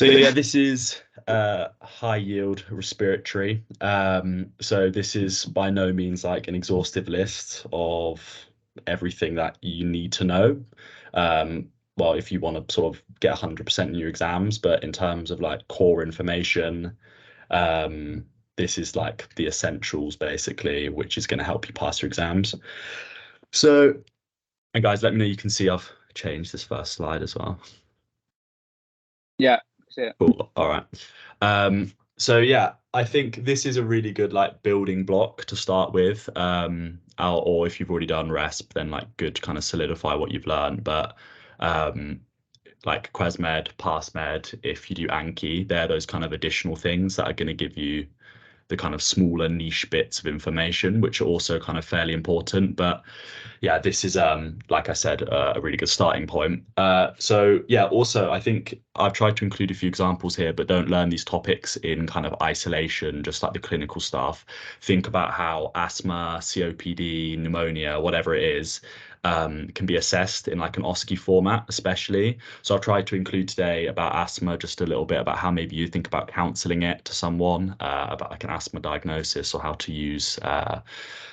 So yeah, this is high yield respiratory. So this is by no means like an exhaustive list of everything that you need to know. Um, well, if you want to sort of get 100% in your exams, but in terms of like core information, um, this is like the essentials basically, which is going to help you pass your exams. So, and guys, let me know you can see I've changed this first slide as well. Yeah, see it. Cool. All right. So yeah, I think this is a really good like building block to start with. Or if you've already done RESP, then like good to kind of solidify what you've learned. But um, like QuesMed, PassMed, if you do Anki, they're those kind of additional things that are going to give you the kind of smaller niche bits of information, which are also kind of fairly important. But yeah, this is like I said, a really good starting point. So yeah, also I think I've tried to include a few examples here, but don't learn these topics in kind of isolation, just like the clinical stuff. Think about how asthma, COPD, pneumonia, whatever it is, can be assessed in like an OSCE format, especially. So I've tried to include today about asthma, just a little bit about how maybe you think about counseling it to someone, about like an asthma diagnosis or how to use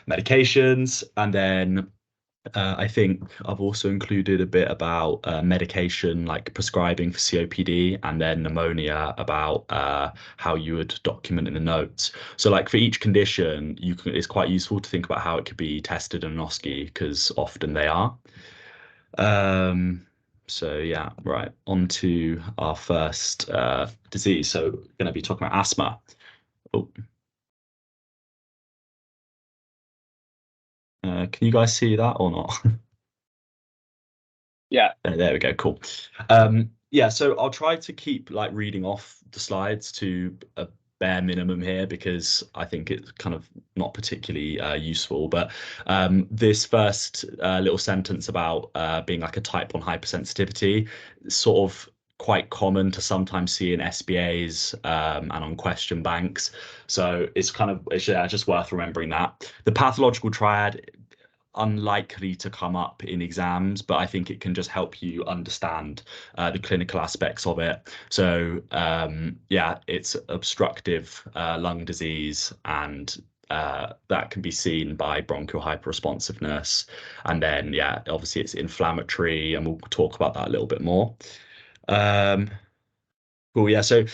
medications. And then I think I've also included a bit about medication, like prescribing for COPD, and then pneumonia about how you would document in the notes. So, like for each condition, it's quite useful to think about how it could be tested in an OSCE because often they are. So yeah, right, on to our first disease. So, we're going to be talking about asthma. Oh, can you guys see that or not? Yeah. There we go. Cool. Yeah, so I'll try to keep like reading off the slides to a bare minimum here because I think it's kind of not particularly useful. But this first little sentence about being like a type 1 hypersensitivity is sort of quite common to sometimes see in SBAs and on question banks. So it's yeah, just worth remembering that. The pathological triad unlikely to come up in exams, but I think it can just help you understand the clinical aspects of it. So yeah, it's obstructive lung disease, and that can be seen by bronchial hyperresponsiveness. And then yeah, obviously it's inflammatory, and we'll talk about that a little bit more. Cool, yeah. So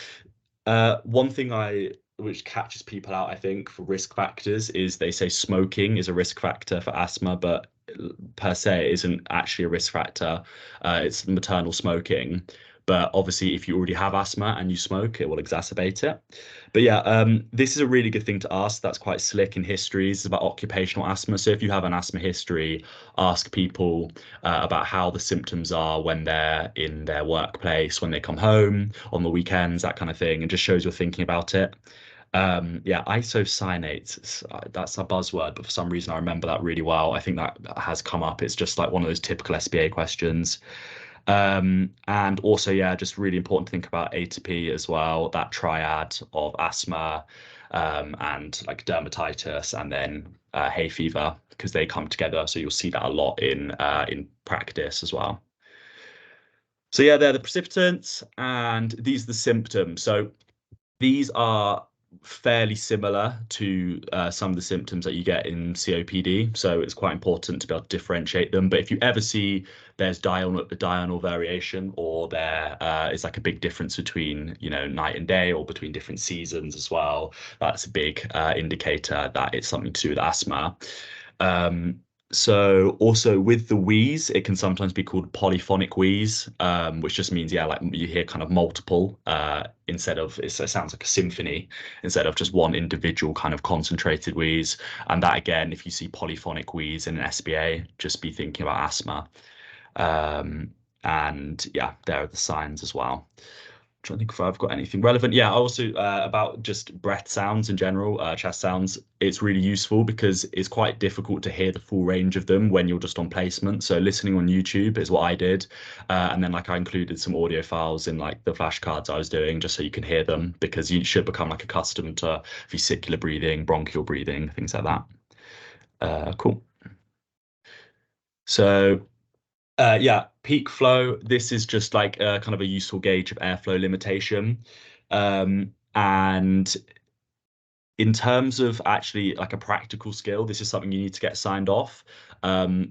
one thing which catches people out, I think, for risk factors is they say smoking is a risk factor for asthma, but per se it isn't actually a risk factor. It's maternal smoking. But obviously, if you already have asthma and you smoke, it will exacerbate it. But yeah, this is a really good thing to ask. That's quite slick in histories. It's about occupational asthma. So if you have an asthma history, ask people about how the symptoms are when they're in their workplace, when they come home, on the weekends, that kind of thing, and just shows you're thinking about it. Yeah, isocyanates, that's a buzzword, but for some reason I remember that really well. I think that has come up. It's just like one of those typical SBA questions. And also, yeah, just really important to think about A to P as well, that triad of asthma, and like dermatitis and then hay fever, because they come together. So you'll see that a lot in practice as well. So yeah, they're the precipitants and these are the symptoms. So these are fairly similar to some of the symptoms that you get in COPD. So it's quite important to be able to differentiate them. But if you ever see there's diurnal variation, or there is like a big difference between, night and day, or between different seasons as well, that's a big indicator that it's something to do with asthma. Um, so also with the wheeze, it can sometimes be called polyphonic wheeze, which just means, yeah, like you hear kind of multiple instead of, it sounds like a symphony instead of just one individual kind of concentrated wheeze. And that again, if you see polyphonic wheeze in an SBA, just be thinking about asthma. And yeah, there are the signs as well. Trying to think if I've got anything relevant. Yeah, also about just breath sounds in general, chest sounds. It's really useful because it's quite difficult to hear the full range of them when you're just on placement. So listening on YouTube is what I did, and then like I included some audio files in like the flashcards I was doing just so you can hear them, because you should become like accustomed to vesicular breathing, bronchial breathing, things like that. Cool. So Yeah, peak flow. This is just like kind of a useful gauge of airflow limitation. And in terms of actually like a practical skill, this is something you need to get signed off.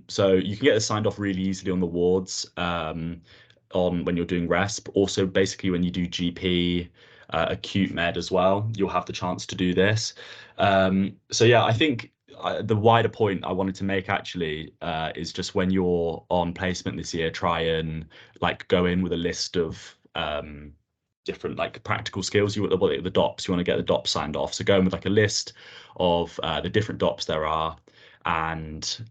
So you can get this signed off really easily on the wards, on when you're doing resp. Also, basically when you do GP, acute med as well, you'll have the chance to do this. So yeah, I think the wider point I wanted to make actually is just when you're on placement this year, try and like go in with a list of different like practical skills. You want the DOPS, you want to get the DOPS signed off. So going with like a list of the different DOPS there are, and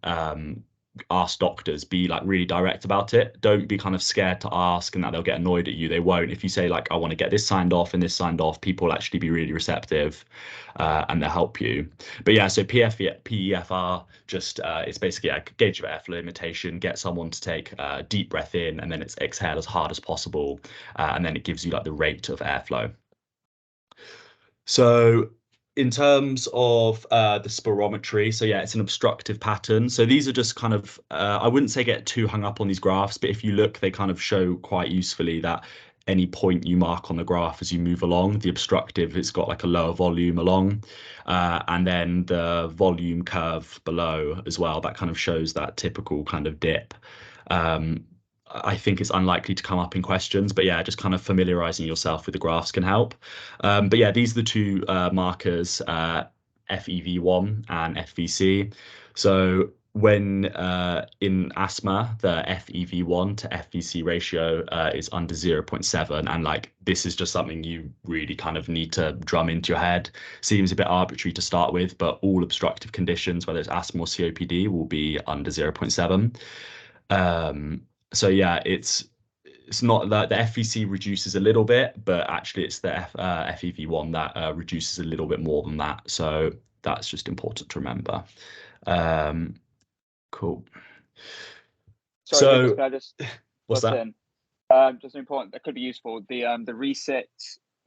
ask doctors, be like really direct about it. Don't be kind of scared to ask and that they'll get annoyed at you. They won't. If you say like, I want to get this signed off and this signed off, people will actually be really receptive, and they'll help you. But yeah, so PEFR just it's basically a gauge of airflow limitation. Get someone to take a deep breath in and then it's exhale as hard as possible, and then it gives you like the rate of airflow. So in terms of the spirometry, so yeah, it's an obstructive pattern. So these are just kind of, I wouldn't say get too hung up on these graphs, but if you look, they kind of show quite usefully that any point you mark on the graph as you move along, the obstructive, it's got like a lower volume along, and then the volume curve below as well, that kind of shows that typical kind of dip. I think it's unlikely to come up in questions, but yeah, just kind of familiarizing yourself with the graphs can help. But yeah, these are the two markers, FEV1 and FVC. So when in asthma, the FEV1 to FVC ratio is under 0.7, and like this is just something you really kind of need to drum into your head. Seems a bit arbitrary to start with, but all obstructive conditions, whether it's asthma or COPD, will be under 0.7. So yeah, it's not that the FVC reduces a little bit, but actually it's the FEV1 that reduces a little bit more than that. So that's just important to remember. Cool. Sorry, Lucas, So can I just what's butt that? in? Just important that could be useful. The resit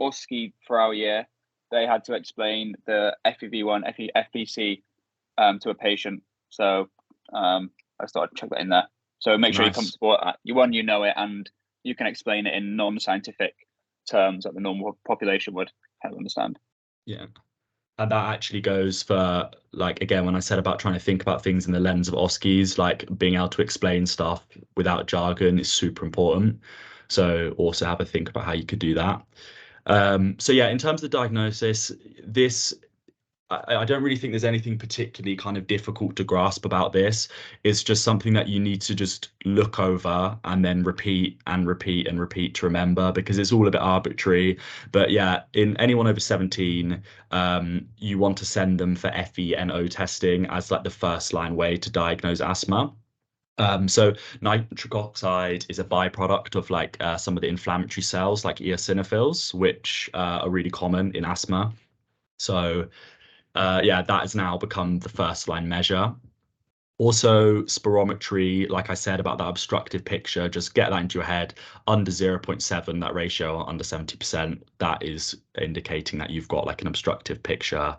OSCE for our year, they had to explain the FEV1, FVC to a patient. So I just thought I'd check that in there. So make sure you're Nice. comfortable. You know it, and you can explain it in non-scientific terms that the normal population would help understand. Yeah. And that actually goes for like again when I said about trying to think about things in the lens of OSCEs, like being able to explain stuff without jargon is super important. So also have a think about how you could do that. So yeah, in terms of the diagnosis, this I don't really think there's anything particularly kind of difficult to grasp about this. It's just something that you need to just look over and then repeat and repeat and repeat to remember, because it's all a bit arbitrary. But yeah, in anyone over 17, you want to send them for FeNO testing as like the first line way to diagnose asthma. So nitric oxide is a byproduct of like some of the inflammatory cells like eosinophils, which are really common in asthma. So yeah, that has now become the first line measure. Also, spirometry, like I said about that obstructive picture, just get that into your head. Under 0.7, that ratio under 70%, that is indicating that you've got like an obstructive picture.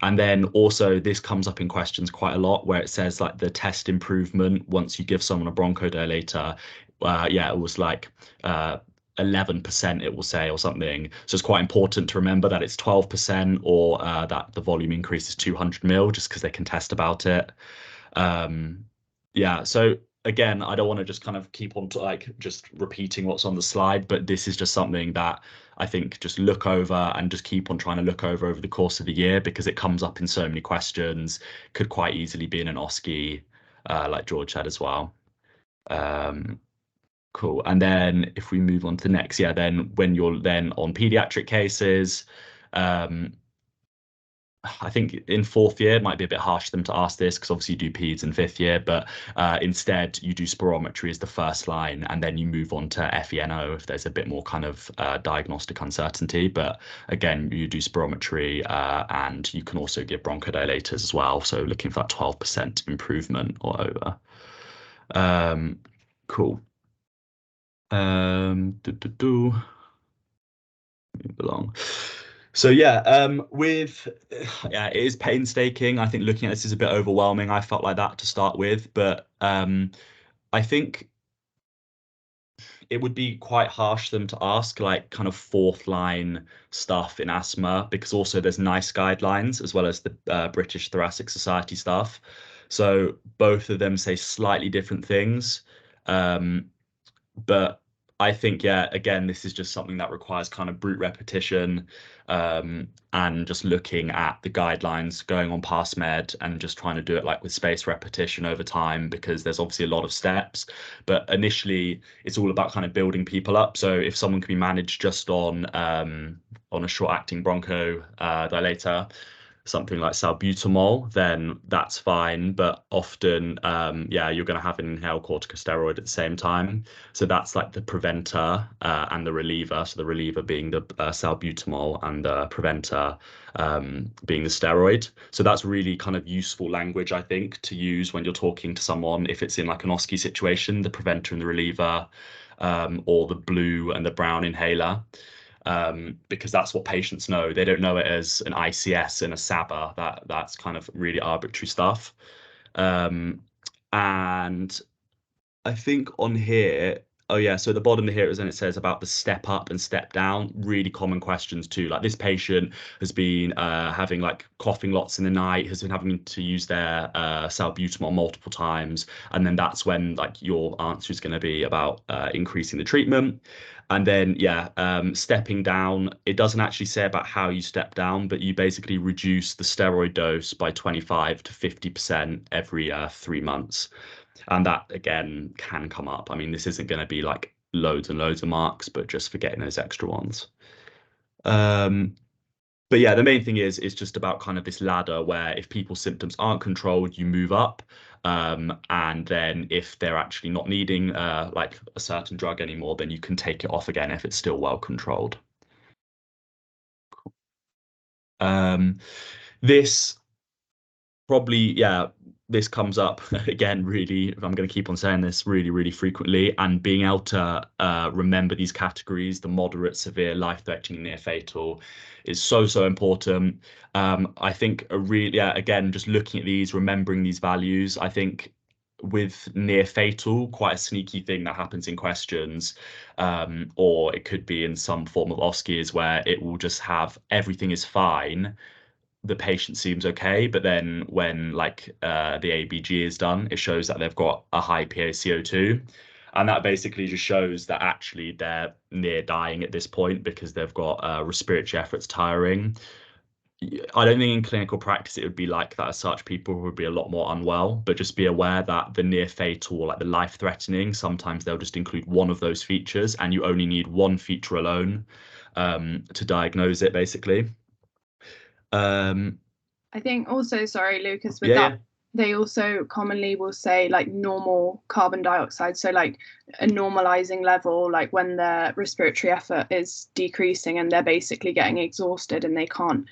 And then also this comes up in questions quite a lot where it says like the test improvement once you give someone a bronchodilator. Yeah, it was like 11% it will say or something. So it's quite important to remember that it's 12% or that the volume increase is 200 mil just because they can test about it. Yeah, so again, I don't want to just kind of keep on to like just repeating what's on the slide, but this is just something that I think just look over and just keep on trying to look over the course of the year because it comes up in so many questions, could quite easily be in an OSCE, like George said as well. Cool. And then if we move on to the next, yeah, then when you're then on pediatric cases, I think in fourth year it might be a bit harsh for them to ask this because obviously you do peds in fifth year, but instead you do spirometry as the first line and then you move on to FeNO if there's a bit more kind of diagnostic uncertainty. But again, you do spirometry and you can also give bronchodilators as well. So looking for that 12% improvement or over. Cool. Move along. So yeah, with yeah, it is painstaking. I think looking at this is a bit overwhelming. I felt like that to start with, but I think it would be quite harsh for them to ask like kind of fourth line stuff in asthma, because also there's NICE guidelines as well as the British Thoracic Society stuff. So both of them say slightly different things. Um, but I think, yeah, again, this is just something that requires kind of brute repetition, and just looking at the guidelines, going on past med and just trying to do it like with spaced repetition over time, because there's obviously a lot of steps. But initially, it's all about kind of building people up. So if someone can be managed just on a short acting broncho dilator, something like salbutamol, then that's fine. But often, yeah, you're going to have an inhaled corticosteroid at the same time. So that's like the preventer and the reliever. So the reliever being the salbutamol and the preventer being the steroid. So that's really kind of useful language, I think, to use when you're talking to someone if it's in like an OSCE situation, the preventer and the reliever, or the blue and the brown inhaler. Because that's what patients know. They don't know it as an ICS and a SABA. That's kind of really arbitrary stuff. And I think on here, oh yeah, so the bottom here is, and it says about the step up and step down, really common questions too. Like this patient has been having like coughing lots in the night, has been having to use their salbutamol multiple times, and then that's when like your answer is going to be about increasing the treatment. And then yeah, stepping down, it doesn't actually say about how you step down, but you basically reduce the steroid dose by 25 to 50% every 3 months. And that again can come up. I mean, this isn't going to be like loads and loads of marks, but just for getting those extra ones. But yeah, the main thing is just about kind of this ladder where if people's symptoms aren't controlled, you move up. And then if they're actually not needing like a certain drug anymore, then you can take it off again if it's still well controlled. This probably, yeah, this comes up again, really, I'm going to keep on saying this really, really frequently, and being able to remember these categories, the moderate, severe, life-threatening, near fatal, is so, so important. I think really, yeah, again, just looking at these, remembering these values, I think with near fatal, quite a sneaky thing that happens in questions, or it could be in some form of OSCE, is where it will just have everything is fine, the patient seems okay, but then when like the ABG is done, it shows that they've got a high PaCO2, and that basically just shows that actually they're near dying at this point because they've got respiratory efforts tiring. I don't think in clinical practice it would be like that as such. People would be a lot more unwell, but just be aware that the near fatal or like the life threatening, sometimes they'll just include one of those features, and you only need one feature alone to diagnose it, basically. I think also, sorry, Lucas, with Yeah, that, they also commonly will say like normal carbon dioxide. So like a normalizing level, like when their respiratory effort is decreasing and they're basically getting exhausted and they can't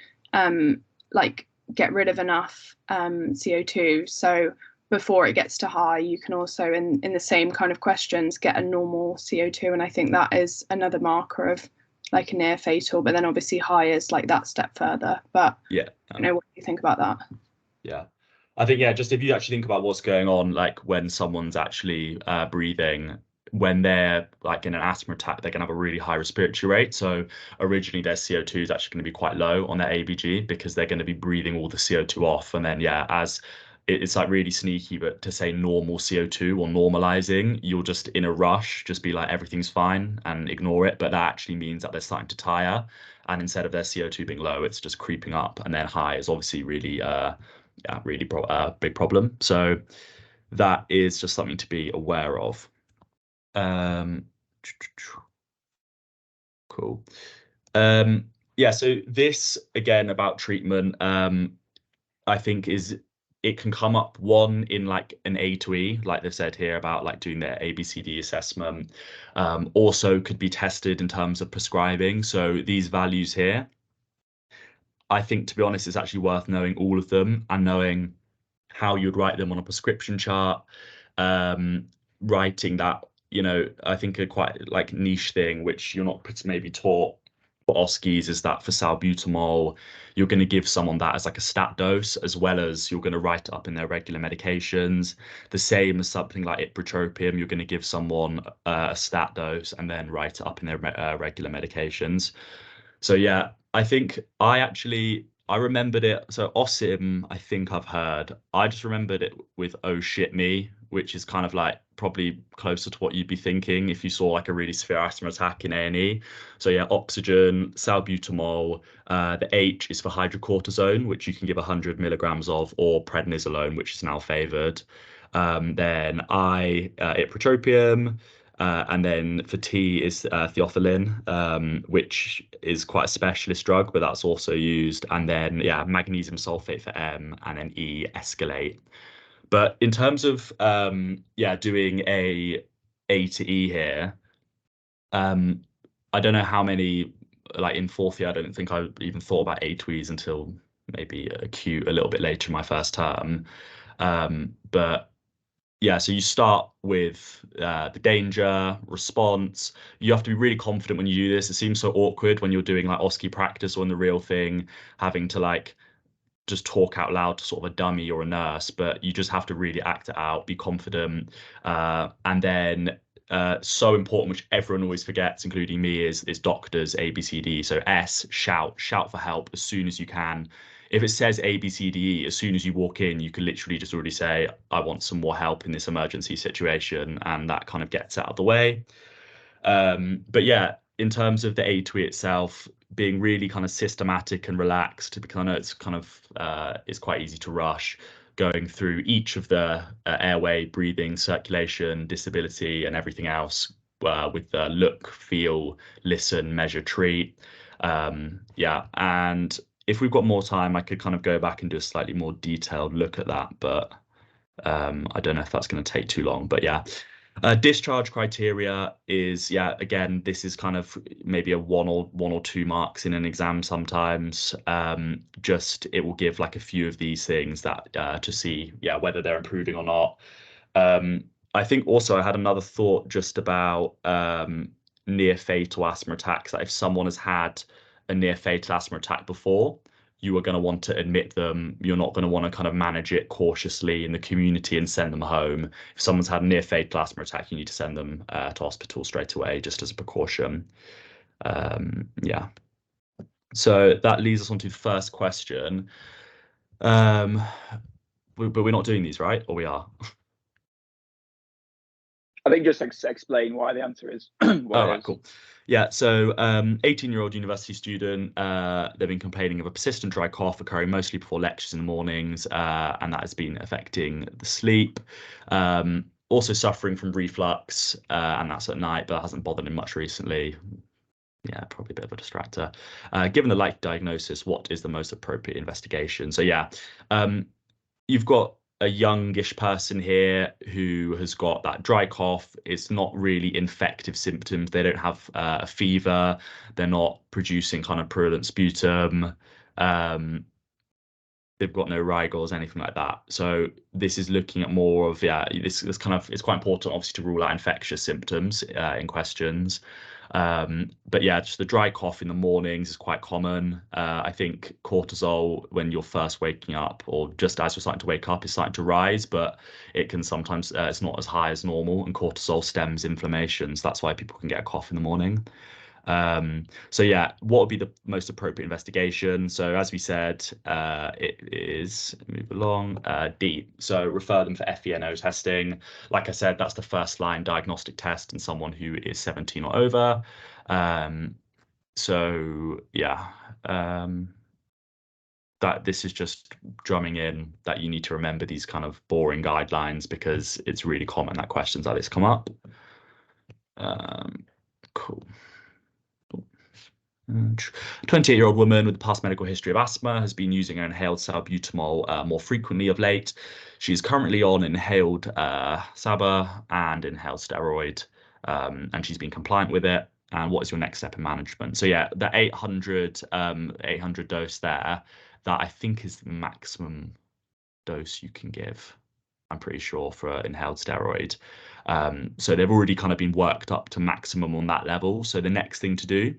like get rid of enough CO2. So before it gets to high, you can also in the same kind of questions get a normal CO2. And I think that is another marker of like a near fatal, but then obviously high is like that step further. But yeah. I don't know, what do you think about that? Yeah. I think, yeah, just if you actually think about what's going on, like when someone's actually breathing, when they're like in an asthma attack, they're going to have a really high respiratory rate. So originally their CO2 is actually going to be quite low on their ABG because they're going to be breathing all the CO2 off. And then, yeah, as it's like really sneaky, but to say normal CO2 or normalizing, you'll just in a rush, just be like, everything's fine and ignore it. But that actually means that they're starting to tire. And instead of their CO2 being low, it's just creeping up. And then high is obviously really, yeah, really big problem. So that is just something to be aware of. Cool. Yeah, so this again about treatment, I think it can come up one in like an A to E, like they've said here about like doing their ABCD assessment. Also could be tested in terms of prescribing. So these values here, I think, to be honest, it's actually worth knowing all of them and knowing how you'd write them on a prescription chart. Writing that, I think a quite like niche thing, which you're not maybe taught for OSCEs is that for salbutamol, you're going to give someone that as like a stat dose, as well as you're going to write it up in their regular medications. The same as something like ipratropium, you're going to give someone a stat dose and then write it up in their regular medications. So yeah, I think I remembered it. So Osim, I think I've heard. I just remembered it with Oh Shit Me, which is kind of like probably closer to what you'd be thinking if you saw like a really severe asthma attack in A&E. So yeah, oxygen, salbutamol. The H is for hydrocortisone, which you can give 100 milligrams of, or prednisolone, which is now favoured. Then ipratropium. And then for T is theophylline, which is quite a specialist drug, but that's also used. And then, yeah, magnesium sulfate for M, and then E, escalate. But in terms of, yeah, doing A to E here, I don't know how many, like in fourth year, I don't think I even thought about A to E's until maybe acute a little bit later in my first term. But yeah, so you start with the danger, response. You have to be really confident when you do this. It seems so awkward when you're doing like OSCE practice or in the real thing, having to like just talk out loud to sort of a dummy or a nurse, but you just have to really act it out, be confident. And then so important, which everyone always forgets, including me, is doctors, ABCD. So S, shout for help as soon as you can. If it says ABCDE, as soon as you walk in, you can literally just already say, I want some more help in this emergency situation, and that kind of gets out of the way. But yeah, in terms of the A2E itself, being really kind of systematic and relaxed, because I know it's kind of it's quite easy to rush, going through each of the airway, breathing, circulation, disability, and everything else with the look, feel, listen, measure, treat. Yeah, and if we've got more time, I could kind of go back and do a slightly more detailed look at that, but I don't know if that's going to take too long. But yeah, discharge criteria is, yeah, again, this is kind of maybe a one or two marks in an exam sometimes. Just it will give like a few of these things that to see, yeah, whether they're improving or not. I think also I had another thought just about near fatal asthma attacks. That if someone has had a near fatal asthma attack before, you are going to want to admit them. You're not going to want to kind of manage it cautiously in the community and send them home. If someone's had a near fatal asthma attack, you need to send them to hospital straight away, just as a precaution. Yeah. So that leads us on to the first question. But we're not doing these, right? Or we are? I think just explain why the answer is what All it right, is. cool. Yeah, so 18-year-old university student, they've been complaining of a persistent dry cough occurring mostly before lectures in the mornings, and that has been affecting the sleep. Also suffering from reflux, and that's at night, but hasn't bothered him much recently. Yeah, probably a bit of a distractor. Given the likely diagnosis, what is the most appropriate investigation? So yeah, you've got a youngish person here who has got that dry cough. It's not really infective symptoms. They don't have a fever. They're not producing kind of purulent sputum. They've got no rigors, anything like that. So this is looking at more of, yeah, this kind of, it's quite important obviously to rule out infectious symptoms in questions. But yeah, just the dry cough in the mornings is quite common. I think cortisol when you're first waking up, or just as you're starting to wake up, is starting to rise, but it can sometimes it's not as high as normal, and cortisol stems inflammation, so that's why people can get a cough in the morning. So yeah, what would be the most appropriate investigation? So as we said, it is, move along, D. So refer them for FeNO testing. Like I said, that's the first line diagnostic test in someone who is 17 or over. So yeah, that this is just drumming in that you need to remember these kind of boring guidelines, because it's really common that questions like this come up. Cool. 28-year-old woman with a past medical history of asthma has been using her inhaled salbutamol more frequently of late. She's currently on inhaled SABA and inhaled steroid, and she's been compliant with it. And what is your next step in management? So yeah, the 800 dose there, that I think is the maximum dose you can give, I'm pretty sure, for inhaled steroid. So they've already kind of been worked up to maximum on that level. So the next thing to do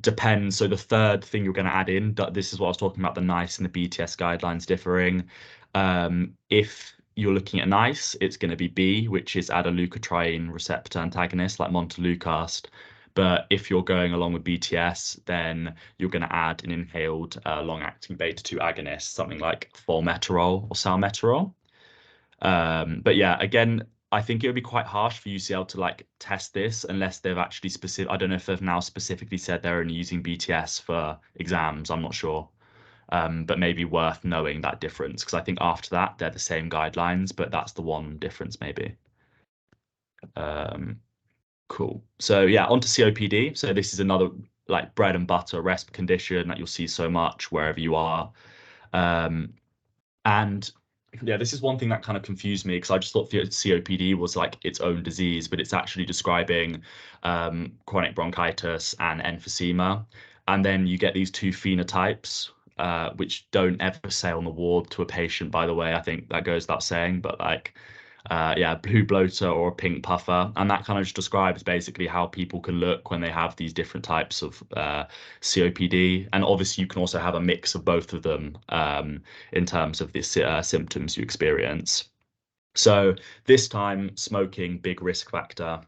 Depends. So the third thing you're going to add in, this is what I was talking about, the NICE and the BTS guidelines differing. If you're looking at NICE, it's going to be B, which is adeleukotriene receptor antagonist, like montelukast. But if you're going along with BTS, then you're going to add an inhaled long-acting beta-2 agonist, something like formoterol or salmeterol. But yeah, again, I think it would be quite harsh for UCL to like test this unless they've actually specific. I don't know if they've now specifically said they're only using BTS for exams. I'm not sure. But maybe worth knowing that difference, because I think after that they're the same guidelines, but that's the one difference maybe. Cool. So yeah, onto COPD. So this is another like bread and butter resp condition that you'll see so much wherever you are. And yeah, this is one thing that kind of confused me, because I just thought COPD was like its own disease, but it's actually describing chronic bronchitis and emphysema. And then you get these two phenotypes, which don't ever say on the ward to a patient, by the way. I think that goes without saying, but like, yeah, blue bloater or a pink puffer. And that kind of just describes basically how people can look when they have these different types of COPD. And obviously, you can also have a mix of both of them in terms of the symptoms you experience. So this time, smoking, big risk factor.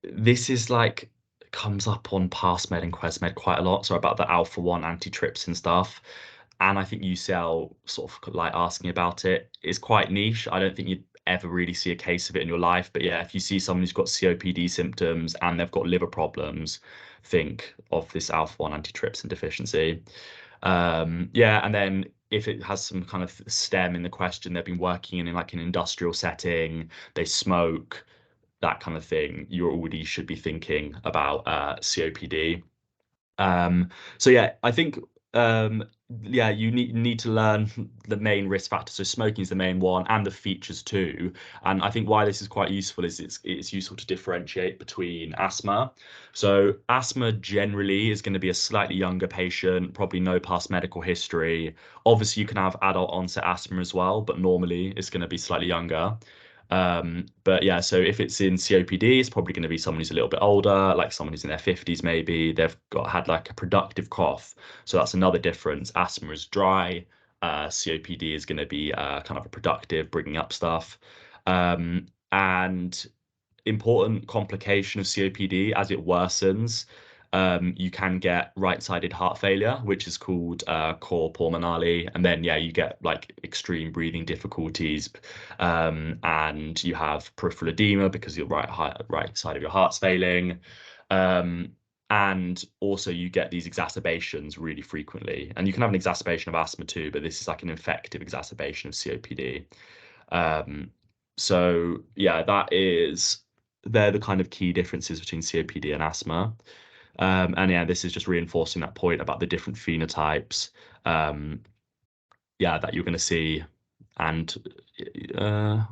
This is like comes up on PassMed and QuesMed quite a lot. So about the alpha-1 antitrypsin stuff. And I think UCL sort of like asking about it is quite niche. I don't think you'd ever really see a case of it in your life. But yeah, if you see someone who's got COPD symptoms and they've got liver problems, think of this alpha-1 antitrypsin deficiency. Yeah, and then if it has some kind of stem in the question, they've been working in like an industrial setting, they smoke, that kind of thing, you already should be thinking about COPD. So yeah, I think yeah, you need to learn the main risk factors. So smoking is the main one, and the features too. And I think why this is quite useful is it's useful to differentiate between asthma. So asthma generally is going to be a slightly younger patient, probably no past medical history. Obviously, you can have adult onset asthma as well, but normally it's going to be slightly younger. But yeah, so if it's in COPD, it's probably going to be someone who's a little bit older, like someone who's in their 50s maybe. They've had like a productive cough. So that's another difference. Asthma is dry. COPD is going to be kind of a productive, bringing up stuff. And important complication of COPD, as it worsens, you can get right-sided heart failure, which is called cor pulmonale, and then yeah, you get like extreme breathing difficulties, and you have peripheral edema because your right side of your heart's failing, and also you get these exacerbations really frequently, and you can have an exacerbation of asthma too, but this is like an infective exacerbation of COPD. So yeah, they're the kind of key differences between COPD and asthma. And yeah, this is just reinforcing that point about the different phenotypes, yeah, that you're going to see. And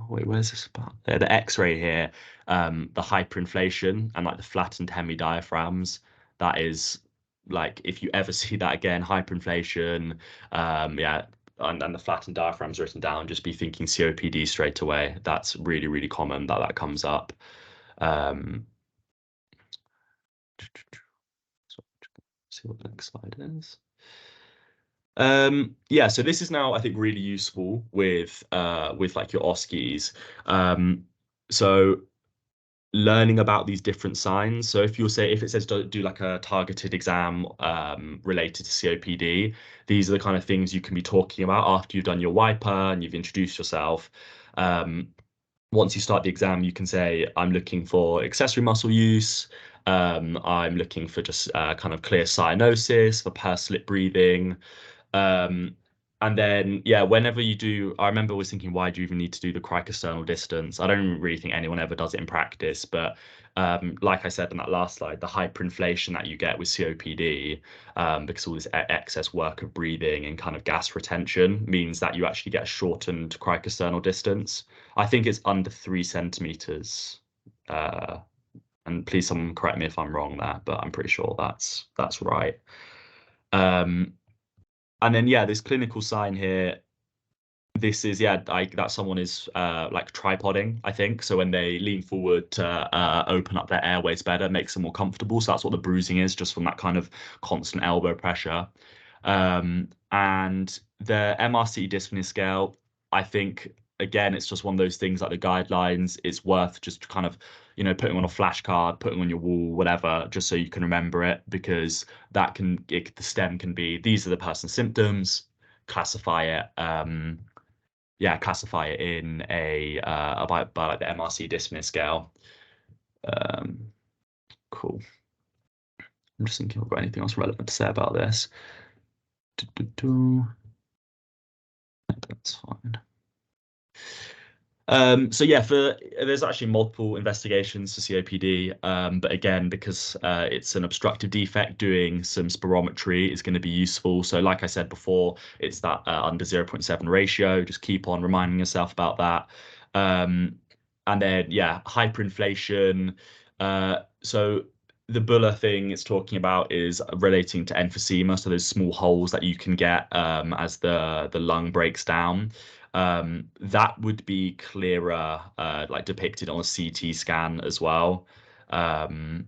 wait, where's this part? The X-ray here, the hyperinflation and like the flattened hemidiaphragms. That is like, if you ever see that again, hyperinflation, yeah, and the flattened diaphragms written down, just be thinking COPD straight away. That's really, really common that comes up. See what the next slide is. Yeah, so this is now I think really useful with like your OSCEs. So learning about these different signs. So if it says do like a targeted exam related to COPD, these are the kind of things you can be talking about after you've done your wiper and you've introduced yourself. Once you start the exam, you can say, I'm looking for accessory muscle use. I'm looking for just kind of clear cyanosis, for pursed lip breathing. And then, yeah, whenever you do, I remember always thinking, why do you even need to do the cricosternal distance? I don't really think anyone ever does it in practice, but like I said in that last slide, the hyperinflation that you get with COPD, because all this excess work of breathing and kind of gas retention means that you actually get a shortened cricosternal distance. I think it's under 3 centimeters. And please someone correct me if I'm wrong there, but I'm pretty sure that's right. And then, yeah, this clinical sign here, this is, yeah, that someone is like tripoding, I think. So when they lean forward to open up their airways better, makes them more comfortable. So that's what the bruising is, just from that kind of constant elbow pressure. And the MRC dyspnea scale, I think, again, it's just one of those things like the guidelines. It's worth just kind of, putting on a flashcard, putting on your wall, whatever, just so you can remember it, because the stem can be, these are the person's symptoms, classify it. Classify it in by like the MRC dyspnea scale. Cool. I'm just thinking if I've got anything else relevant to say about this. That's fine. So yeah, there's actually multiple investigations for COPD, but again, because it's an obstructive defect, doing some spirometry is going to be useful. So like I said before, it's that under 0.7 ratio. Just keep on reminding yourself about that. And then yeah, hyperinflation. So the bulla thing it's talking about is relating to emphysema, so those small holes that you can get as the lung breaks down. That would be clearer, like depicted on a CT scan as well. And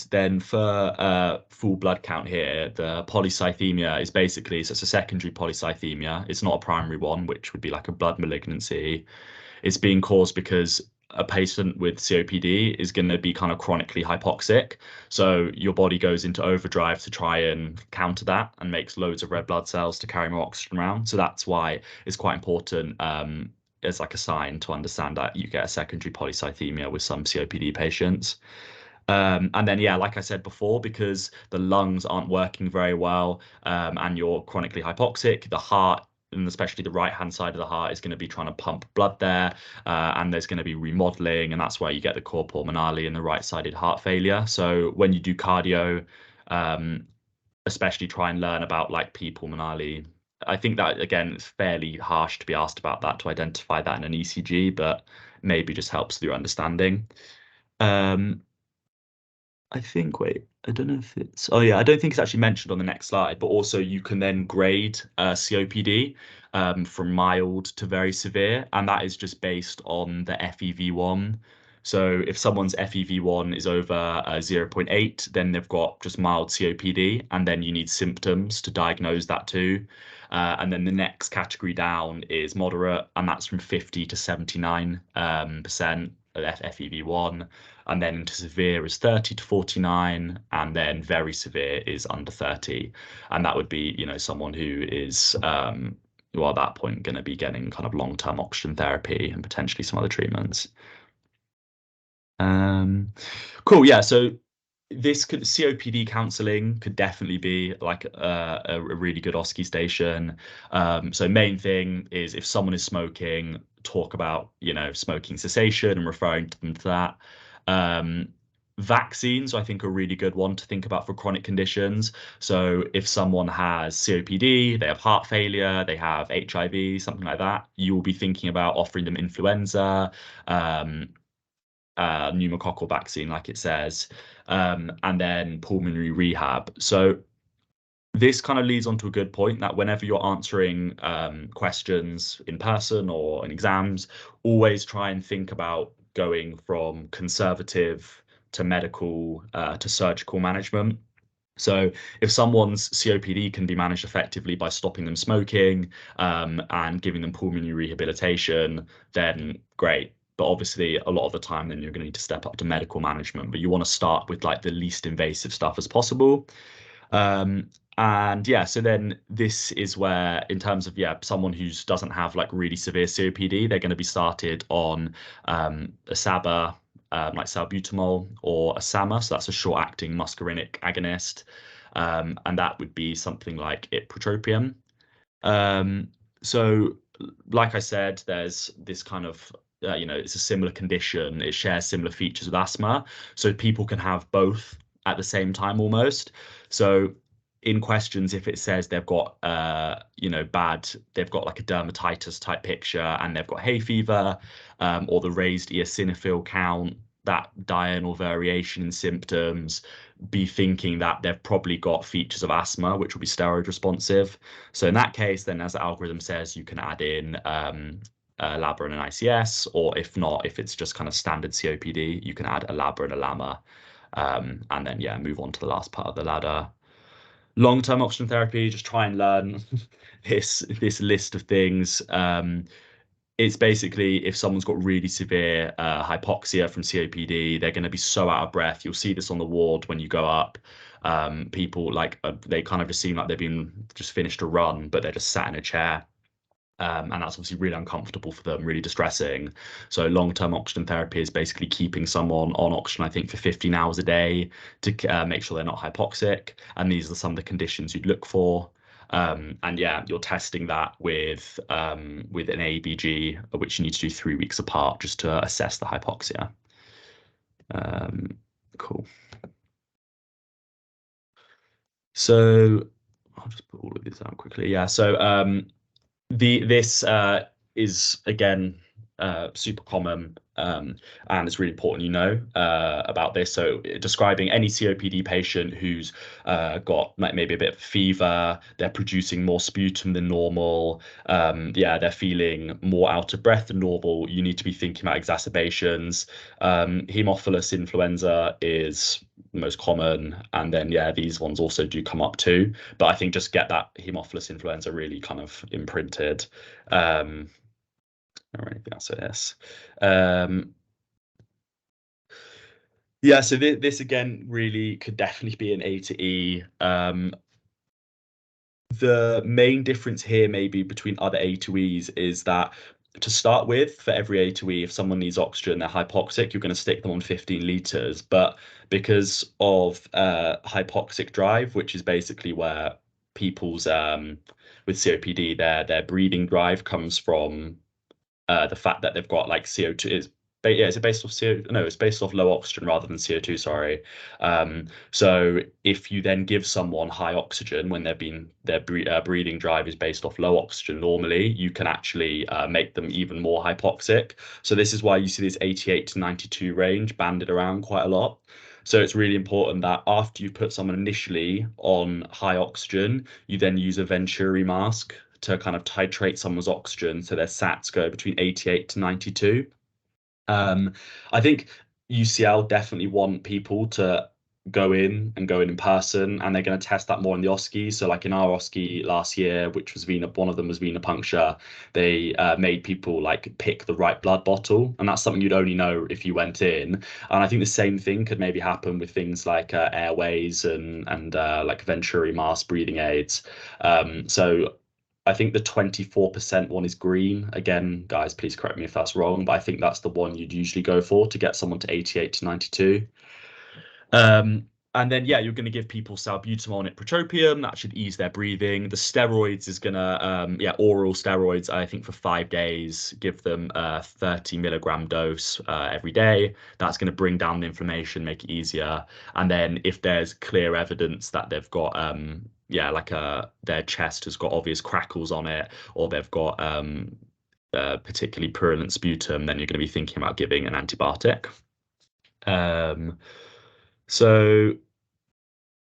then for full blood count here, the polycythemia is basically, so it's a secondary polycythemia. It's not a primary one, which would be like a blood malignancy. It's being caused because a patient with COPD is going to be kind of chronically hypoxic. So your body goes into overdrive to try and counter that and makes loads of red blood cells to carry more oxygen around. So that's why it's quite important as like a sign to understand that you get a secondary polycythemia with some COPD patients. And then, yeah, like I said before, because the lungs aren't working very well and you're chronically hypoxic, the heart, and especially the right-hand side of the heart, is going to be trying to pump blood there, and there's going to be remodeling, and that's where you get the cor pulmonale and the right-sided heart failure. So when you do cardio, especially try and learn about like P pulmonale. I think that, again, it's fairly harsh to be asked about that, to identify that in an ECG, but maybe just helps with your understanding. I think, wait, I don't know if it's, oh yeah, I don't think it's actually mentioned on the next slide, but also you can then grade COPD from mild to very severe, and that is just based on the FEV1. So if someone's FEV1 is over 0.8, then they've got just mild COPD, and then you need symptoms to diagnose that too. And then the next category down is moderate, and that's from 50 to 79% of FEV1. And then into severe is 30 to 49, and then very severe is under 30. And that would be, someone who is, well, at that point, going to be getting kind of long-term oxygen therapy and potentially some other treatments. Cool, yeah. So COPD counselling could definitely be like a really good OSCE station. So main thing is if someone is smoking, talk about, smoking cessation and referring them to that. Vaccines, I think, are a really good one to think about for chronic conditions. So if someone has COPD, they have heart failure, they have HIV, something like that, you will be thinking about offering them influenza, pneumococcal vaccine, like it says, and then pulmonary rehab. So this kind of leads on to a good point that whenever you're answering questions in person or in exams, always try and think about going from conservative to medical to surgical management. So if someone's COPD can be managed effectively by stopping them smoking and giving them pulmonary rehabilitation, then great. But obviously, a lot of the time, then you're going to need to step up to medical management. But you want to start with like the least invasive stuff as possible. And yeah, so then this is where, in terms of, someone who doesn't have like really severe COPD, they're going to be started on a SABA, like salbutamol, or a SAMA, so that's a short-acting muscarinic agonist, and that would be something like ipratropium. So like I said, there's this kind of it's a similar condition. It shares similar features with asthma, so people can have both at the same time almost. So in questions, if it says they've got they've got like a dermatitis type picture and they've got hay fever, or the raised eosinophil count, that diurnal variation in symptoms, be thinking that they've probably got features of asthma, which will be steroid responsive. So in that case, then as the algorithm says, you can add in LABA and an ICS, or if not, if it's just kind of standard COPD, you can add a LABA and a LAMA, and then move on to the last part of the ladder. Long-term oxygen therapy, just try and learn this list of things. It's basically if someone's got really severe hypoxia from COPD, they're going to be so out of breath. You'll see this on the ward when you go up. People they kind of just seem like they've been just finished a run, but they're just sat in a chair. And that's obviously really uncomfortable for them, really distressing. So long-term oxygen therapy is basically keeping someone on oxygen, I think, for 15 hours a day to make sure they're not hypoxic. And these are some of the conditions you'd look for. And you're testing that with an ABG, which you need to do 3 weeks apart just to assess the hypoxia. Cool. So I'll just put all of these out quickly. Yeah. So this is again super common, and it's really important you know about this. So describing any COPD patient who's got maybe a bit of fever, they're producing more sputum than normal, they're feeling more out of breath than normal, you need to be thinking about exacerbations. Haemophilus influenza is the most common, and then these ones also do come up too, but I think just get that Haemophilus influenza really kind of imprinted. Or anything else for this. So this again really could definitely be an A to E. The main difference here maybe between other A to E's is that to start with, for every A to E, if someone needs oxygen, they're hypoxic, you're going to stick them on 15 litres. But because of hypoxic drive, which is basically where people's with COPD, their breathing drive comes from the fact that they've got like CO2 is it based off CO? No, it's based off low oxygen rather than CO2. Sorry. So if you then give someone high oxygen when their breathing drive is based off low oxygen, normally you can actually make them even more hypoxic. So this is why you see this 88 to 92 range banded around quite a lot. So it's really important that after you put someone initially on high oxygen, you then use a Venturi mask to kind of titrate someone's oxygen so their SATs go between 88 to 92. I think UCL definitely want people to go in person, and they're going to test that more in the OSCE. So like in our OSCE last year, which was one of them was venipuncture, they made people like pick the right blood bottle, and that's something you'd only know if you went in. And I think the same thing could maybe happen with things like airways and like Venturi mask breathing aids. So I think the 24% one is green. Again, guys, please correct me if that's wrong, but I think that's the one you'd usually go for to get someone to 88 to 92. And then, you're going to give people salbutamol and ipratropium. That should ease their breathing. The steroids is going to, oral steroids, I think for 5 days, give them a 30 milligram dose every day. That's going to bring down the inflammation, make it easier. And then if there's clear evidence that they've got, their chest has got obvious crackles on it, or they've got particularly purulent sputum, then you're going to be thinking about giving an antibiotic. So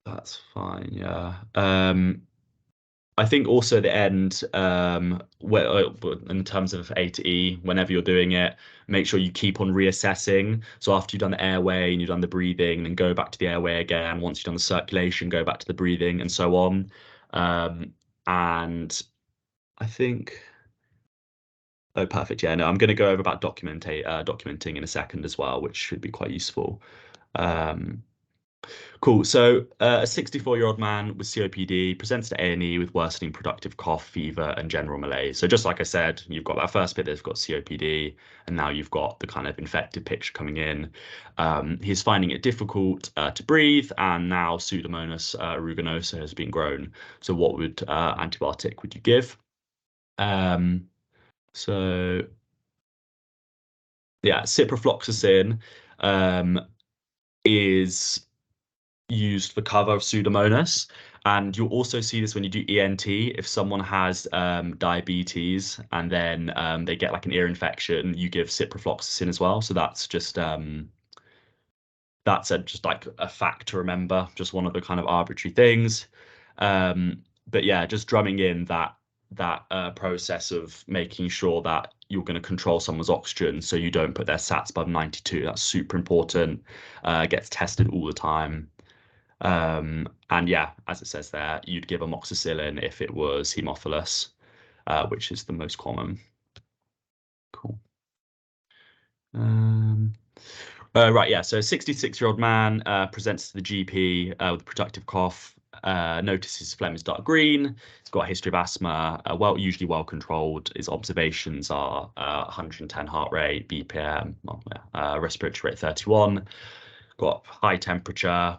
that's fine. I think also the end, in terms of A to E, whenever you're doing it, make sure you keep on reassessing. So after you've done the airway and you've done the breathing, then go back to the airway again. Once you've done the circulation, go back to the breathing, and so on. And I think, perfect. I'm going to go over about documenting in a second as well, which should be quite useful. Cool. So a 64-year-old man with COPD presents to A&E with worsening productive cough, fever, and general malaise. So just like I said, you've got that first bit, they've got COPD, and now you've got the kind of infected picture coming in. He's finding it difficult to breathe, and now Pseudomonas aeruginosa has been grown. So what antibiotic would you give? Ciprofloxacin is used for cover of Pseudomonas, and you'll also see this when you do ENT. If someone has diabetes and then they get like an ear infection, you give ciprofloxacin as well. So that's just that's just like a fact to remember, just one of the kind of arbitrary things. But yeah, just drumming in that process of making sure that you're going to control someone's oxygen so you don't put their sats above 92. That's super important. Gets tested all the time. And yeah, as it says there, you'd give amoxicillin if it was Haemophilus, which is the most common. Cool. Right, yeah, so a 66-year-old man presents to the GP with a productive cough, notices phlegm is dark green, he's got a history of asthma, usually well controlled. His observations are 110 heart rate, BPM, respiratory rate 31, got high temperature,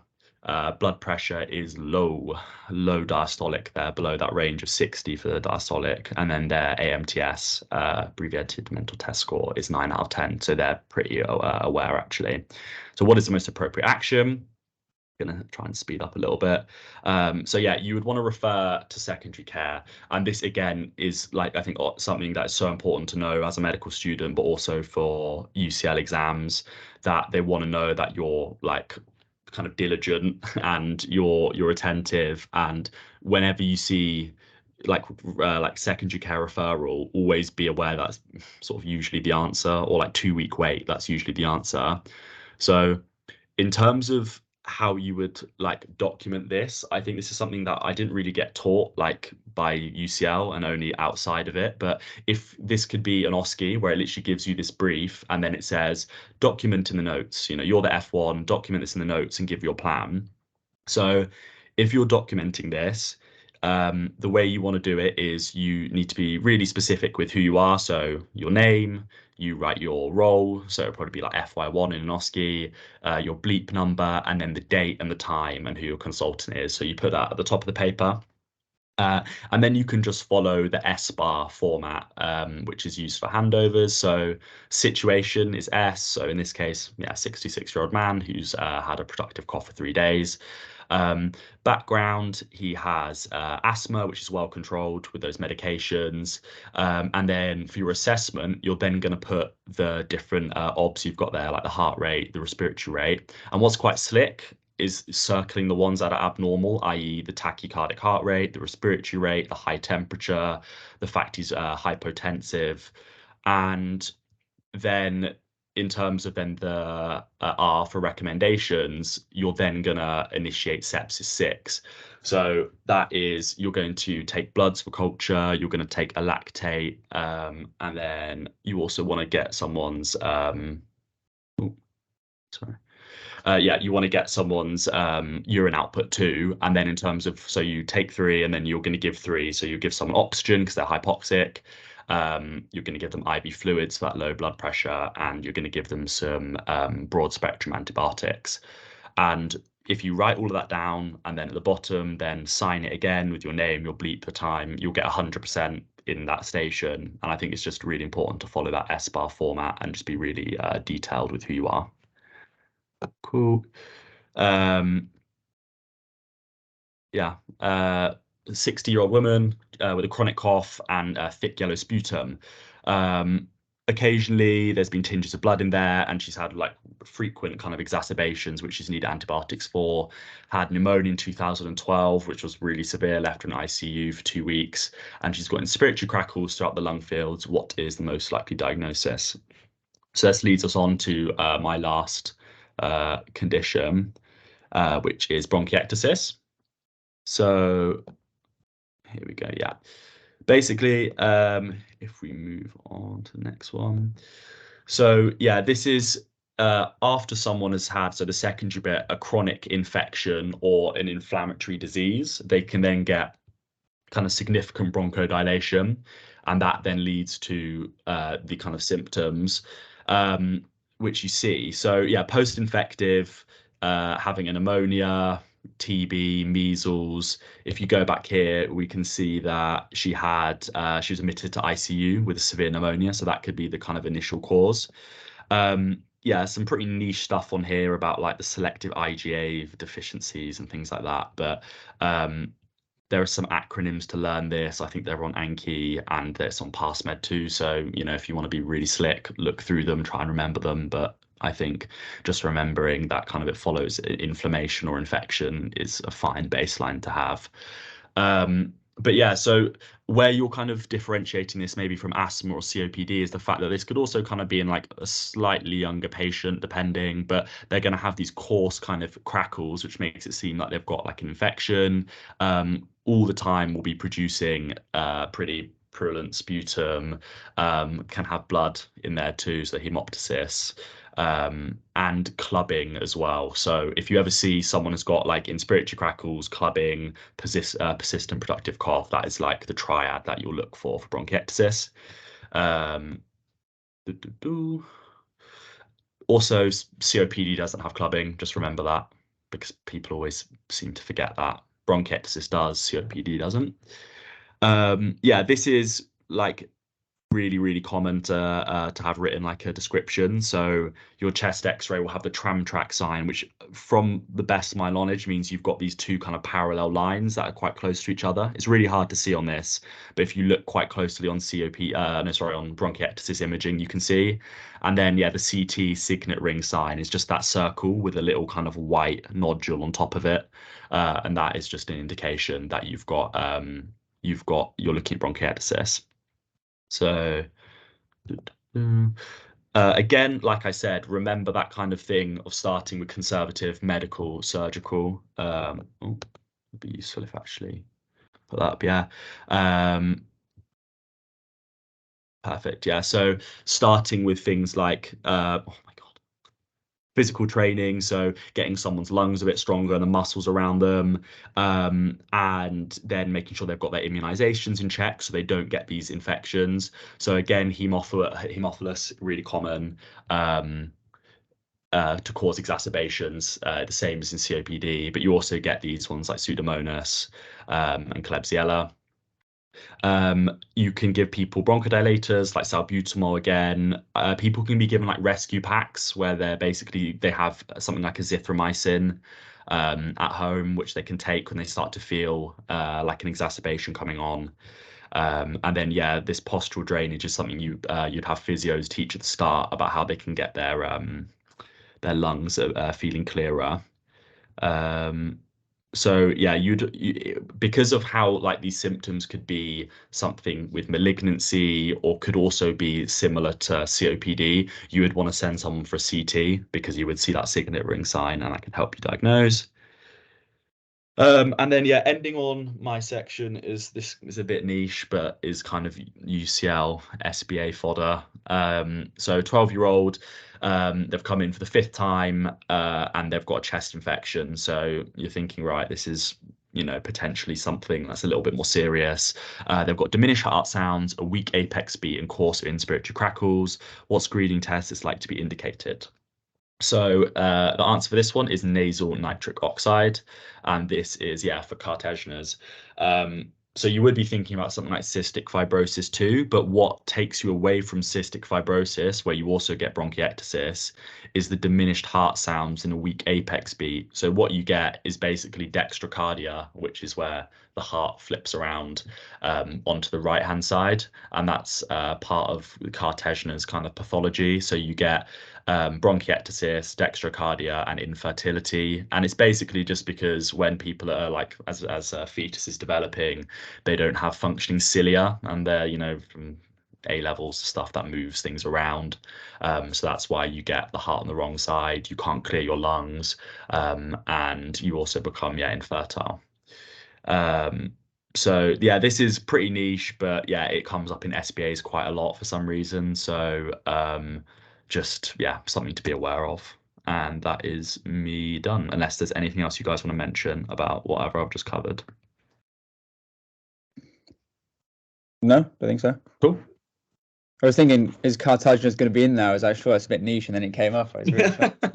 blood pressure is low diastolic there, below that range of 60 for the diastolic, and then their AMTS, abbreviated mental test score, is 9 out of 10, so they're pretty aware actually. So what is the most appropriate action? Gonna try and speed up a little bit. So yeah, you would want to refer to secondary care, and this again is like, I think, something that is so important to know as a medical student, but also for UCL exams, that they want to know that you're like kind of diligent and you're attentive, and whenever you see like secondary care referral, always be aware that's sort of usually the answer, or like 2-week wait, that's usually the answer. So in terms of how you would like document this, I think this is something that I didn't really get taught like by UCL and only outside of it. But if this could be an OSCE where it literally gives you this brief and then it says document in the notes, you're the F1, document this in the notes and give your plan. So if you're documenting this, the way you want to do it is you need to be really specific with who you are. So your name, you write your role, so it'll probably be like FY1 in an OSCE, your bleep number, and then the date and the time and who your consultant is. So you put that at the top of the paper. And then you can just follow the S-bar format, which is used for handovers. So situation is S. So in this case, yeah, 66-year-old man who's had a productive cough for 3 days. Background, he has asthma, which is well controlled with those medications. And then for your assessment, you're then going to put the different OBS you've got there, like the heart rate, the respiratory rate. And what's quite slick is circling the ones that are abnormal, i.e. the tachycardic heart rate, the respiratory rate, the high temperature, the fact he's hypotensive. And then in terms of then the R for recommendations, you're then gonna initiate sepsis 6. So that is, you're going to take bloods for culture, you're going to take a lactate, and then you also want to get someone's you want to get someone's urine output too. And then in terms of, so you take 3 and then you're going to give 3. So you give someone oxygen because they're hypoxic. You're going to give them IV fluids for that low blood pressure, and you're going to give them some broad spectrum antibiotics. And if you write all of that down and then at the bottom, then sign it again with your name, your bleep, the time, you'll get 100% in that station. And I think it's just really important to follow that S-bar format and just be really detailed with who you are. Cool. Yeah, 60-year-old woman with a chronic cough and thick yellow sputum. Occasionally there's been tinges of blood in there, and she's had like frequent kind of exacerbations which she's needed antibiotics for. Had pneumonia in 2012, which was really severe, left her in ICU for 2 weeks, and she's got respiratory crackles throughout the lung fields. What is the most likely diagnosis? So this leads us on to my last condition, which is bronchiectasis. So here we go. Yeah, basically, if we move on to the next one. So yeah, this is after someone has had, so the secondary bit, a chronic infection or an inflammatory disease, they can then get kind of significant bronchodilation, and that then leads to the kind of symptoms which you see. So yeah, post-infective, having a pneumonia, TB, measles. If you go back here, we can see that she was admitted to ICU with a severe pneumonia, so that could be the kind of initial cause. Yeah, some pretty niche stuff on here about like the selective IgA deficiencies and things like that, but there are some acronyms to learn this. I think they're on Anki and it's on PassMed too. So, if you want to be really slick, look through them, try and remember them. But I think just remembering that kind of it follows inflammation or infection is a fine baseline to have. But yeah, so where you're kind of differentiating this maybe from asthma or COPD is the fact that this could also kind of be in like a slightly younger patient, depending, but they're going to have these coarse kind of crackles, which makes it seem like they've got like an infection. All the time will be producing pretty purulent sputum, can have blood in there too, so hemoptysis. And clubbing as well. So if you ever see someone has got like inspiratory crackles, clubbing, persistent productive cough, that is like the triad that you'll look for bronchiectasis. Also, COPD doesn't have clubbing. Just remember that, because people always seem to forget that. Bronchiectasis does, COPD doesn't. Yeah, this is like really common to have written like a description. So your chest x-ray will have the tram track sign, which from the best of my knowledge means you've got these two kind of parallel lines that are quite close to each other. It's really hard to see on this, but if you look quite closely on on bronchiectasis imaging, you can see. And then yeah, the CT signet ring sign is just that circle with a little kind of white nodule on top of it, and that is just an indication that you're looking at bronchiectasis. So again, like I said, remember that kind of thing of starting with conservative, medical, surgical. It'd be useful if actually put that up. Yeah. Perfect. Yeah. So starting with things like oh my God, physical training, so getting someone's lungs a bit stronger and the muscles around them, and then making sure they've got their immunizations in check so they don't get these infections. So again, Haemophilus, really common to cause exacerbations, the same as in COPD, but you also get these ones like Pseudomonas and Klebsiella. You can give people bronchodilators like salbutamol again. People can be given like rescue packs where they have something like azithromycin at home, which they can take when they start to feel like an exacerbation coming on. And then yeah, this postural drainage is something you'd have physios teach at the start about how they can get their lungs feeling clearer. So yeah, because of how like these symptoms could be something with malignancy or could also be similar to COPD, you would want to send someone for a CT because you would see that signet ring sign and that can help you diagnose. And then yeah, ending on my section is a bit niche, but is kind of UCL SBA fodder. So 12-year-old, they've come in for the 5th time, and they've got a chest infection. So you're thinking, right, this is potentially something that's a little bit more serious. They've got diminished heart sounds, a weak apex beat, and coarse inspiratory crackles. What screening test is like to be indicated? So the answer for this one is nasal nitric oxide, and this is for Cartesianers. So you would be thinking about something like cystic fibrosis too, but what takes you away from cystic fibrosis, where you also get bronchiectasis, is the diminished heart sounds and a weak apex beat. So what you get is basically dextrocardia, which is where the heart flips around onto the right-hand side, and that's part of the Cartesianers kind of pathology. So you get bronchiectasis, dextrocardia, and infertility, and it's basically just because when people are like as a fetus is developing, they don't have functioning cilia, and they're from A levels stuff that moves things around. So that's why you get the heart on the wrong side, you can't clear your lungs, and you also become infertile. So yeah, this is pretty niche, but yeah, it comes up in SBAs quite a lot for some reason. So just something to be aware of. And that is me done, unless there's anything else you guys want to mention about whatever I've just covered. No, I don't think so. Cool. I was thinking, is Cartesianers going to be in there? I was like, sure, it's a bit niche, and then it came up. I was really shocked.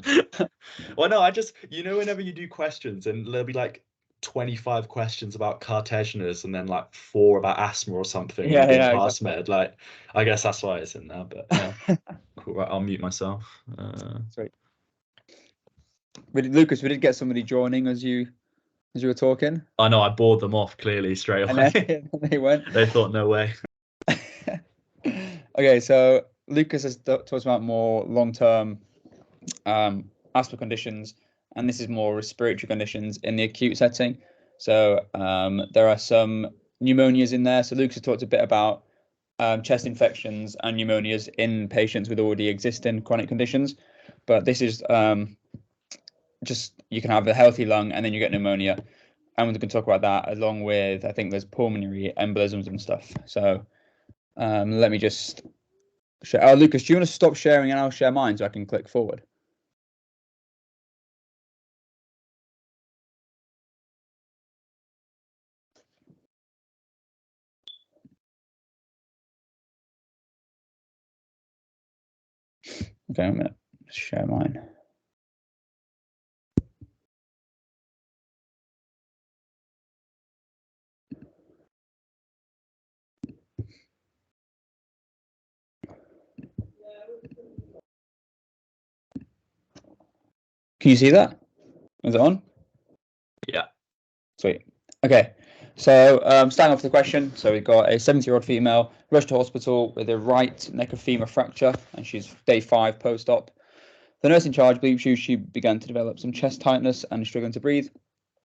Well, no, I just, whenever you do questions and there'll be like 25 questions about Cartesianers and then like 4 about asthma or something. Yeah, Exactly. Med, like, I guess that's why it's in there, but yeah. Cool, right, I'll mute myself. Sweet. Lucas, we did get somebody joining as you were talking. I know, I bored them off clearly straight away. And they went. They thought, no way. Okay, so Lucas has talked about more long-term asthma conditions, and this is more respiratory conditions in the acute setting. So there are some pneumonias in there. So Lucas talked a bit about chest infections and pneumonias in patients with already existing chronic conditions, but this is just, you can have a healthy lung and then you get pneumonia, and we can talk about that along with, I think there's pulmonary embolisms and stuff. So let me just share. Oh, Lucas, do you want to stop sharing and I'll share mine so I can click forward? Okay, I'm going to share mine. Can you see that? Is it on? Yeah. Sweet. Okay. So starting off with the question. So we've got a 70-year-old female rushed to hospital with a right neck of femur fracture, and she's day 5 post-op. The nurse in charge believes she began to develop some chest tightness and is struggling to breathe.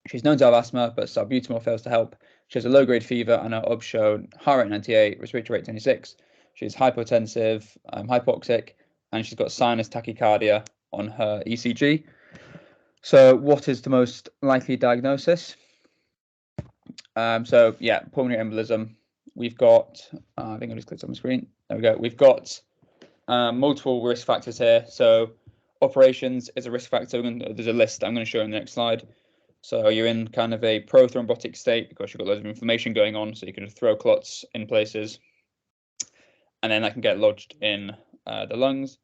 She's known to have asthma, but salbutamol fails to help. She has a low-grade fever and her OBS shown heart rate 98, respiratory rate 26. She's hypotensive, hypoxic, and she's got sinus tachycardia on her ECG. So what is the most likely diagnosis? So yeah, pulmonary embolism. We've got, I think I just clicked on the screen. There we go. We've got multiple risk factors here. So operations is a risk factor. There's a list I'm going to show in the next slide. So you're in kind of a prothrombotic state because you've got loads of inflammation going on. So you can throw clots in places, and then that can get lodged in the lungs.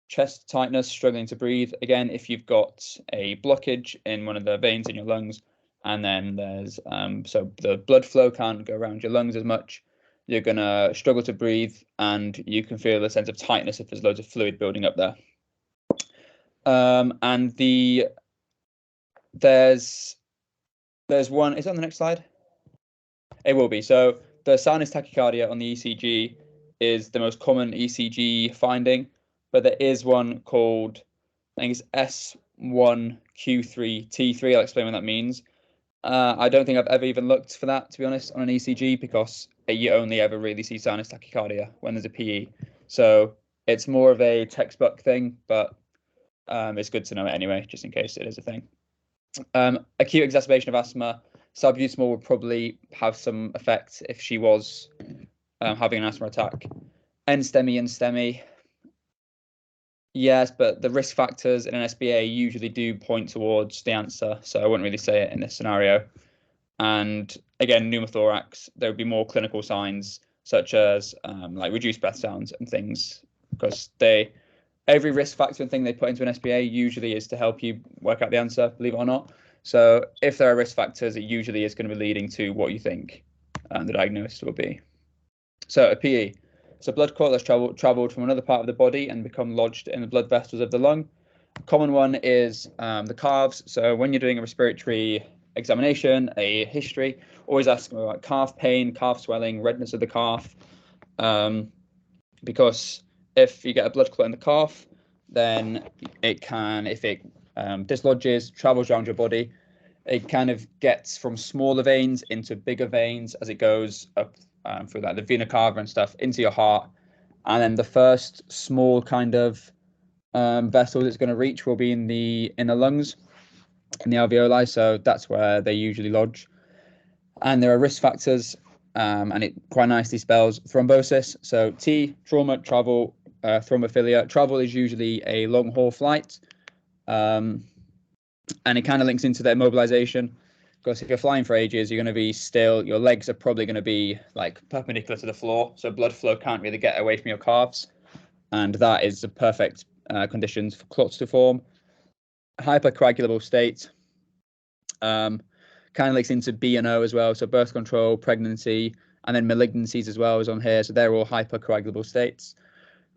Chest tightness, struggling to breathe. Again, if you've got a blockage in one of the veins in your lungs, and then there's so the blood flow can't go around your lungs as much, you're gonna struggle to breathe, and you can feel a sense of tightness if there's loads of fluid building up there. And there's one. Is it on the next slide? It will be. So the sinus tachycardia on the ECG is the most common ECG finding, but there is one called, I think it's S1Q3T3. I'll explain what that means. I don't think I've ever even looked for that, to be honest, on an ECG, because you only ever really see sinus tachycardia when there's a PE. So it's more of a textbook thing, but it's good to know it anyway, just in case it is a thing. Acute exacerbation of asthma. Salbutamol would probably have some effect if she was having an asthma attack. NSTEMI and STEMI. Yes, but the risk factors in an SBA usually do point towards the answer, so I wouldn't really say it in this scenario. And again, pneumothorax, there would be more clinical signs such as like reduced breath sounds and things, because every risk factor and thing they put into an SBA usually is to help you work out the answer, believe it or not. So if there are risk factors, it usually is going to be leading to what you think the diagnosis will be. So a PE. So blood clot that's traveled from another part of the body and become lodged in the blood vessels of the lung. A common one is the calves. So when you're doing a respiratory examination, a history, always ask them about calf pain, calf swelling, redness of the calf, because if you get a blood clot in the calf, then it can, if it dislodges, travels around your body, it kind of gets from smaller veins into bigger veins as it goes up through like the vena cava and stuff into your heart, and then the first small kind of vessels it's going to reach will be in the lungs, in the alveoli. So that's where they usually lodge. And there are risk factors, and it quite nicely spells thrombosis. So T, trauma, travel, thrombophilia. Travel is usually a long haul flight, and it kind of links into their mobilization. Because if you're flying for ages, you're going to be still, your legs are probably going to be like perpendicular to the floor, so blood flow can't really get away from your calves, and that is the perfect conditions for clots to form. Hypercoagulable state kind of links into B and O as well, so birth control, pregnancy, and then malignancies as well is on here, so they're all hypercoagulable states.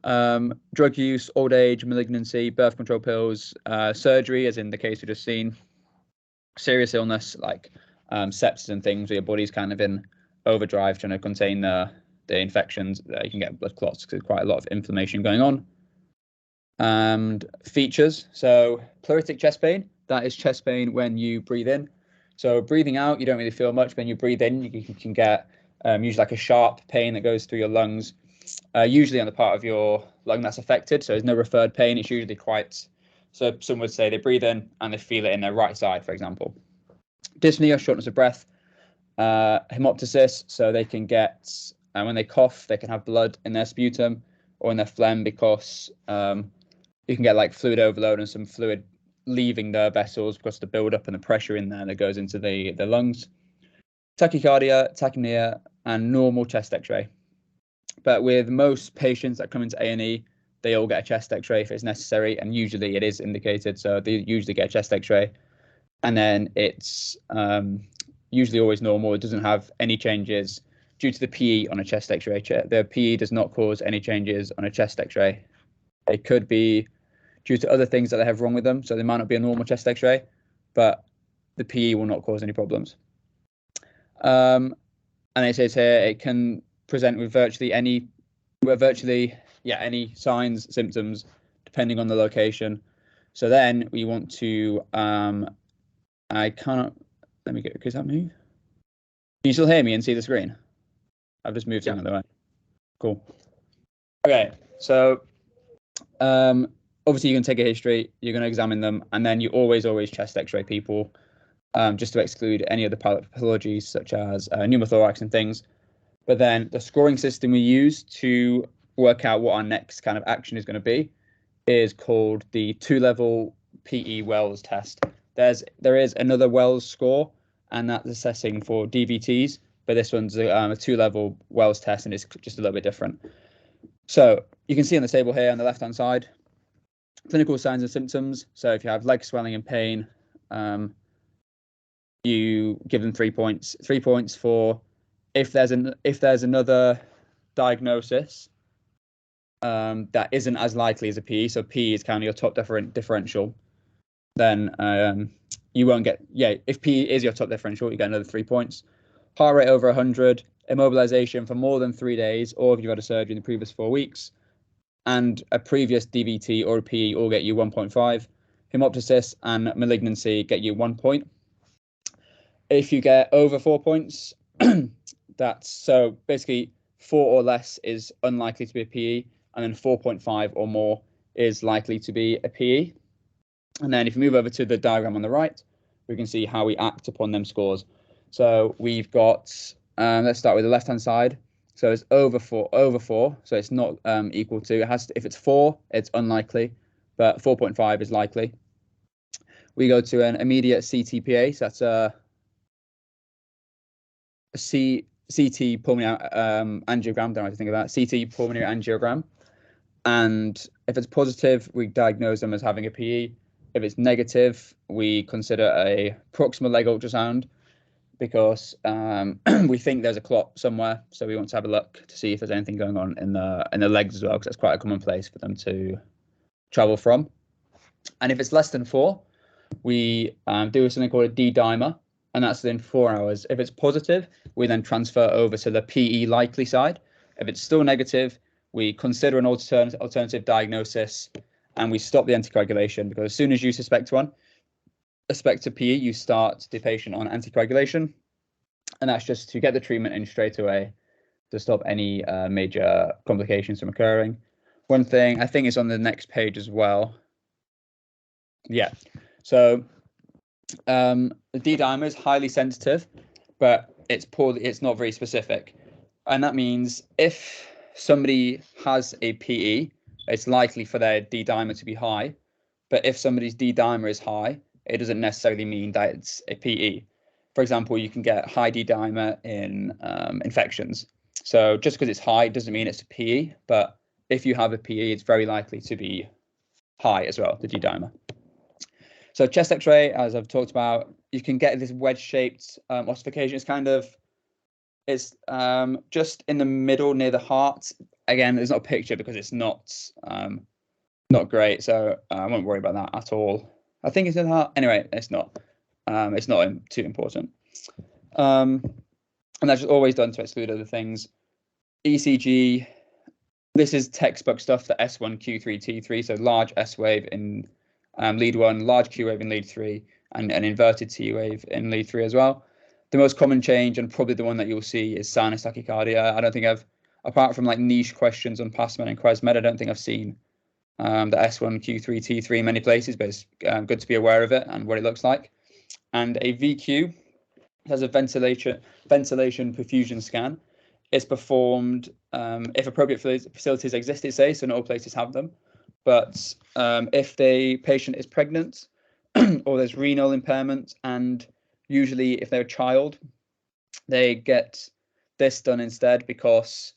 Drug use, old age, malignancy, birth control pills, surgery, as in the case we just seen. Serious illness like sepsis and things where your body's kind of in overdrive trying to contain the infections, you can get blood clots because there's quite a lot of inflammation going on. And features. So pleuritic chest pain, that is chest pain when you breathe in. So breathing out, you don't really feel much. When you breathe in, you can get usually like a sharp pain that goes through your lungs, usually on the part of your lung that's affected. So there's no referred pain. It's usually quite, so some would say they breathe in and they feel it in their right side, for example. Dyspnea, shortness of breath, hemoptysis, so they can get, when they cough, they can have blood in their sputum or in their phlegm because you can get like fluid overload and some fluid leaving the vessels because of the buildup and the pressure in there that goes into the lungs. Tachycardia, tachypnea, and normal chest x-ray. But with most patients that come into A&E, they all get a chest x-ray if it's necessary, and usually it is indicated, so they usually get a chest x-ray. And then it's usually always normal. It doesn't have any changes due to the PE on a chest x-ray. The PE does not cause any changes on a chest x-ray. It could be due to other things that they have wrong with them. So they might not be a normal chest x-ray, but the PE will not cause any problems. And it says here it can present with virtually any signs, symptoms, depending on the location. So then we want to, I cannot, let me get, does that move? Can you still hear me and see the screen? I've just moved out of the way. Cool. Okay, so obviously you can take a history, you're going to examine them, and then you always chest x-ray people just to exclude any other pathologies such as pneumothorax and things. But then the scoring system we use to work out what our next kind of action is going to be is called the 2-level PE Wells test. There is another Wells score, and that's assessing for DVTs, but this one's a 2-level Wells test, and it's just a little bit different. So you can see on the table here on the left-hand side, clinical signs and symptoms. So if you have leg swelling and pain, you give them 3 points. 3 points for if there's another diagnosis that isn't as likely as a PE. So PE is kind of your top differential. Then you won't get, if PE is your top differential, you get another 3 points. Heart rate over 100, immobilization for more than 3 days, or if you've had a surgery in the previous 4 weeks, and a previous DVT or a PE all get you 1.5. Hemoptysis and malignancy get you 1 point. If you get over 4 points, that's so basically 4 or less is unlikely to be a PE, and then 4.5 or more is likely to be a PE. And then if you move over to the diagram on the right, we can see how we act upon them scores. So we've got, let's start with the left-hand side. So it's over four. So it's not equal to, if it's 4, it's unlikely, but 4.5 is likely. We go to an immediate CTPA, so that's a CT pulmonary angiogram, don't know what to think of that, CT pulmonary angiogram. And if it's positive, we diagnose them as having a PE. If it's negative, we consider a proximal leg ultrasound because we think there's a clot somewhere. So we want to have a look to see if there's anything going on in the legs as well, because that's quite a common place for them to travel from. And if it's less than 4, we do something called a D-dimer, and that's within 4 hours. If it's positive, we then transfer over to the PE likely side. If it's still negative, we consider an alternative diagnosis, and we stop the anticoagulation, because as soon as you suspect a PE, you start the patient on anticoagulation, and that's just to get the treatment in straight away to stop any major complications from occurring. One thing I think is on the next page as well. Yeah, so the D-dimer is highly sensitive, but it's not very specific, and that means if somebody has a PE, it's likely for their D-dimer to be high, but if somebody's D-dimer is high, it doesn't necessarily mean that it's a PE. For example, you can get high D-dimer in infections. So just because it's high doesn't mean it's a PE, but if you have a PE, it's very likely to be high as well, the D-dimer. So chest x-ray, as I've talked about, you can get this wedge-shaped ossification. It's just in the middle near the heart. Again, there's not a picture because it's not great, so I won't worry about that at all. I think it's in the heart. Anyway, it's not too important. And that's just always done to exclude other things. ECG, This is textbook stuff, the S1, Q3, T3, so large S wave in lead 1, large Q wave in lead 3, and an inverted T wave in lead 3 as well. The most common change, and probably the one that you'll see, is sinus tachycardia. I don't think I've, apart from like niche questions on PassMed and QuesMed, I don't think I've seen the S1, Q3, T3 in many places, but it's good to be aware of it and what it looks like. And a VQ has a ventilation perfusion scan. It's performed if appropriate facilities exist, it says, so not all places have them. But if the patient is pregnant or there's renal impairment, and usually if they're a child, they get this done instead because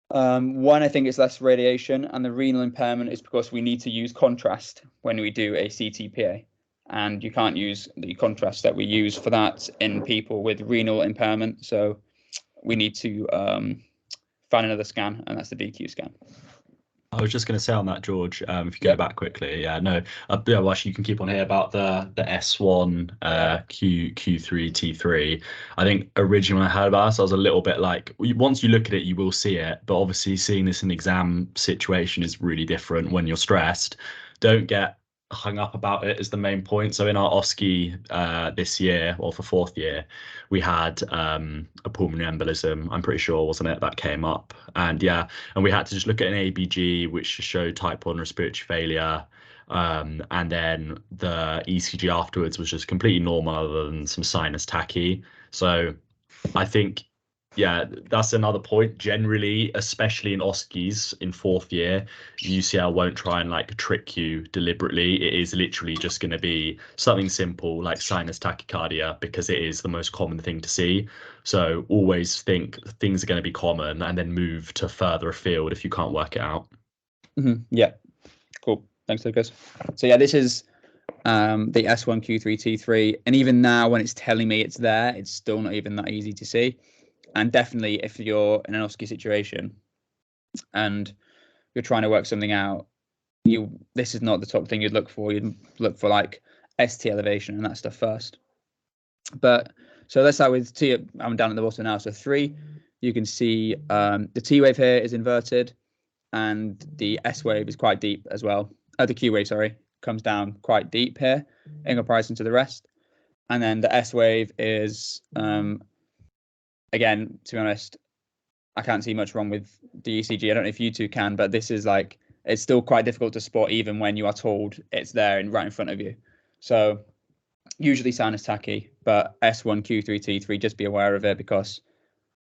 one, I think it's less radiation, and the renal impairment is because we need to use contrast when we do a CTPA. And you can't use the contrast that we use for that in people with renal impairment. So we need to find another scan, and that's the VQ scan. I was just going to say on that, George, if you go back quickly, well, actually you can keep on here about the S1, Q3, T3. I think originally when I heard about this, I was a little bit like, once you look at it, you will see it, but obviously seeing this in an exam situation is really different when you're stressed. Don't get hung up about it is the main point. So in our OSCE this year, or for 4th year, we had a pulmonary embolism, I'm pretty sure, wasn't it, that came up? And we had to just look at an ABG which showed type 1 respiratory failure, and then the ECG afterwards was just completely normal other than some sinus tachy. So I think that's another point. Generally, especially in OSCEs in 4th year, UCL won't try and like trick you deliberately. It is literally just going to be something simple like sinus tachycardia, because it is the most common thing to see. So always think things are going to be common and then move to further afield if you can't work it out. Yeah, cool. Thanks, Lucas. So this is the S1, Q3, T3, and even now when it's telling me it's there, it's still not even that easy to see. And definitely if you're in an OSCE situation and you're trying to work something out, this is not the top thing you'd look for. You'd look for like ST elevation and that stuff first. But so let's start with T. I'm down at the bottom now. So 3, you can see the T wave here is inverted, and the S wave is quite deep as well. The Q wave, sorry, comes down quite deep here in comparison to the rest. And then the S wave is again, to be honest, I can't see much wrong with the ECG. I don't know if you two can, but this is like, it's still quite difficult to spot even when you are told it's there and right in front of you. So usually sinus tachy, but S1, Q3, T3, just be aware of it because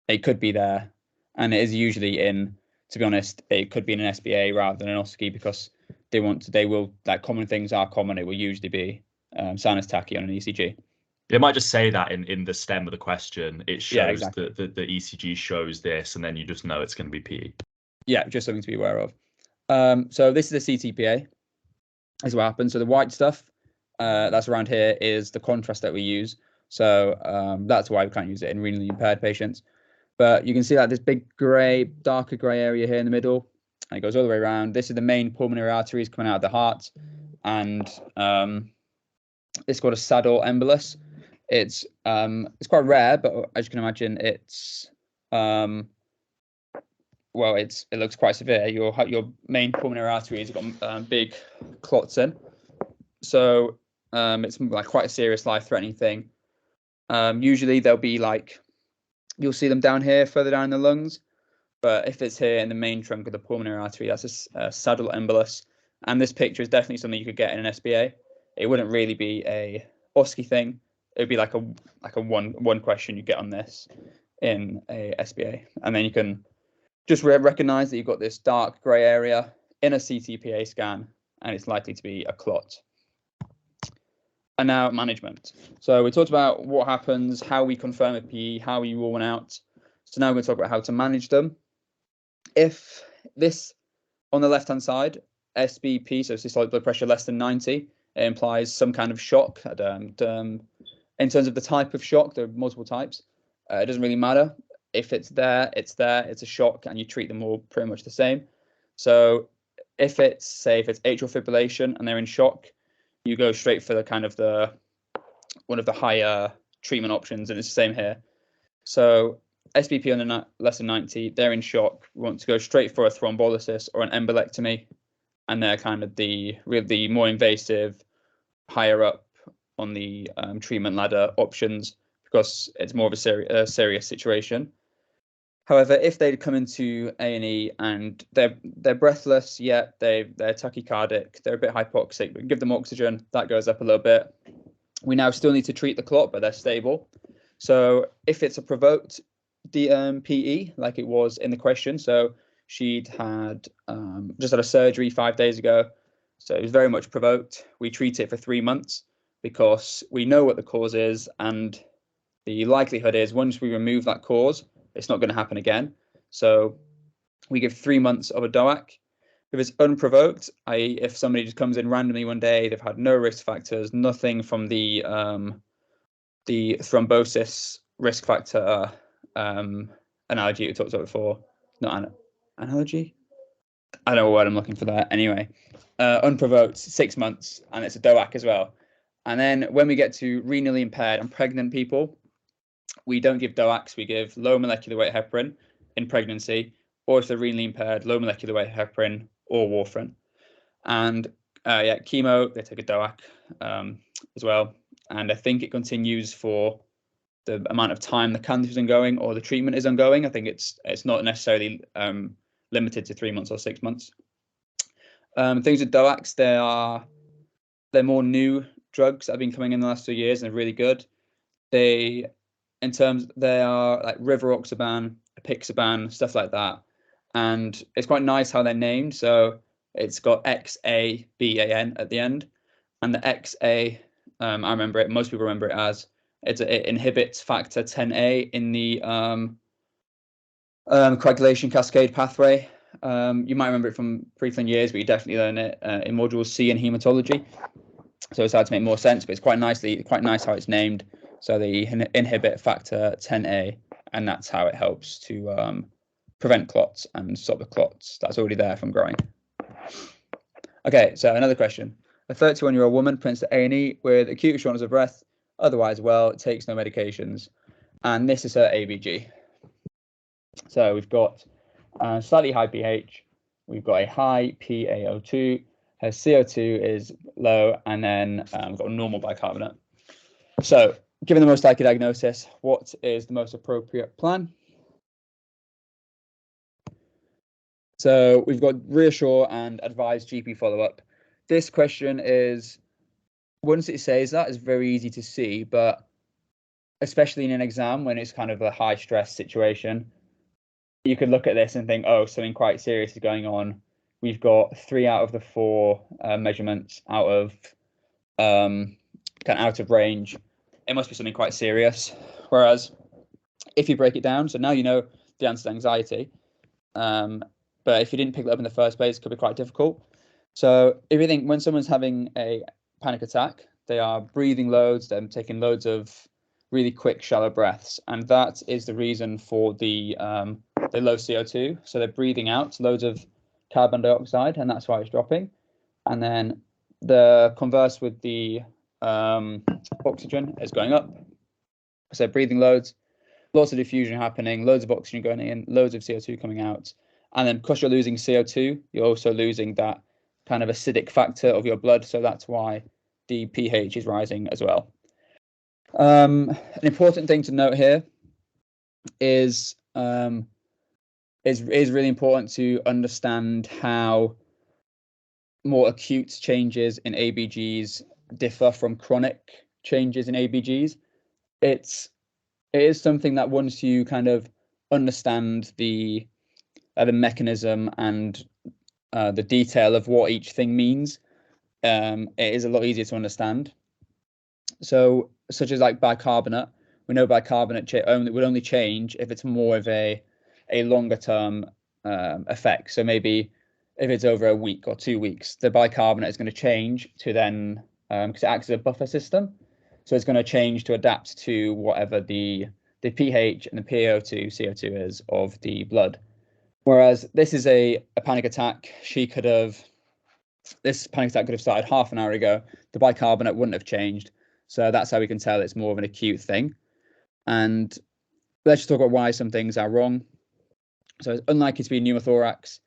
it could be there. And it is usually in, to be honest, it could be in an SBA rather than an OSCE because they will, like common things are common. It will usually be sinus tachy on an ECG. It might just say that in the stem of the question. It shows exactly. that the ECG shows this, and then you just know it's going to be PE. Yeah, just something to be aware of. So this is the CTPA, is what happens. So the white stuff that's around here is the contrast that we use. So that's why we can't use it in renally impaired patients. But you can see like this big grey, darker grey area here in the middle, and it goes all the way around. This is the main pulmonary arteries coming out of the heart, and it's called a saddle embolus. It's quite rare, but as you can imagine, it's it looks quite severe. Your main pulmonary arteries have got big clots in, so it's like quite a serious life-threatening thing. Usually they'll be like, you'll see them down here, further down in the lungs, but if it's here in the main trunk of the pulmonary artery, that's a saddle embolus. And this picture is definitely something you could get in an SBA. It wouldn't really be a OSCE thing. It would be like a one question you get on this in a SBA, and then you can just recognize that you've got this dark grey area in a CTPA scan, and it's likely to be a clot. And now management. So we talked about what happens, how we confirm a PE, how we rule one out. So now we're going to talk about how to manage them. If this on the left hand side, SBP, so systolic blood pressure less than 90, it implies some kind of shock. In terms of the type of shock, there are multiple types. It doesn't really matter. If it's there, it's a shock, and you treat them all pretty much the same. So if it's atrial fibrillation and they're in shock, you go straight for one of the higher treatment options, and it's the same here. So SBP under less than 90, they're in shock. We want to go straight for a thrombolysis or an embolectomy, and they're kind of the more invasive, higher up on the treatment ladder options, because it's more of a serious situation. However, if they come into A&E and they're breathless, yet they're tachycardic, they're a bit hypoxic, we give them oxygen, that goes up a little bit. We now still need to treat the clot, but they're stable. So if it's a provoked PE, like it was in the question, so she'd had just had a surgery 5 days ago, so it was very much provoked. We treat it for 3 months because we know what the cause is, and the likelihood is once we remove that cause, it's not going to happen again. So we give 3 months of a DOAC. If it's unprovoked, i.e. if somebody just comes in randomly one day, they've had no risk factors, nothing from the thrombosis risk factor analogy we talked about before. Not an analogy? I don't know what I'm looking for there. Anyway, unprovoked, 6 months, and it's a DOAC as well. And then when we get to renally impaired and pregnant people, we don't give DOACs, we give low molecular weight heparin in pregnancy, or if they're renally impaired, low molecular weight heparin or warfarin. And chemo, they take a DOAC as well. And I think it continues for the amount of time the cancer is ongoing or the treatment is ongoing. I think it's not necessarily limited to 3 months or 6 months. Things with DOACs, they're more new drugs that have been coming in the last 2 years and are really good. They are like rivaroxaban, apixaban, stuff like that. And it's quite nice how they're named. So it's got XABAN at the end. And the XA, I remember it, most people remember it as, it inhibits factor 10A in the coagulation cascade pathway. You might remember it from pre-clin years, but you definitely learn it in module C in hematology. So it's hard to make more sense, but it's quite nice how it's named. So they inhibit factor 10A, and that's how it helps to prevent clots and stop the clots that's already there from growing. Okay, so another question. A 31-year-old woman presents to A&E with acute shortness of breath, otherwise well, takes no medications, and this is her ABG. So we've got slightly high pH, we've got a high PaO2, her CO2 is low, and then we've got a normal bicarbonate. So given the most likely diagnosis, what is the most appropriate plan? So we've got reassure and advise GP follow-up. This question is, once it says that, it's very easy to see, but especially in an exam when it's kind of a high stress situation, you could look at this and think, oh, something quite serious is going on. We've got 3 out of the 4 measurements out of range. It must be something quite serious. Whereas if you break it down, so now you know the answer to anxiety, but if you didn't pick it up in the first place, it could be quite difficult. So if you think when someone's having a panic attack, they are breathing loads, they're taking loads of really quick, shallow breaths, and that is the reason for the low CO2. So they're breathing out loads of carbon dioxide, and that's why it's dropping. And then the converse with the oxygen is going up. So breathing loads, lots of diffusion happening, loads of oxygen going in, loads of CO2 coming out. And then because you're losing CO2, you're also losing that kind of acidic factor of your blood. So that's why the pH is rising as well. An important thing to note here is really important to understand how more acute changes in ABGs differ from chronic changes in ABGs. It is something that once you kind of understand the mechanism and the detail of what each thing means, it is a lot easier to understand. So, such as like bicarbonate, we know bicarbonate would only change if it's more of a longer term effect. So maybe if it's over a week or 2 weeks, the bicarbonate is going to change to then, because it acts as a buffer system. So it's going to change to adapt to whatever the pH and the PaO2, CO2 is of the blood. Whereas this is a panic attack. This panic attack could have started half an hour ago. The bicarbonate wouldn't have changed. So that's how we can tell it's more of an acute thing. And let's just talk about why some things are wrong. So it's unlikely to be pneumothorax,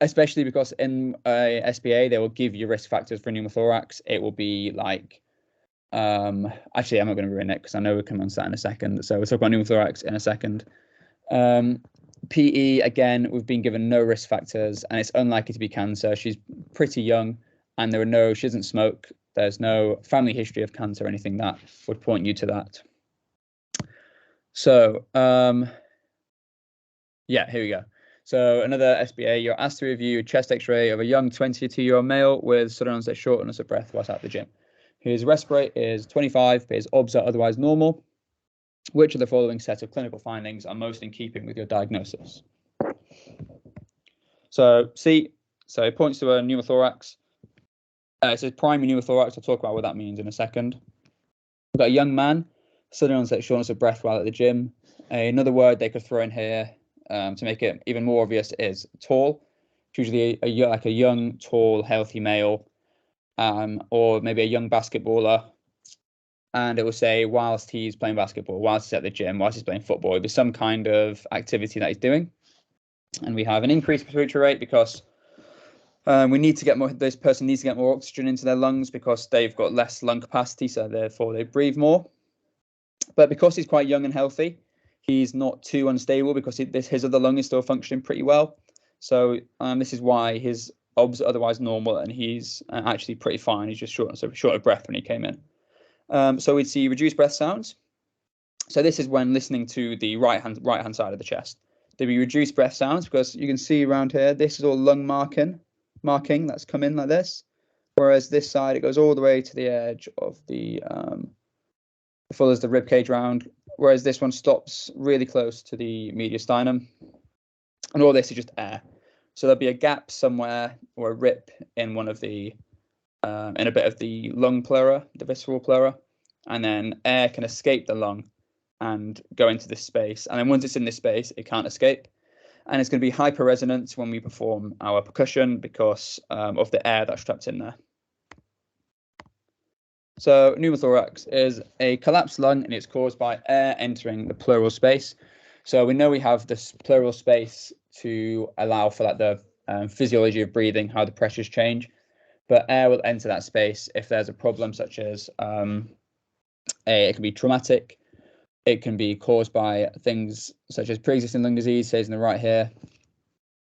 especially because in a SBA, they will give you risk factors for pneumothorax. It will be like, actually, I'm not going to ruin it because I know we'll come on to that in a second. So we'll talk about pneumothorax in a second. PE, again, we've been given no risk factors and it's unlikely to be cancer. She's pretty young and she doesn't smoke. There's no family history of cancer or anything that would point you to that. So, yeah, here we go. So another SBA, you're asked to review a chest x-ray of a young 22-year-old male with sudden onset shortness of breath whilst at the gym. His respirate is 25, but his obs are otherwise normal. Which of the following set of clinical findings are most in keeping with your diagnosis? So C, so it points to a pneumothorax. It says primary pneumothorax. I'll talk about what that means in a second. We've got a young man, sudden onset shortness of breath while at the gym. Another word they could throw in here to make it even more obvious is tall. It's usually like a young, tall, healthy male, or maybe a young basketballer. And it will say whilst he's playing basketball, whilst he's at the gym, whilst he's playing football, it'll be some kind of activity that he's doing. And we have an increased respiratory rate because we need to get more. This person needs to get more oxygen into their lungs because they've got less lung capacity, so therefore they breathe more. But because he's quite young and healthy, he's not too unstable because his other lung is still functioning pretty well. So this is why his obs are otherwise normal and he's actually pretty fine. He's just short of breath when he came in. So we'd see reduced breath sounds. So this is when listening to the right hand side of the chest. There'd be reduced breath sounds because you can see around here, this is all lung marking that's come in like this. Whereas this side, it goes all the way to the edge of the follows the rib cage round. Whereas this one stops really close to the mediastinum. And all this is just air. So there'll be a gap somewhere or a rip in one of the in a bit of the lung pleura, the visceral pleura, and then air can escape the lung and go into this space. And then once it's in this space, it can't escape. And it's going to be hyperresonance when we perform our percussion because of the air that's trapped in there. So pneumothorax is a collapsed lung and it's caused by air entering the pleural space. So we know we have this pleural space to allow for like the physiology of breathing, how the pressures change. But air will enter that space if there's a problem such as it can be traumatic. It can be caused by things such as pre-existing lung disease, says in the right here,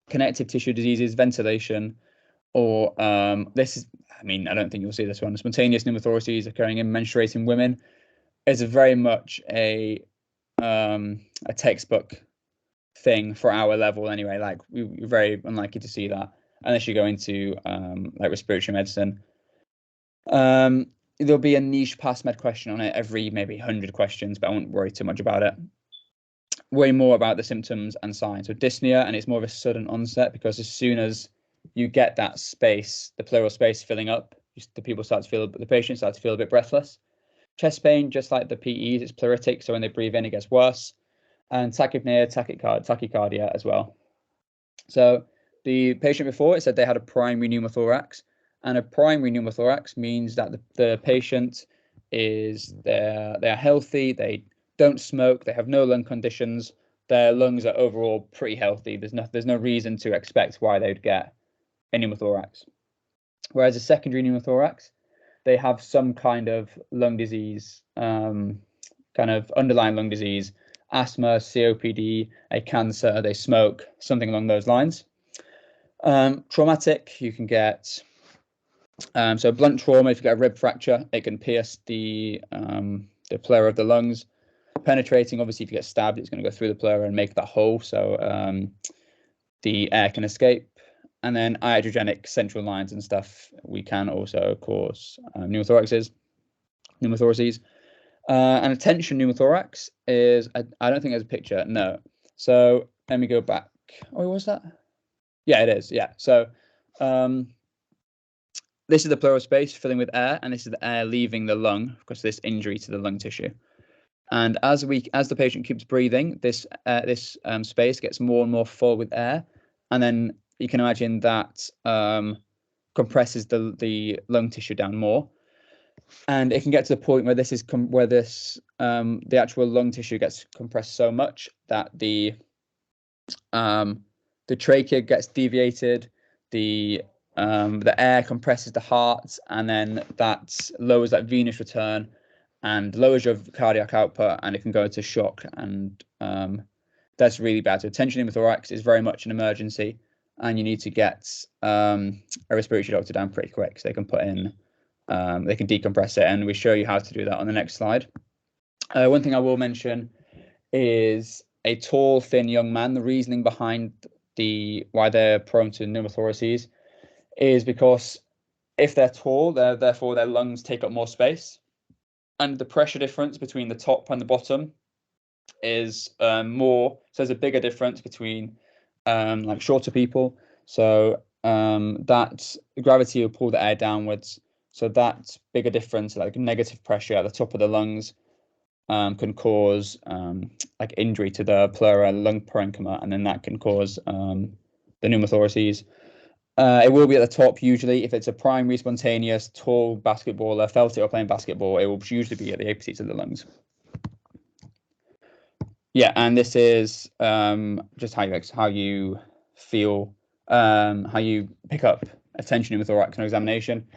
connective tissue diseases, ventilation, or this is, I mean, I don't think you'll see this one. Spontaneous pneumothoraces occurring in menstruating women is very much a textbook thing for our level anyway. Like we're very unlikely to see that unless you go into like respiratory medicine. There'll be a niche pass med question on it every maybe 100 questions, but I won't worry too much about it. Way more about the symptoms and signs. So dyspnea, and it's more of a sudden onset because as soon as you get that space, the pleural space filling up, the patient starts to feel a bit breathless. Chest pain, just like the PEs, it's pleuritic, so when they breathe in, it gets worse. And tachypnea, tachycardia as well. So the patient before, it said they had a primary pneumothorax. And a primary pneumothorax means that the patient they're healthy, they don't smoke, they have no lung conditions, their lungs are overall pretty healthy. There's no reason to expect why they'd get a pneumothorax. Whereas a secondary pneumothorax, they have some kind of lung disease, kind of underlying lung disease, asthma, COPD, a cancer, they smoke, something along those lines. Traumatic, you can get so blunt trauma. If you get a rib fracture, it can pierce the pleura of the lungs. Penetrating, obviously, if you get stabbed, it's going to go through the pleura and make that hole, so the air can escape. And then iatrogenic central lines and stuff, we can also cause pneumothoraces. And a tension pneumothorax is, I don't think there's a picture, no. So let me go back. Oh, was that? Yeah, it is. Yeah. So this is the pleural space filling with air, and this is the air leaving the lung because of this injury to the lung tissue. And as the patient keeps breathing, this space gets more and more full with air, and then you can imagine that compresses the lung tissue down more. And it can get to the point where this is the actual lung tissue gets compressed so much that the trachea gets deviated, the air compresses the heart, and then that lowers that venous return and lowers your cardiac output, and it can go into shock, and that's really bad. So tension pneumothorax is very much an emergency, and you need to get a respiratory doctor down pretty quick so they can put in, they can decompress it, and we show you how to do that on the next slide. One thing I will mention is a tall, thin young man. The reasoning behind why they're prone to pneumothoraces is because if they're tall, therefore their lungs take up more space, and the pressure difference between the top and the bottom is more. So there's a bigger difference between like shorter people. So that gravity will pull the air downwards. So that bigger difference, like negative pressure at the top of the lungs, can cause like injury to the pleura, lung parenchyma, and then that can cause the pneumothoraces. It will be at the top usually. If it's a primary spontaneous tall basketballer, felt it or playing basketball, it will usually be at the apex of the lungs. Yeah, and this is just how you feel, how you pick up a tension pneumothorax on examination.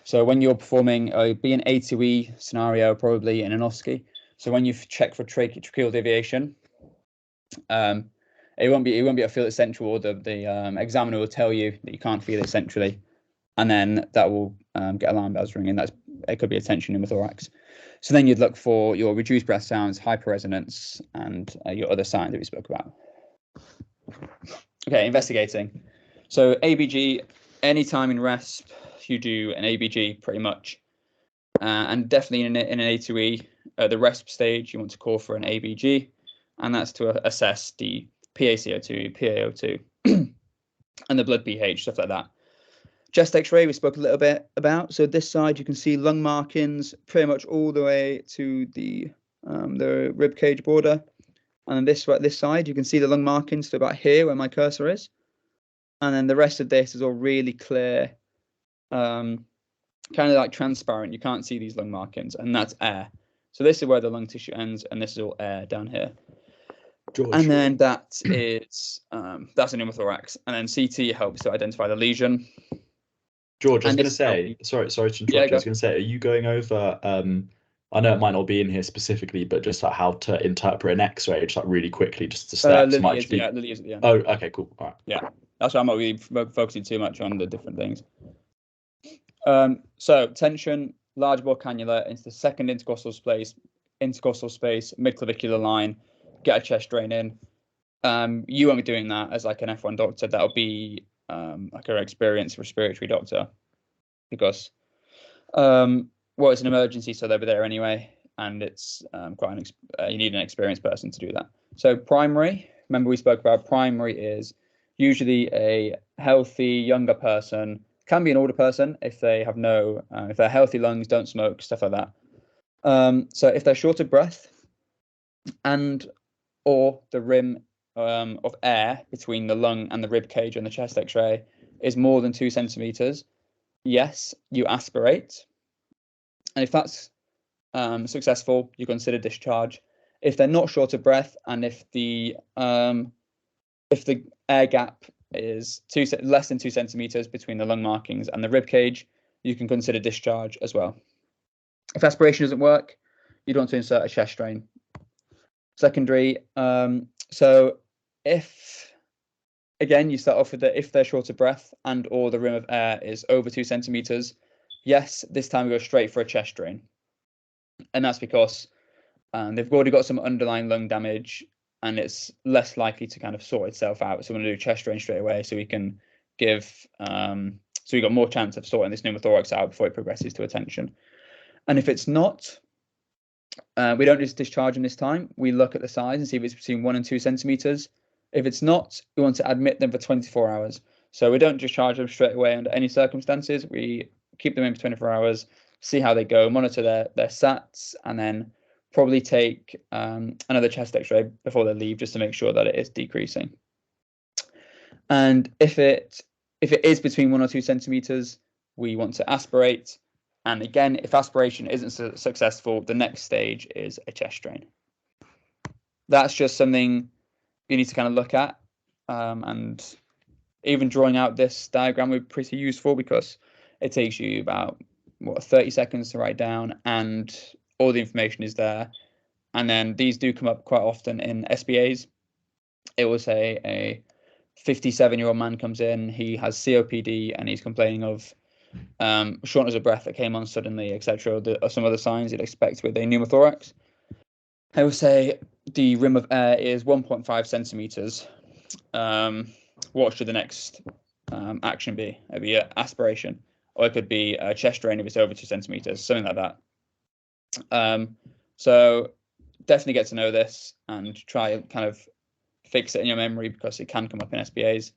So when you're performing, be an A2E scenario, probably in an OSCE. So when you check for tracheal deviation, it won't be able to feel it central, or the examiner will tell you that you can't feel it centrally, and then that will get alarm bells ringing. It could be a tension pneumothorax. So then you'd look for your reduced breath sounds, hyperresonance, and your other signs that we spoke about. Okay, investigating. So ABG, anytime in RESP, you do an ABG pretty much, and definitely in an A2E, the RESP stage, you want to call for an ABG, and that's to assess the PaCO2, PaO2, and the blood pH, stuff like that. Chest X-ray we spoke a little bit about. So this side you can see lung markings pretty much all the way to the rib cage border, and then this side you can see the lung markings to about here where my cursor is, and then the rest of this is all really clear, kind of like transparent. You can't see these lung markings, and that's air. So this is where the lung tissue ends, and this is all air down here. George. And then that is that's a pneumothorax, and then CT helps to identify the lesion. George, I was going to say, sorry to interrupt you. I was going to say, are you going over, I know it might not be in here specifically, but just like how to interpret an X-ray, just like really quickly, just the steps. Lily is at the end. Oh, okay, cool. All right. Yeah, that's why I'm not really focusing too much on the different things. So tension, large bore cannula into the second intercostal space, mid-clavicular line, get a chest drain in. You won't be doing that as like an F1 doctor. That'll be like an experienced respiratory doctor, because it's an emergency, so they'll be there anyway, and it's you need an experienced person to do that. So primary, remember we spoke about primary is usually a healthy younger person, can be an older person if they have if they're healthy lungs, don't smoke, stuff like that. So if they're short of breath and or the rim of air between the lung and the rib cage on the chest X-ray is more than 2 centimeters, yes, you aspirate, and if that's successful, you consider discharge. If they're not short of breath, and if the air gap is less than 2 centimeters between the lung markings and the rib cage, you can consider discharge as well. If aspiration doesn't work, you'd want to insert a chest drain. Secondary, so if, again, you start off with if they're short of breath and or the rim of air is over 2 centimeters, yes, this time we go straight for a chest drain. And that's because they've already got some underlying lung damage, and it's less likely to kind of sort itself out. So we're going to do chest drain straight away, so we can give, so we've got more chance of sorting this pneumothorax out before it progresses to a tension. And if it's not, we don't just discharge them this time. We look at the size and see if it's between 1 and 2 centimeters. If it's not, we want to admit them for 24 hours. So we don't discharge them straight away under any circumstances. We keep them in for 24 hours, see how they go, monitor their SATs, and then probably take another chest X-ray before they leave, just to make sure that it is decreasing. And if it is between 1 or 2 centimeters, we want to aspirate, And again, if aspiration isn't successful, the next stage is a chest drain. That's just something you need to kind of look at. And even drawing out this diagram would be pretty useful because it takes you about 30 seconds to write down, and all the information is there. And then these do come up quite often in SBAs. It will say a 57-year-old man comes in, he has COPD and he's complaining of shortness of breath that came on suddenly, etc. Or some other signs you'd expect with a pneumothorax. I will say the rim of air is 1.5 centimeters. What should the next action be? It'd be aspiration, or it could be a chest drain if it's over 2 centimeters, something like that. So definitely get to know this and try and kind of fix it in your memory because it can come up in SBAs.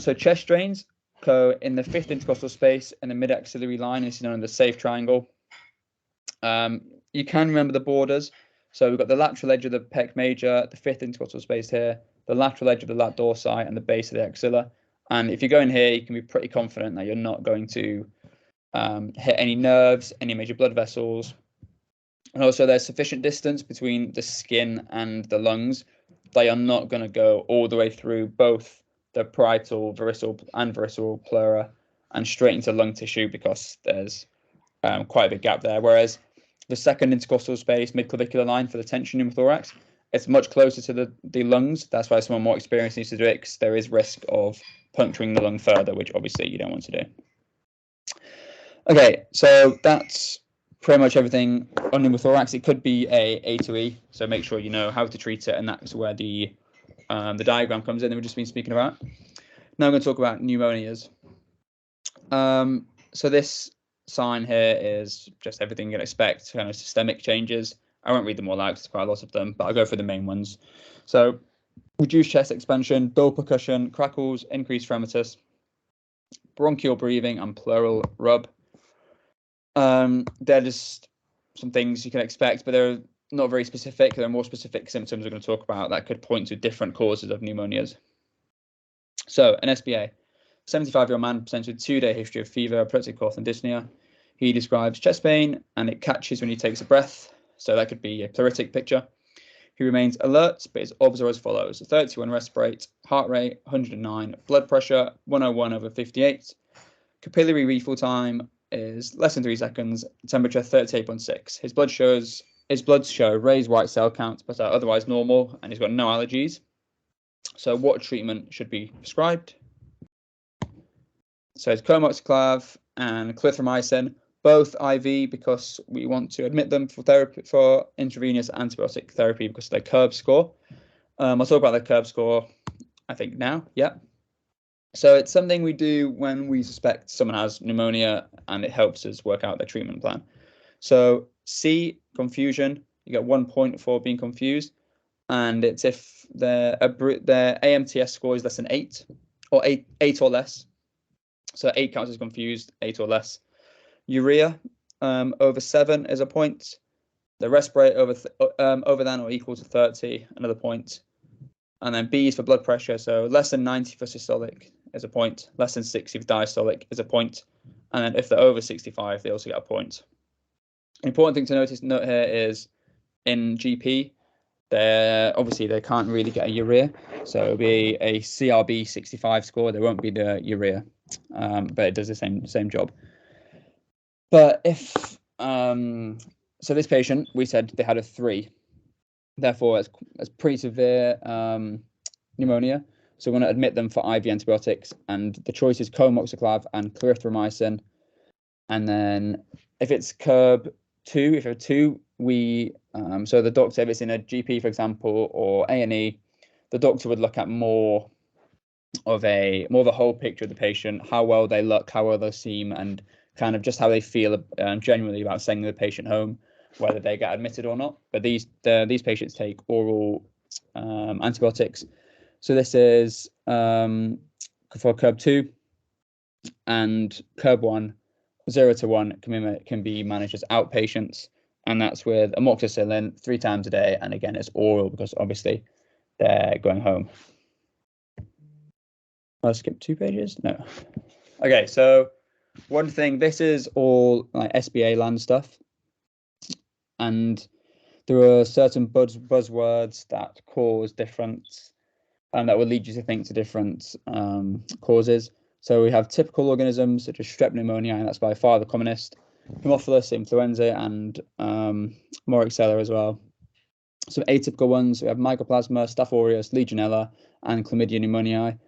So chest drains go in the 5th intercostal space and the mid-axillary line is known as the safe triangle. You can remember the borders. So we've got the lateral edge of the pec major, the 5th intercostal space here, the lateral edge of the lat dorsi, and the base of the axilla. And if you go in here, you can be pretty confident that you're not going to hit any nerves, any major blood vessels. And also there's sufficient distance between the skin and the lungs. They are not going to go all the way through both the parietal, visceral pleura and straight into lung tissue because there's quite a big gap there. Whereas the 2nd intercostal space, mid-clavicular line for the tension pneumothorax, it's much closer to the lungs. That's why someone more experienced needs to do it, because there is risk of puncturing the lung further, which obviously you don't want to do. Okay, so that's pretty much everything on pneumothorax. It could be a to E, so make sure you know how to treat it, and that's where the diagram comes in that we've just been speaking about. Now I'm going to talk about pneumonias. So this sign here is just everything you'd expect, kind of systemic changes. I won't read them all out because there's quite a lot of them, but I'll go for the main ones. So reduced chest expansion, dull percussion, crackles, increased fremitus, bronchial breathing, and pleural rub. They're just some things you can expect, but they're not very specific. There are more specific symptoms we're going to talk about that could point to different causes of pneumonias. So an SBA, 75-year-old man presents with 2-day history of fever, epileptic cough, and dyspnea. He describes chest pain and it catches when he takes a breath. So that could be a pleuritic picture. He remains alert, but his obs are as follows: 31 respirate, heart rate 109, blood pressure 101/58, capillary refill time is less than 3 seconds, temperature 38.6. His blood show raised white cell counts, but are otherwise normal, and he's got no allergies. So what treatment should be prescribed? So it's comoxiclav and clarithromycin, both IV because we want to admit them for therapy, for intravenous antibiotic therapy because of their curb score. I'll talk about the curb score, I think now. Yeah. So it's something we do when we suspect someone has pneumonia, and it helps us work out their treatment plan. So C, confusion, you get 1 point for being confused, and it's if their AMTS score is less than 8 or 8 or less. So 8 counts as confused, 8 or less. Urea over 7 is a point. The respirate over than or equal to 30, another point. And then B is for blood pressure, so less than 90 for systolic is a point, less than 60 for diastolic is a point, and then if they're over 65, they also get a point. An important thing to note here is in GP, they can't really get a urea, so it'll be a CRB 65 score. There won't be the urea, but it does the same job. But if so, this patient, we said they had a 3. Therefore, it's pretty severe pneumonia. So we're going to admit them for IV antibiotics, and the choice is comoxiclav and clarithromycin. And then if it's CURB 2, if it's 2, we so the doctor, if it's in a GP, for example, or A&E, the doctor would look at more of a whole picture of the patient, how well they look, how well they seem, and kind of just how they feel generally about sending the patient home, whether they get admitted or not. But these patients take oral antibiotics. So this is for CURB 2, and CURB 1, 0 to 1 can be managed as outpatients, and that's with amoxicillin 3 times a day, and again it's oral because obviously they're going home. I'll skip 2 pages. No. Okay, so one thing, this is all like SBA land stuff, and there are certain buzzwords that cause different, and that will lead you to think to different causes. So we have typical organisms such as strep pneumoniae, and that's by far the commonest. Haemophilus, influenza, and Moraxella as well. Some atypical ones, we have Mycoplasma, Staph aureus, Legionella, and Chlamydia pneumoniae.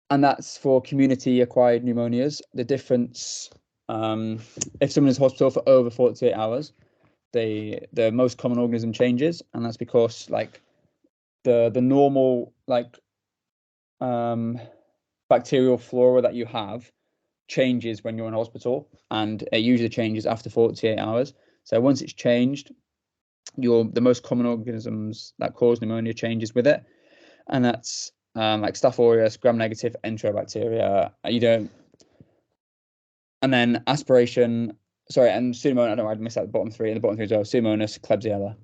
And that's for community-acquired pneumonias. The difference, if someone is in hospital for over 48 hours, the most common organism changes, and that's because like the normal like bacterial flora that you have changes when you're in hospital, and it usually changes after 48 hours. So once it's changed, the most common organisms that cause pneumonia changes with it, and that's like Staph aureus, gram-negative enterobacteria. And then aspiration. Sorry, and Pseudomonas. I know I'd missed out the bottom three. And the bottom three as well: Pseudomonas, Klebsiella.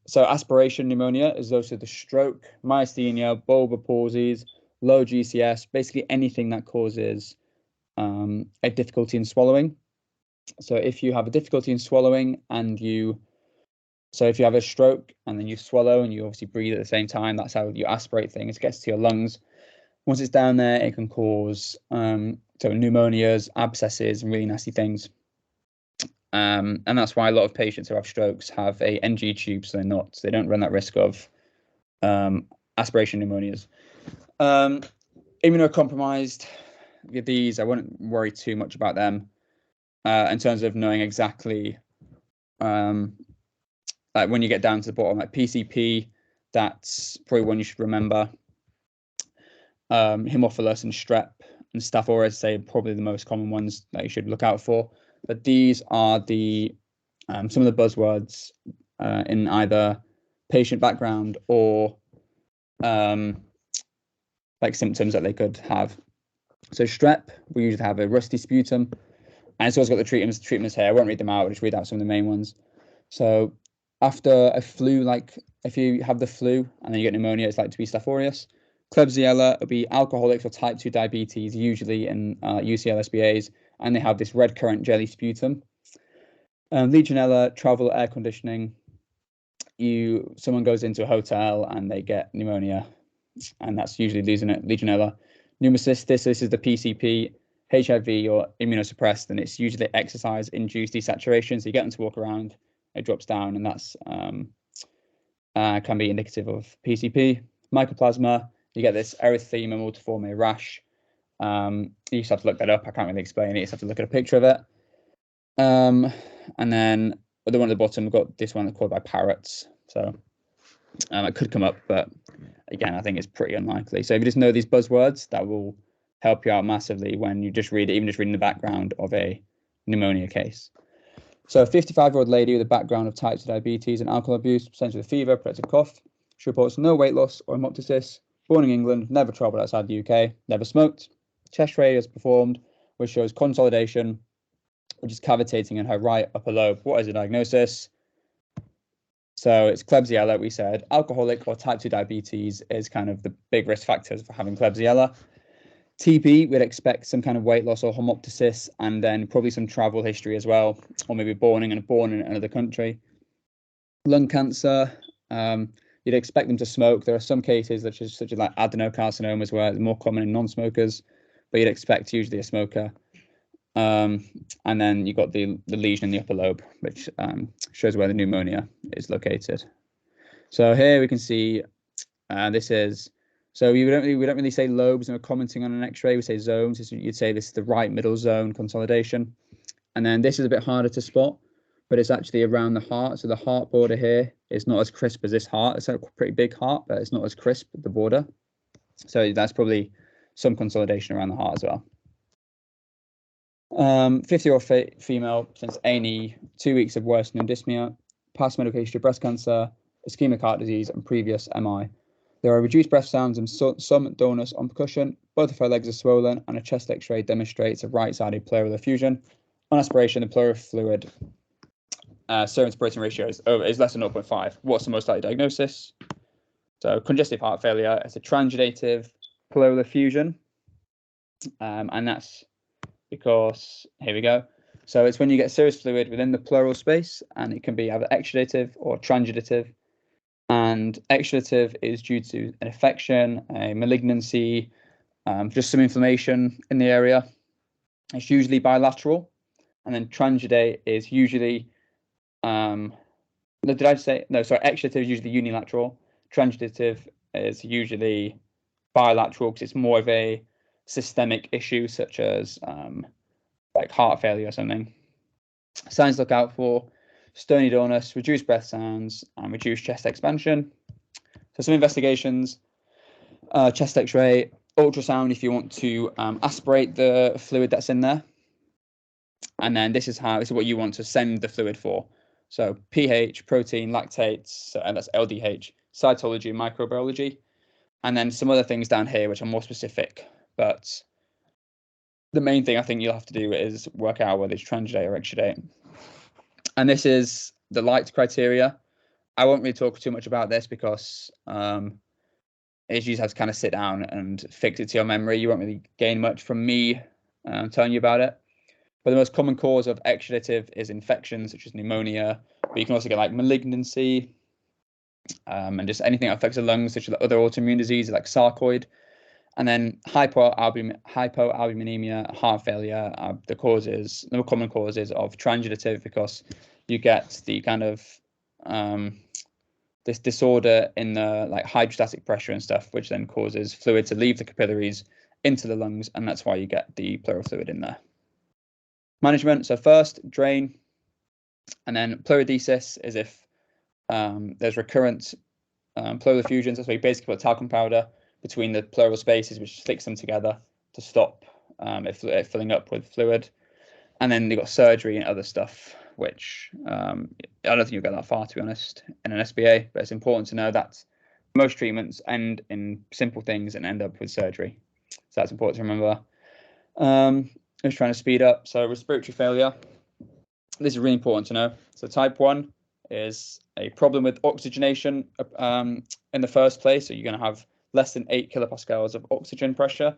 So aspiration pneumonia is also the stroke, myasthenia, bulbar palsies, low GCS, basically anything that causes a difficulty in swallowing. So if you have a difficulty in swallowing so if you have a stroke and then you swallow and you obviously breathe at the same time, that's how you aspirate things. It gets to your lungs. Once it's down there, it can cause so pneumonias, abscesses, and really nasty things. And that's why a lot of patients who have strokes have a NG tube, so they don't run that risk of aspiration pneumonias. Immunocompromised, with these, I wouldn't worry too much about them in terms of knowing exactly, like when you get down to the bottom, like PCP, that's probably one you should remember. Haemophilus and strep and Staph aureus, say probably the most common ones that you should look out for. But these are the some of the buzzwords in either patient background or like symptoms that they could have. So strep, we usually have a rusty sputum, and it's also got the treatments here. I won't read them out, I'll just read out some of the main ones. So after a flu, like if you have the flu and then you get pneumonia, it's like to be Staph aureus. Klebsiella will be alcoholics or type 2 diabetes, usually in UCL SBAs, and they have this red currant jelly sputum. Legionella, travel air conditioning. Someone goes into a hotel and they get pneumonia, and that's usually Legionella. Pneumocystis, this is the PCP. HIV or immunosuppressed, and it's usually exercise-induced desaturation. So you get them to walk around, it drops down, and that's can be indicative of PCP. Mycoplasma, you get this erythema multiforme rash. You just have to look that up. I can't really explain it. You just have to look at a picture of it. And then the one at the bottom, we've got this one called by parrots. So it could come up, but again, I think it's pretty unlikely. So if you just know these buzzwords, that will help you out massively when you just read it, even just reading the background of a pneumonia case. So a 55-year-old lady with a background of type 2 diabetes and alcohol abuse, potentially fever, productive cough. She reports no weight loss or hemoptysis, born in England, never travelled outside the UK, never smoked. Chest ray is performed, which shows consolidation, which is cavitating in her right upper lobe. What is the diagnosis? So it's Klebsiella, we said. Alcoholic or type 2 diabetes is kind of the big risk factors for having Klebsiella. TB, we'd expect some kind of weight loss or hemoptysis, and then probably some travel history as well, or maybe born in another country. Lung cancer, you'd expect them to smoke. There are some cases such as like adenocarcinomas where it's more common in non-smokers, but you'd expect usually a smoker. And then you've got the lesion in the upper lobe, which shows where the pneumonia is located. So here we can see this is. So we don't really say lobes when we're commenting on an X-ray. We say zones. You'd say this is the right middle zone consolidation, and then this is a bit harder to spot, but it's actually around the heart. So the heart border here is not as crisp as this heart. It's a pretty big heart, but it's not as crisp at the border. So that's probably some consolidation around the heart as well. 50-year-old female, since A&E, 2 weeks of worsening dyspnea, past medical history of breast cancer, ischemic heart disease, and previous MI. There are reduced breath sounds and some dullness on percussion. Both of her legs are swollen, and a chest X-ray demonstrates a right-sided pleural effusion. On aspiration, the pleural fluid serum to protein ratio is less than 0.5. What's the most likely diagnosis? So congestive heart failure. It's a transudative pleural effusion. And that's because, here we go. So it's when you get serous fluid within the pleural space, and it can be either exudative or transudative. And exudative is due to an infection, a malignancy, just some inflammation in the area. It's usually bilateral. And then transudate is usually, did I say, no, sorry, exudative is usually unilateral. Transudative is usually bilateral because it's more of a systemic issue, such as like heart failure or something. Signs to look out for: stony dullness, reduced breath sounds, and reduced chest expansion. So some investigations: chest X-ray, ultrasound if you want to aspirate the fluid that's in there, and then this is what you want to send the fluid for. So pH, protein, lactates, and that's LDH, cytology, microbiology, and then some other things down here which are more specific. But the main thing I think you'll have to do is work out whether it's transudate or exudate. And this is the light criteria. I won't really talk too much about this because you just have to kind of sit down and fix it to your memory. You won't really gain much from me telling you about it. But the most common cause of exudative is infections, such as pneumonia. But you can also get like malignancy and just anything that affects the lungs, such as other autoimmune diseases like sarcoid. And then hypoalbuminemia, heart failure are the more common causes of transudative, because you get the kind of this disorder in the like hydrostatic pressure and stuff, which then causes fluid to leave the capillaries into the lungs, and that's why you get the pleural fluid in there. Management: so first, drain, and then pleurodesis is if there's recurrent pleural effusions. That's where you basically put talcum powder between the pleural spaces, which sticks them together to stop it filling up with fluid. And then you've got surgery and other stuff, which I don't think you'll get that far, to be honest, in an SBA, but it's important to know that most treatments end in simple things and end up with surgery. So that's important to remember. I was trying to speed up. So respiratory failure, this is really important to know. So type 1 is a problem with oxygenation in the first place. So you're going to have less than 8 kilopascals of oxygen pressure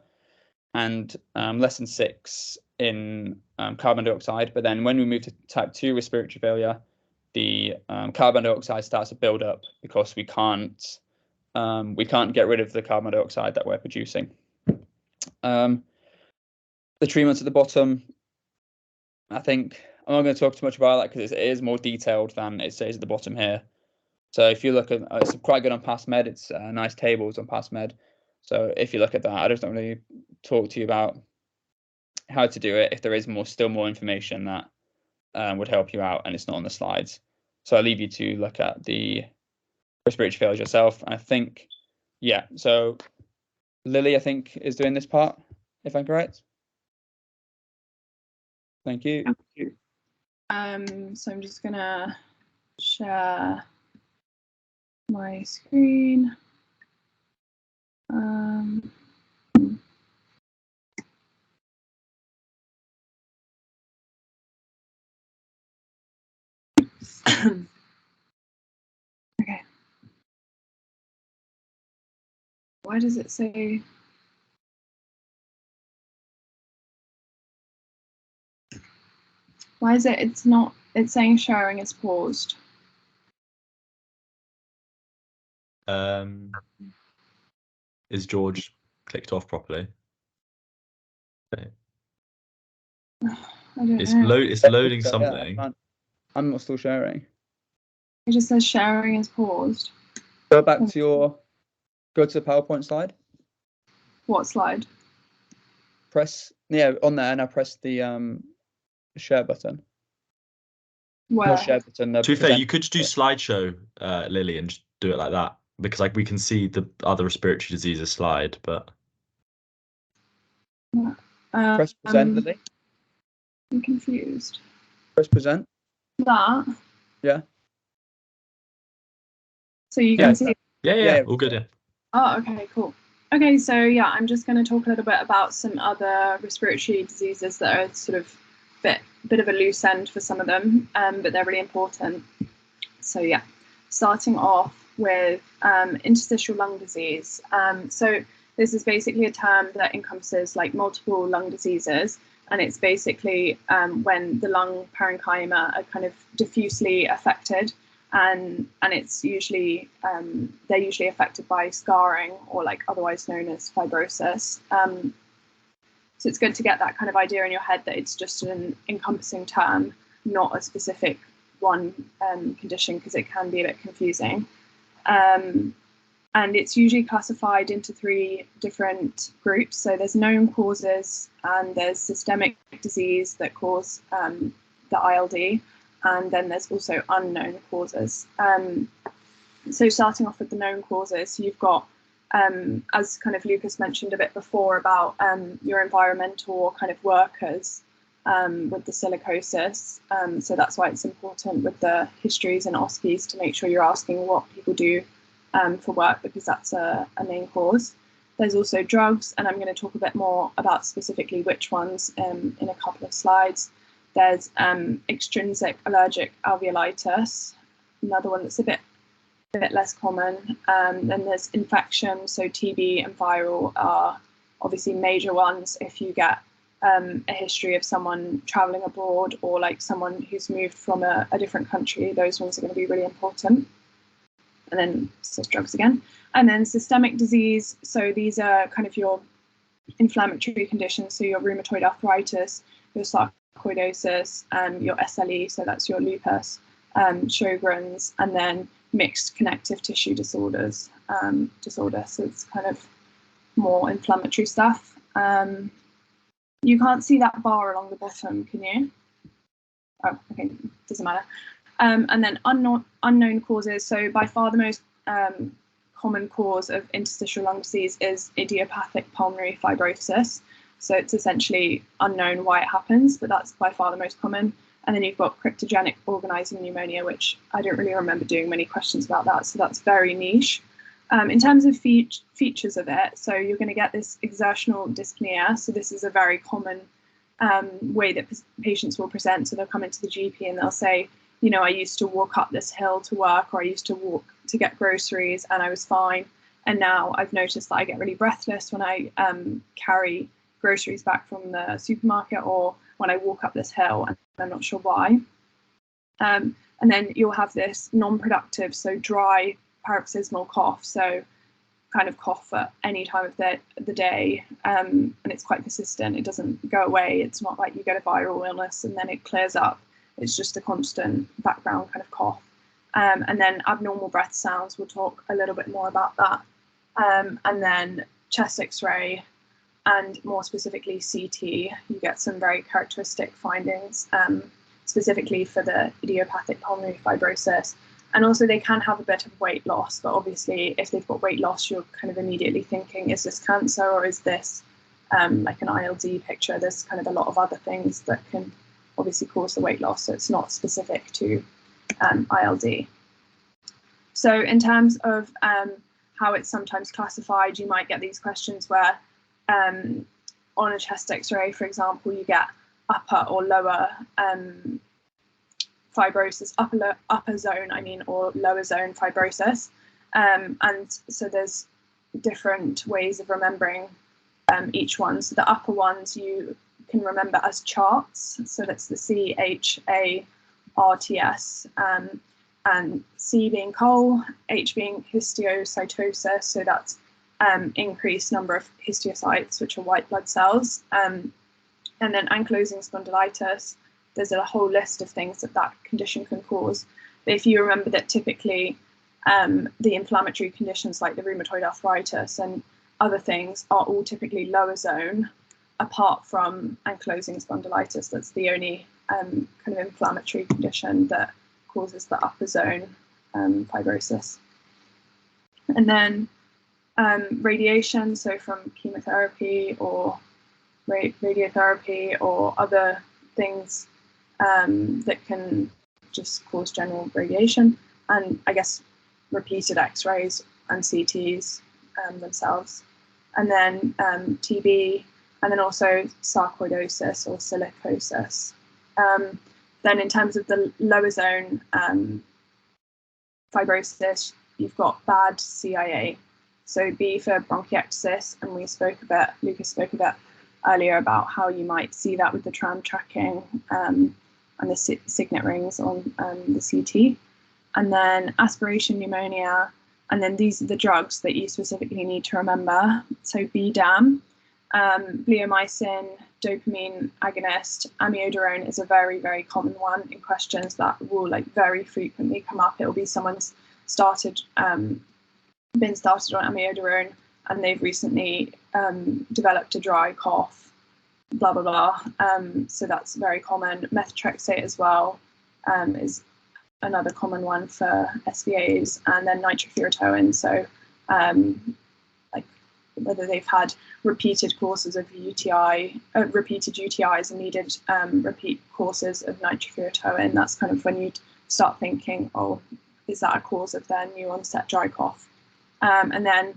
and less than 6 in carbon dioxide. But then when we move to type 2 respiratory failure, the carbon dioxide starts to build up because we can't get rid of the carbon dioxide that we're producing. The treatments at the bottom, I think I'm not going to talk too much about that because it is more detailed than it says at the bottom here. So if you look at, it's quite good on PassMed. It's nice tables on PassMed. So if you look at that, I just don't really talk to you about how to do it if there is still more information that would help you out and it's not on the slides. So I leave you to look at the respiratory failures yourself. And I think, yeah, so Lily, I think, is doing this part, if I'm correct. Thank you. Thank you. So I'm just gonna share my screen. Okay. Why does it say? Why is it? It's not. It's saying sharing is paused. Is George clicked off properly? Okay. I don't know. It's loading something. Yeah, I'm not still sharing. It just says sharing is paused. Go back to go to the PowerPoint slide. What slide? Press, on there, now press the share button. Where? Not share button. To be fair, you could just do slideshow, Lily, and just do it like that, because like we can see the other respiratory diseases slide, but press present, Lily. I'm confused. Press present. That. Yeah. So you can see. Yeah, all good. Yeah. Oh, okay, cool. Okay, so yeah, I'm just going to talk a little bit about some other respiratory diseases that are sort of bit of a loose end for some of them, but they're really important. So yeah, starting off with interstitial lung disease. So this is basically a term that encompasses like multiple lung diseases, and it's basically when the lung parenchyma are kind of diffusely affected, and it's usually they're usually affected by scarring, or like otherwise known as fibrosis. So it's good to get that kind of idea in your head that it's just an encompassing term, not a specific one condition, because it can be a bit confusing. And it's usually classified into 3 different groups. So there's known causes, and there's systemic disease that cause the ILD, and then there's also unknown causes. So starting off with the known causes, so you've got, as kind of Lucas mentioned a bit before about your environmental kind of workers with the silicosis. So that's why it's important with the histories and OSCEs to make sure you're asking what people do for work, because that's a main cause. There's also drugs, and I'm going to talk a bit more about specifically which ones in a couple of slides. There's extrinsic allergic alveolitis, another one that's a bit less common. Then there's infection, so TB and viral are obviously major ones. If you get a history of someone traveling abroad, or like someone who's moved from a different country, those ones are going to be really important. And then so drugs again. And then systemic disease, so these are kind of your inflammatory conditions, so your rheumatoid arthritis, your sarcoidosis, your SLE, so that's your lupus, Sjogren's, and then mixed connective tissue disorders. So it's kind of more inflammatory stuff. You can't see that bar along the bottom, can you? Oh, okay, doesn't matter. And then unknown causes. So by far the most common cause of interstitial lung disease is idiopathic pulmonary fibrosis. So it's essentially unknown why it happens, but that's by far the most common. And then you've got cryptogenic organizing pneumonia, which I don't really remember doing many questions about that. So that's very niche. In terms of features of it, so you're going to get this exertional dyspnea. So this is a very common way that patients will present. So they'll come into the GP and they'll say, you know, I used to walk up this hill to work, or I used to walk to get groceries and I was fine. And now I've noticed that I get really breathless when I carry groceries back from the supermarket, or when I walk up this hill, and I'm not sure why. And then you'll have this non-productive, so dry paroxysmal cough, so kind of cough at any time of the day, and it's quite persistent. It doesn't go away. It's not like you get a viral illness and then it clears up. It's just a constant background kind of cough. And then abnormal breath sounds, we'll talk a little bit more about that. And then chest x-ray, and more specifically CT, you get some very characteristic findings, specifically for the idiopathic pulmonary fibrosis. And also they can have a bit of weight loss, but obviously if they've got weight loss, you're kind of immediately thinking, is this cancer, or is this like an ILD picture? There's kind of a lot of other things that can obviously cause the weight loss, so it's not specific to ILD. So in terms of how it's sometimes classified, you might get these questions where on a chest x-ray, for example, you get upper or lower fibrosis, upper zone, or lower zone fibrosis. And so there's different ways of remembering each one. So the upper ones you can remember as charts. So that's the CHARTS, and C being coal, H being histiocytosis. So that's increased number of histiocytes, which are white blood cells. And then ankylosing spondylitis, there's a whole list of things that condition can cause. But if you remember that typically the inflammatory conditions like the rheumatoid arthritis and other things are all typically lower zone, apart from ankylosing spondylitis. That's the only kind of inflammatory condition that causes the upper zone fibrosis. And then radiation, so from chemotherapy or radiotherapy or other things that can just cause general radiation, and I guess repeated x-rays and CTs themselves. And then TB, and then also sarcoidosis or silicosis. Then in terms of the lower zone fibrosis, you've got bad CIA. So B for bronchiectasis, and Lucas spoke a bit earlier about how you might see that with the tram tracking and the signet rings on the CT. And then aspiration pneumonia, and then these are the drugs that you specifically need to remember. So BDAM, bleomycin, dopamine agonist, amiodarone is a very, very common one in questions that will like very frequently come up. It'll be someone's been started on amiodarone and they've recently developed a dry cough, blah, blah, blah. So that's very common. Methotrexate as well is another common one for SVAs, and then nitrofurantoin. So like whether they've had repeated courses of repeated UTIs and needed repeat courses of nitrofurantoin, that's kind of when you'd start thinking, oh, is that a cause of their new onset dry cough? And then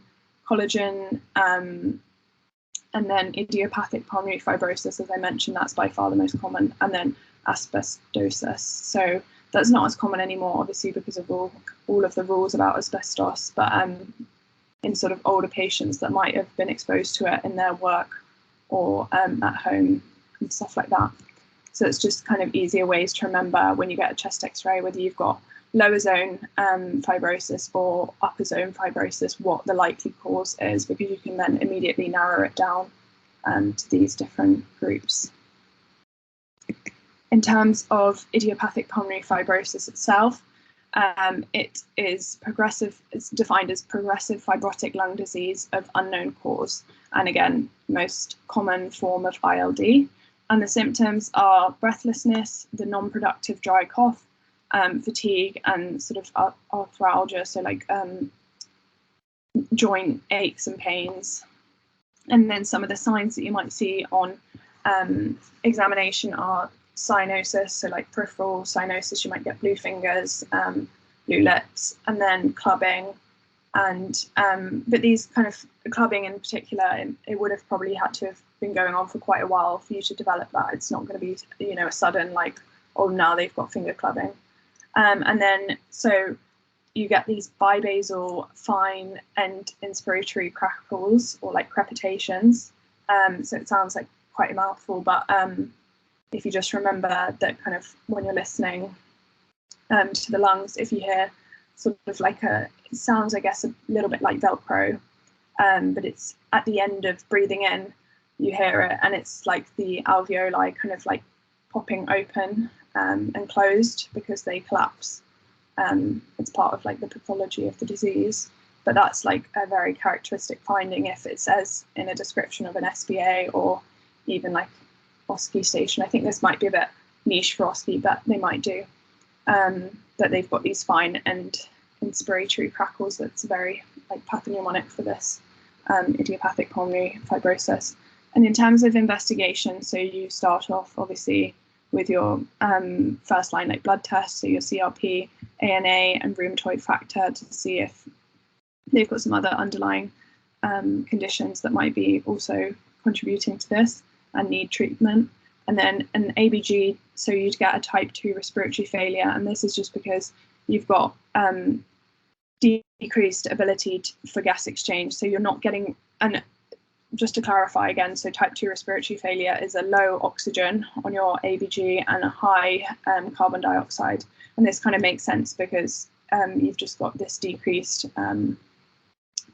collagen, and then idiopathic pulmonary fibrosis, as I mentioned, that's by far the most common, and then asbestosis. So that's not as common anymore, obviously, because of all of the rules about asbestos, but in sort of older patients that might have been exposed to it in their work or at home and stuff like that. So it's just kind of easier ways to remember when you get a chest x-ray, whether you've got lower zone fibrosis or upper zone fibrosis, what the likely cause is, because you can then immediately narrow it down to these different groups. In terms of idiopathic pulmonary fibrosis itself, it is progressive. It's defined as progressive fibrotic lung disease of unknown cause, and again, most common form of ILD. And the symptoms are breathlessness, the non-productive dry cough, fatigue, and sort of arthralgia, so like joint aches and pains. And then some of the signs that you might see on examination are cyanosis, so like peripheral cyanosis, you might get blue fingers, blue lips, and then clubbing. And but these kind of clubbing in particular, it would have probably had to have been going on for quite a while for you to develop that. It's not going to be, you know, a sudden like, oh, now they've got finger clubbing. And then so you get these bibasal fine end inspiratory crackles, or like crepitations. So it sounds like quite a mouthful, but if you just remember that kind of when you're listening to the lungs, if you hear sort of like it sounds, I guess, a little bit like Velcro, but it's at the end of breathing in, you hear it, and it's like the alveoli kind of like popping open and closed because they collapse. It's part of like the pathology of the disease, but that's like a very characteristic finding if it says in a description of an SBA or even like OSCE station. I think this might be a bit niche for OSCE, but they might do, that they've got these fine and inspiratory crackles that's very like pathognomonic for this idiopathic pulmonary fibrosis. And in terms of investigation, so you start off obviously with your first line like blood tests, so your CRP, ANA, and rheumatoid factor to see if they've got some other underlying conditions that might be also contributing to this and need treatment. And then an ABG, so you'd get a type 2 respiratory failure, and this is just because you've got decreased ability for gas exchange, so you're not getting, and just to clarify again, so type 2 respiratory failure is a low oxygen on your ABG and a high carbon dioxide. And this kind of makes sense because you've just got this decreased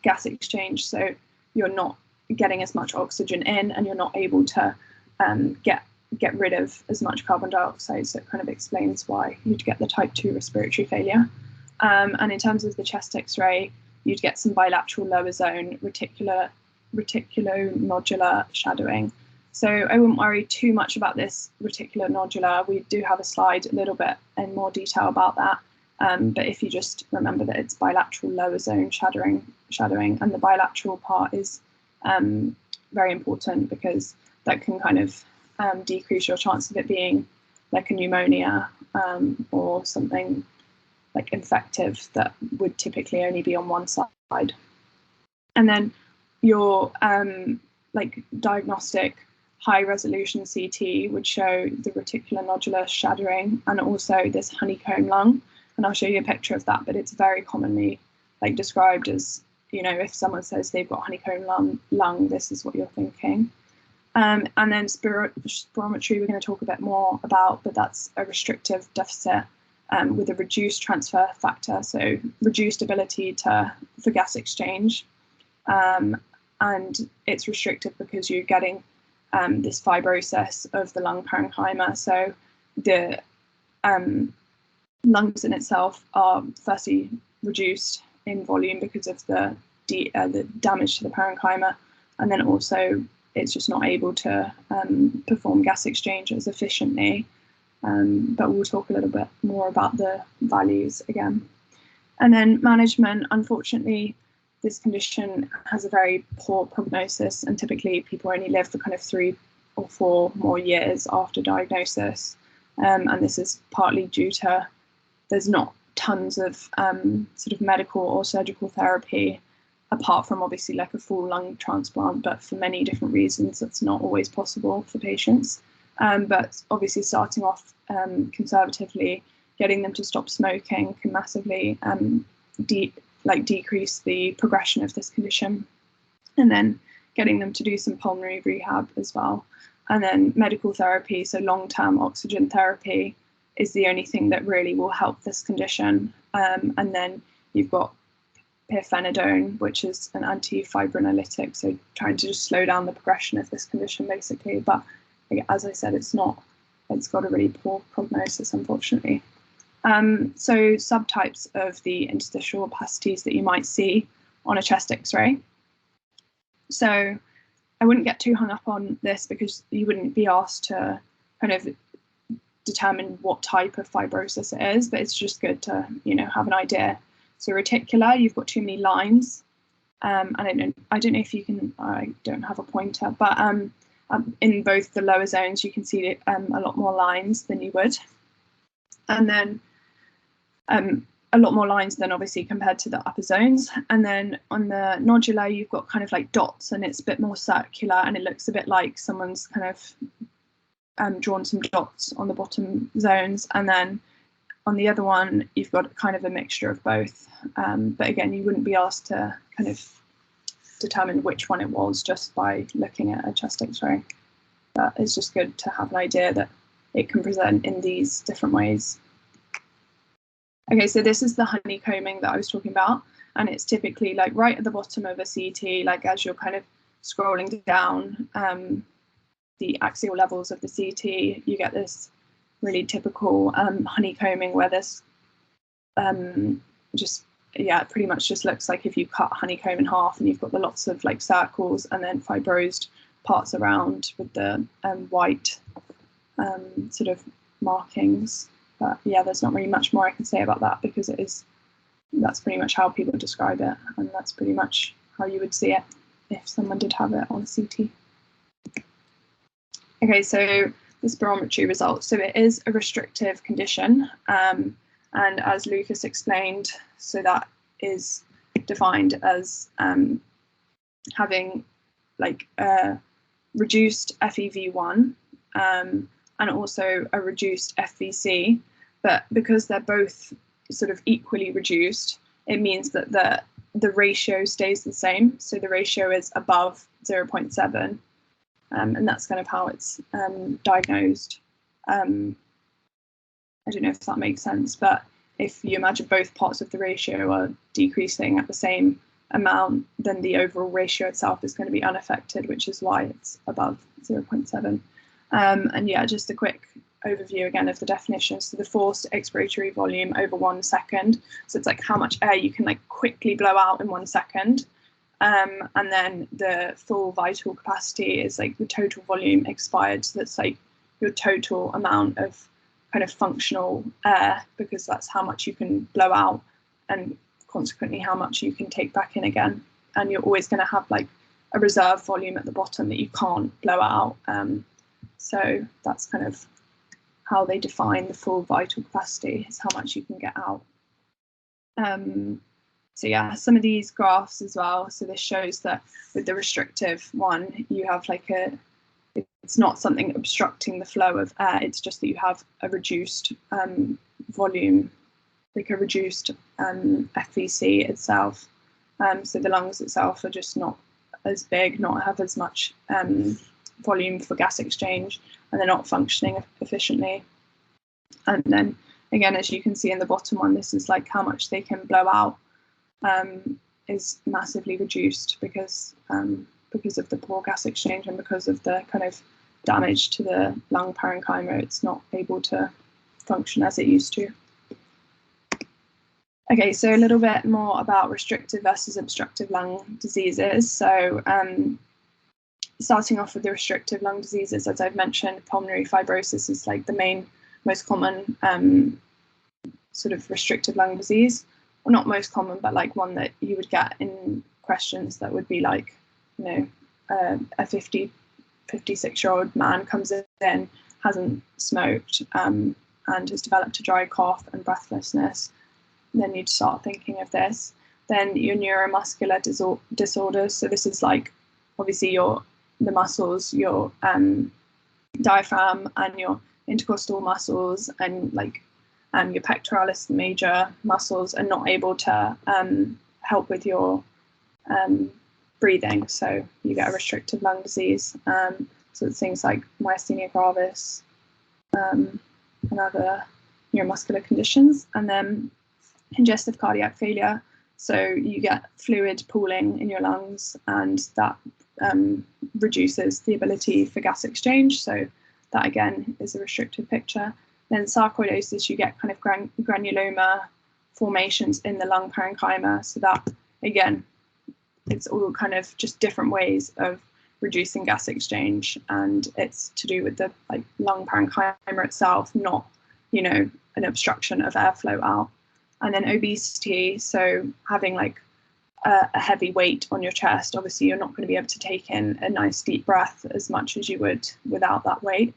gas exchange. So you're not getting as much oxygen in, and you're not able to get rid of as much carbon dioxide. So it kind of explains why you'd get the type 2 respiratory failure. And in terms of the chest X-ray, you'd get some bilateral lower zone reticulonodular shadowing. So I wouldn't worry too much about this reticulonodular. We do have a slide a little bit in more detail about that. But if you just remember that it's bilateral lower zone shadowing, and the bilateral part is very important because that can kind of decrease your chance of it being like a pneumonia or something like infective that would typically only be on one side. And then your like diagnostic high resolution CT would show the reticulonodular shadowing and also this honeycomb lung. And I'll show you a picture of that, but it's very commonly like described as you know, if someone says they've got honeycomb lung, this is what you're thinking. And then spirometry, we're going to talk a bit more about, but that's a restrictive deficit with a reduced transfer factor, so reduced ability for gas exchange. And it's restrictive because you're getting this fibrosis of the lung parenchyma. So the lungs in itself are firstly reduced in volume because of the damage to the parenchyma, and then also it's just not able to perform gas exchange as efficiently. But we'll talk a little bit more about the values again. And then management, unfortunately, this condition has a very poor prognosis, and typically people only live for kind of 3 or 4 more years after diagnosis. And this is partly due to there's not tons of sort of medical or surgical therapy, apart from obviously like a full lung transplant, but for many different reasons, that's not always possible for patients. But obviously starting off conservatively, getting them to stop smoking can massively decrease the progression of this condition, and then getting them to do some pulmonary rehab as well. And then medical therapy, so long-term oxygen therapy, is the only thing that really will help this condition. And then you've got pirfenidone, which is an antifibrinolytic, so trying to just slow down the progression of this condition basically. But as I said, it's got a really poor prognosis, unfortunately. So subtypes of the interstitial opacities that you might see on a chest X-ray. So I wouldn't get too hung up on this because you wouldn't be asked to kind of determine what type of fibrosis it is, but it's just good to, you know, have an idea. So reticular, you've got too many lines. I don't know if you can, I don't have a pointer, but in both the lower zones, you can see a lot more lines than you would. And then a lot more lines than obviously compared to the upper zones. And then on the nodular, you've got kind of like dots, and it's a bit more circular, and it looks a bit like someone's kind of drawn some dots on the bottom zones. And then on the other one, you've got kind of a mixture of both. But again, you wouldn't be asked to kind of determine which one it was just by looking at a chest X-ray. But it's just good to have an idea that it can present in these different ways. Okay, so this is the honeycombing that I was talking about, and it's typically like right at the bottom of a CT, like as you're kind of scrolling down the axial levels of the CT, you get this really typical honeycombing where there's it pretty much just looks like if you cut honeycomb in half, and you've got the lots of like circles and then fibrosed parts around with the white sort of markings. But yeah, there's not really much more I can say about that because that's pretty much how people describe it, and that's pretty much how you would see it if someone did have it on a CT. Okay, so the spirometry results. So it is a restrictive condition, and as Lucas explained, so that is defined as having like a reduced FEV1 and also a reduced FVC, but because they're both sort of equally reduced, it means that the ratio stays the same. So the ratio is above 0.7, and that's kind of how it's diagnosed. I don't know if that makes sense, but if you imagine both parts of the ratio are decreasing at the same amount, then the overall ratio itself is going to be unaffected, which is why it's above 0.7. And yeah, just a quick overview again of the definition. So the forced expiratory volume over 1 second. So it's like how much air you can like quickly blow out in 1 second. And then the full vital capacity is like the total volume expired. So that's like your total amount of kind of functional air, because that's how much you can blow out and consequently how much you can take back in again. And you're always going to have like a reserve volume at the bottom that you can't blow out. So that's kind of how they define the full vital capacity, is how much you can get out. So yeah, some of these graphs as well. So this shows that with the restrictive one, you have like it's not something obstructing the flow of air, it's just that you have a reduced volume, like a reduced FVC itself. So the lungs itself are just not as big, not have as much volume for gas exchange, and they're not functioning efficiently. And then again, as you can see in the bottom one, this is like how much they can blow out is massively reduced because of the poor gas exchange and because of the kind of damage to the lung parenchyma. It's not able to function as it used to. Okay, so a little bit more about restrictive versus obstructive lung diseases. So starting off with the restrictive lung diseases, as I've mentioned, pulmonary fibrosis is like the most common sort of restrictive lung disease. Well, not most common, but like one that you would get in questions that would be like, you know, a 56-year-old man comes in, hasn't smoked, and has developed a dry cough and breathlessness. Then you'd start thinking of this. Then your neuromuscular disorders. So this is like obviously the muscles, your diaphragm and your intercostal muscles and like your pectoralis major muscles are not able to help with your breathing. So you get a restrictive lung disease. So it's things like myasthenia gravis and other neuromuscular conditions. And then congestive cardiac failure. So you get fluid pooling in your lungs, and that reduces the ability for gas exchange. So that again is a restrictive picture. Then sarcoidosis, you get kind of granuloma formations in the lung parenchyma. So that again, it's all kind of just different ways of reducing gas exchange, and it's to do with the like lung parenchyma itself, not, you know, an obstruction of airflow out. And then obesity, so having like a heavy weight on your chest, obviously you're not going to be able to take in a nice deep breath as much as you would without that weight.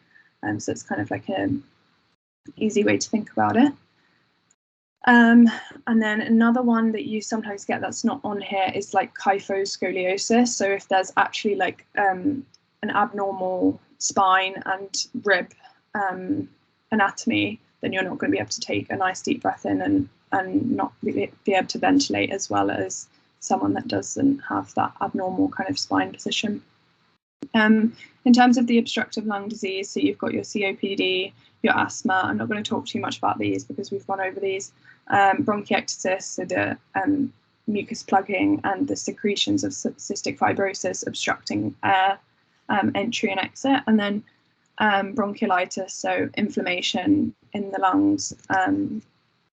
So it's kind of like an easy way to think about it. And then another one that you sometimes get that's not on here is like kyphoscoliosis. So if there's actually like an abnormal spine and rib anatomy, then you're not going to be able to take a nice deep breath in and not be able to ventilate as well as someone that doesn't have that abnormal kind of spine position. In terms of the obstructive lung disease, so you've got your COPD, your asthma. I'm not going to talk too much about these because we've gone over these. Bronchiectasis, so the mucus plugging and the secretions of cystic fibrosis obstructing air entry and exit. And then bronchiolitis, so inflammation in the lungs,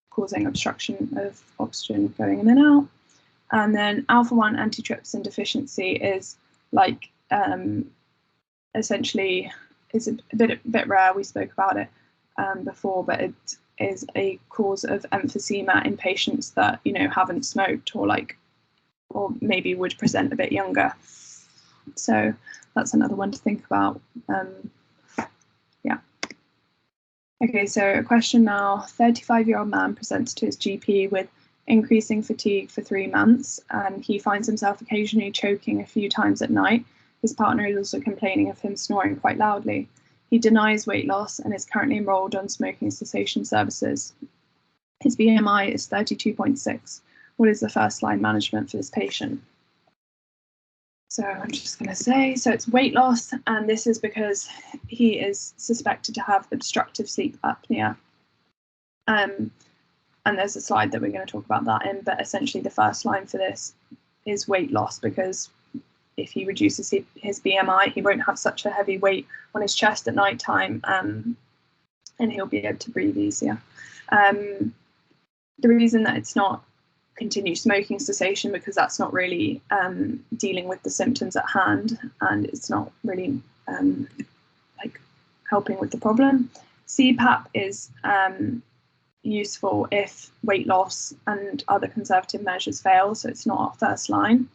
causing obstruction of oxygen going in and out. And then alpha-1 antitrypsin deficiency is like essentially is a bit rare. We spoke about it before, but it is a cause of emphysema in patients that, you know, haven't smoked or maybe would present a bit younger. So that's another one to think about. Yeah. Okay, so a question now. 35-year-old man presents to his GP with increasing fatigue for 3 months, and he finds himself occasionally choking a few times at night. His partner is also complaining of him snoring quite loudly. He denies weight loss and is currently enrolled on smoking cessation services. His BMI is 32.6. What is the first line management for this patient? So I'm just going to say, so it's weight loss, and this is because he is suspected to have obstructive sleep apnea. And there's a slide that we're going to talk about that in, but essentially the first line for this is weight loss, because if he reduces his BMI, he won't have such a heavy weight on his chest at night time, and he'll be able to breathe easier. The reason that it's not continued smoking cessation, because that's not really dealing with the symptoms at hand, and it's not really like helping with the problem. CPAP is useful if weight loss and other conservative measures fail, so it's not our first line.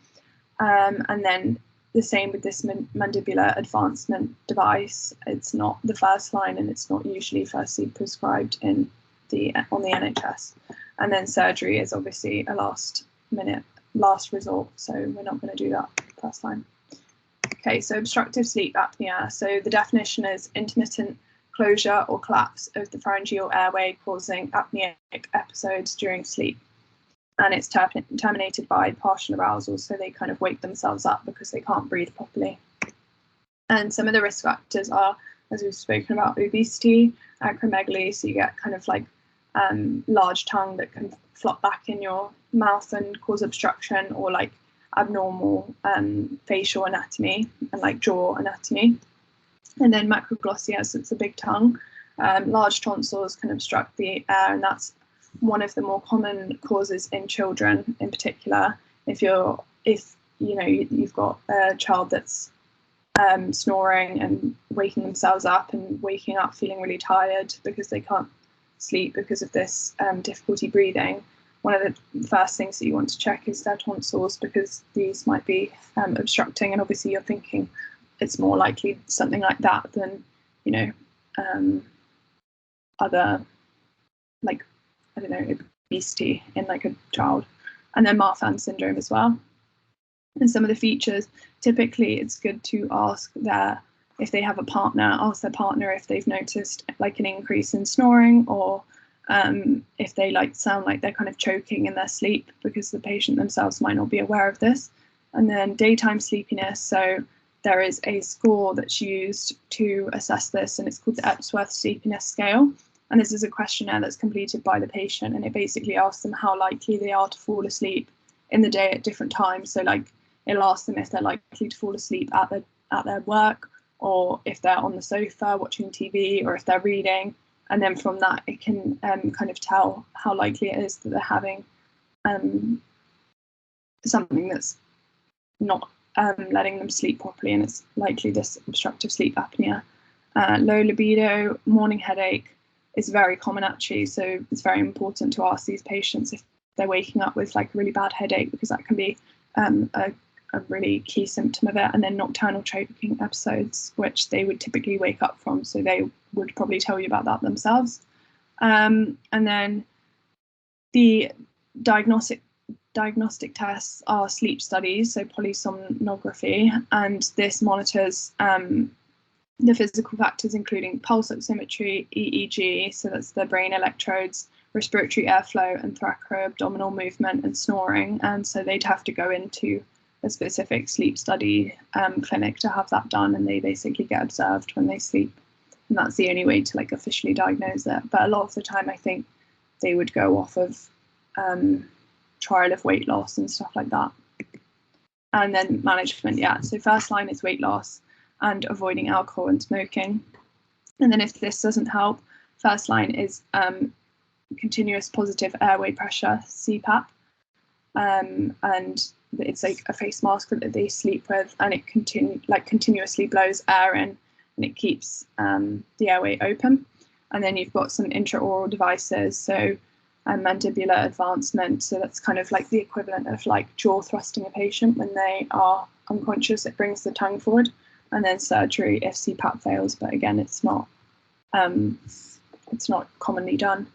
And then the same with this mandibular advancement device. It's not the first line, and it's not usually firstly prescribed on the NHS. And then surgery is obviously a last resort, so we're not going to do that first line. Okay, so obstructive sleep apnea. So the definition is intermittent closure or collapse of the pharyngeal airway causing apneic episodes during sleep. and it's terminated by partial arousal, so they kind of wake themselves up because they can't breathe properly. And some of the risk factors are, as we've spoken about, obesity, acromegaly, so you get kind of like large tongue that can flop back in your mouth and cause obstruction, or like abnormal facial anatomy and like jaw anatomy. And then macroglossia, so it's a big tongue. Large tonsils can obstruct the air, and that's one of the more common causes in children in particular. If you've got a child that's snoring and waking themselves up and waking up feeling really tired because they can't sleep because of this difficulty breathing, one of the first things that you want to check is their tonsils, because these might be obstructing, and obviously you're thinking it's more likely something like that than, other, like, I don't know, obesity in like a child. And then Marfan syndrome as well. And some of the features, typically it's good to ask if they have a partner, ask their partner if they've noticed like an increase in snoring, or if they sound like they're kind of choking in their sleep, because the patient themselves might not be aware of this. And then daytime sleepiness. So there is a score that's used to assess this, and it's called the Epworth Sleepiness Scale. And this is a questionnaire that's completed by the patient, and it basically asks them how likely they are to fall asleep in the day at different times. So like it'll ask them if they're likely to fall asleep at their work, or if they're on the sofa watching TV, or if they're reading. And then from that, it can kind of tell how likely it is that they're having something that's not letting them sleep properly, and it's likely this obstructive sleep apnea. Low libido, morning headache is very common actually, so it's very important to ask these patients if they're waking up with like a really bad headache, because that can be a really key symptom of it. And then nocturnal choking episodes, which they would typically wake up from, so they would probably tell you about that themselves. And then the diagnostic tests are sleep studies, so polysomnography, and this monitors the physical factors including pulse oximetry, EEG, so that's the brain electrodes, respiratory airflow, and thoracoabdominal movement and snoring. And so they'd have to go into a specific sleep study clinic to have that done, and they basically get observed when they sleep. And that's the only way to like officially diagnose it. But a lot of the time, I think they would go off of trial of weight loss and stuff like that. And then management, yeah. So first line is weight loss and avoiding alcohol and smoking. And then if this doesn't help, first line is continuous positive airway pressure, CPAP. And it's like a face mask that they sleep with, and it continuously blows air in, and it keeps the airway open. And then you've got some intraoral devices, so mandibular advancement, so that's kind of like the equivalent of like jaw thrusting a patient when they are unconscious. It brings the tongue forward. And then surgery if CPAP fails, but again, it's not commonly done.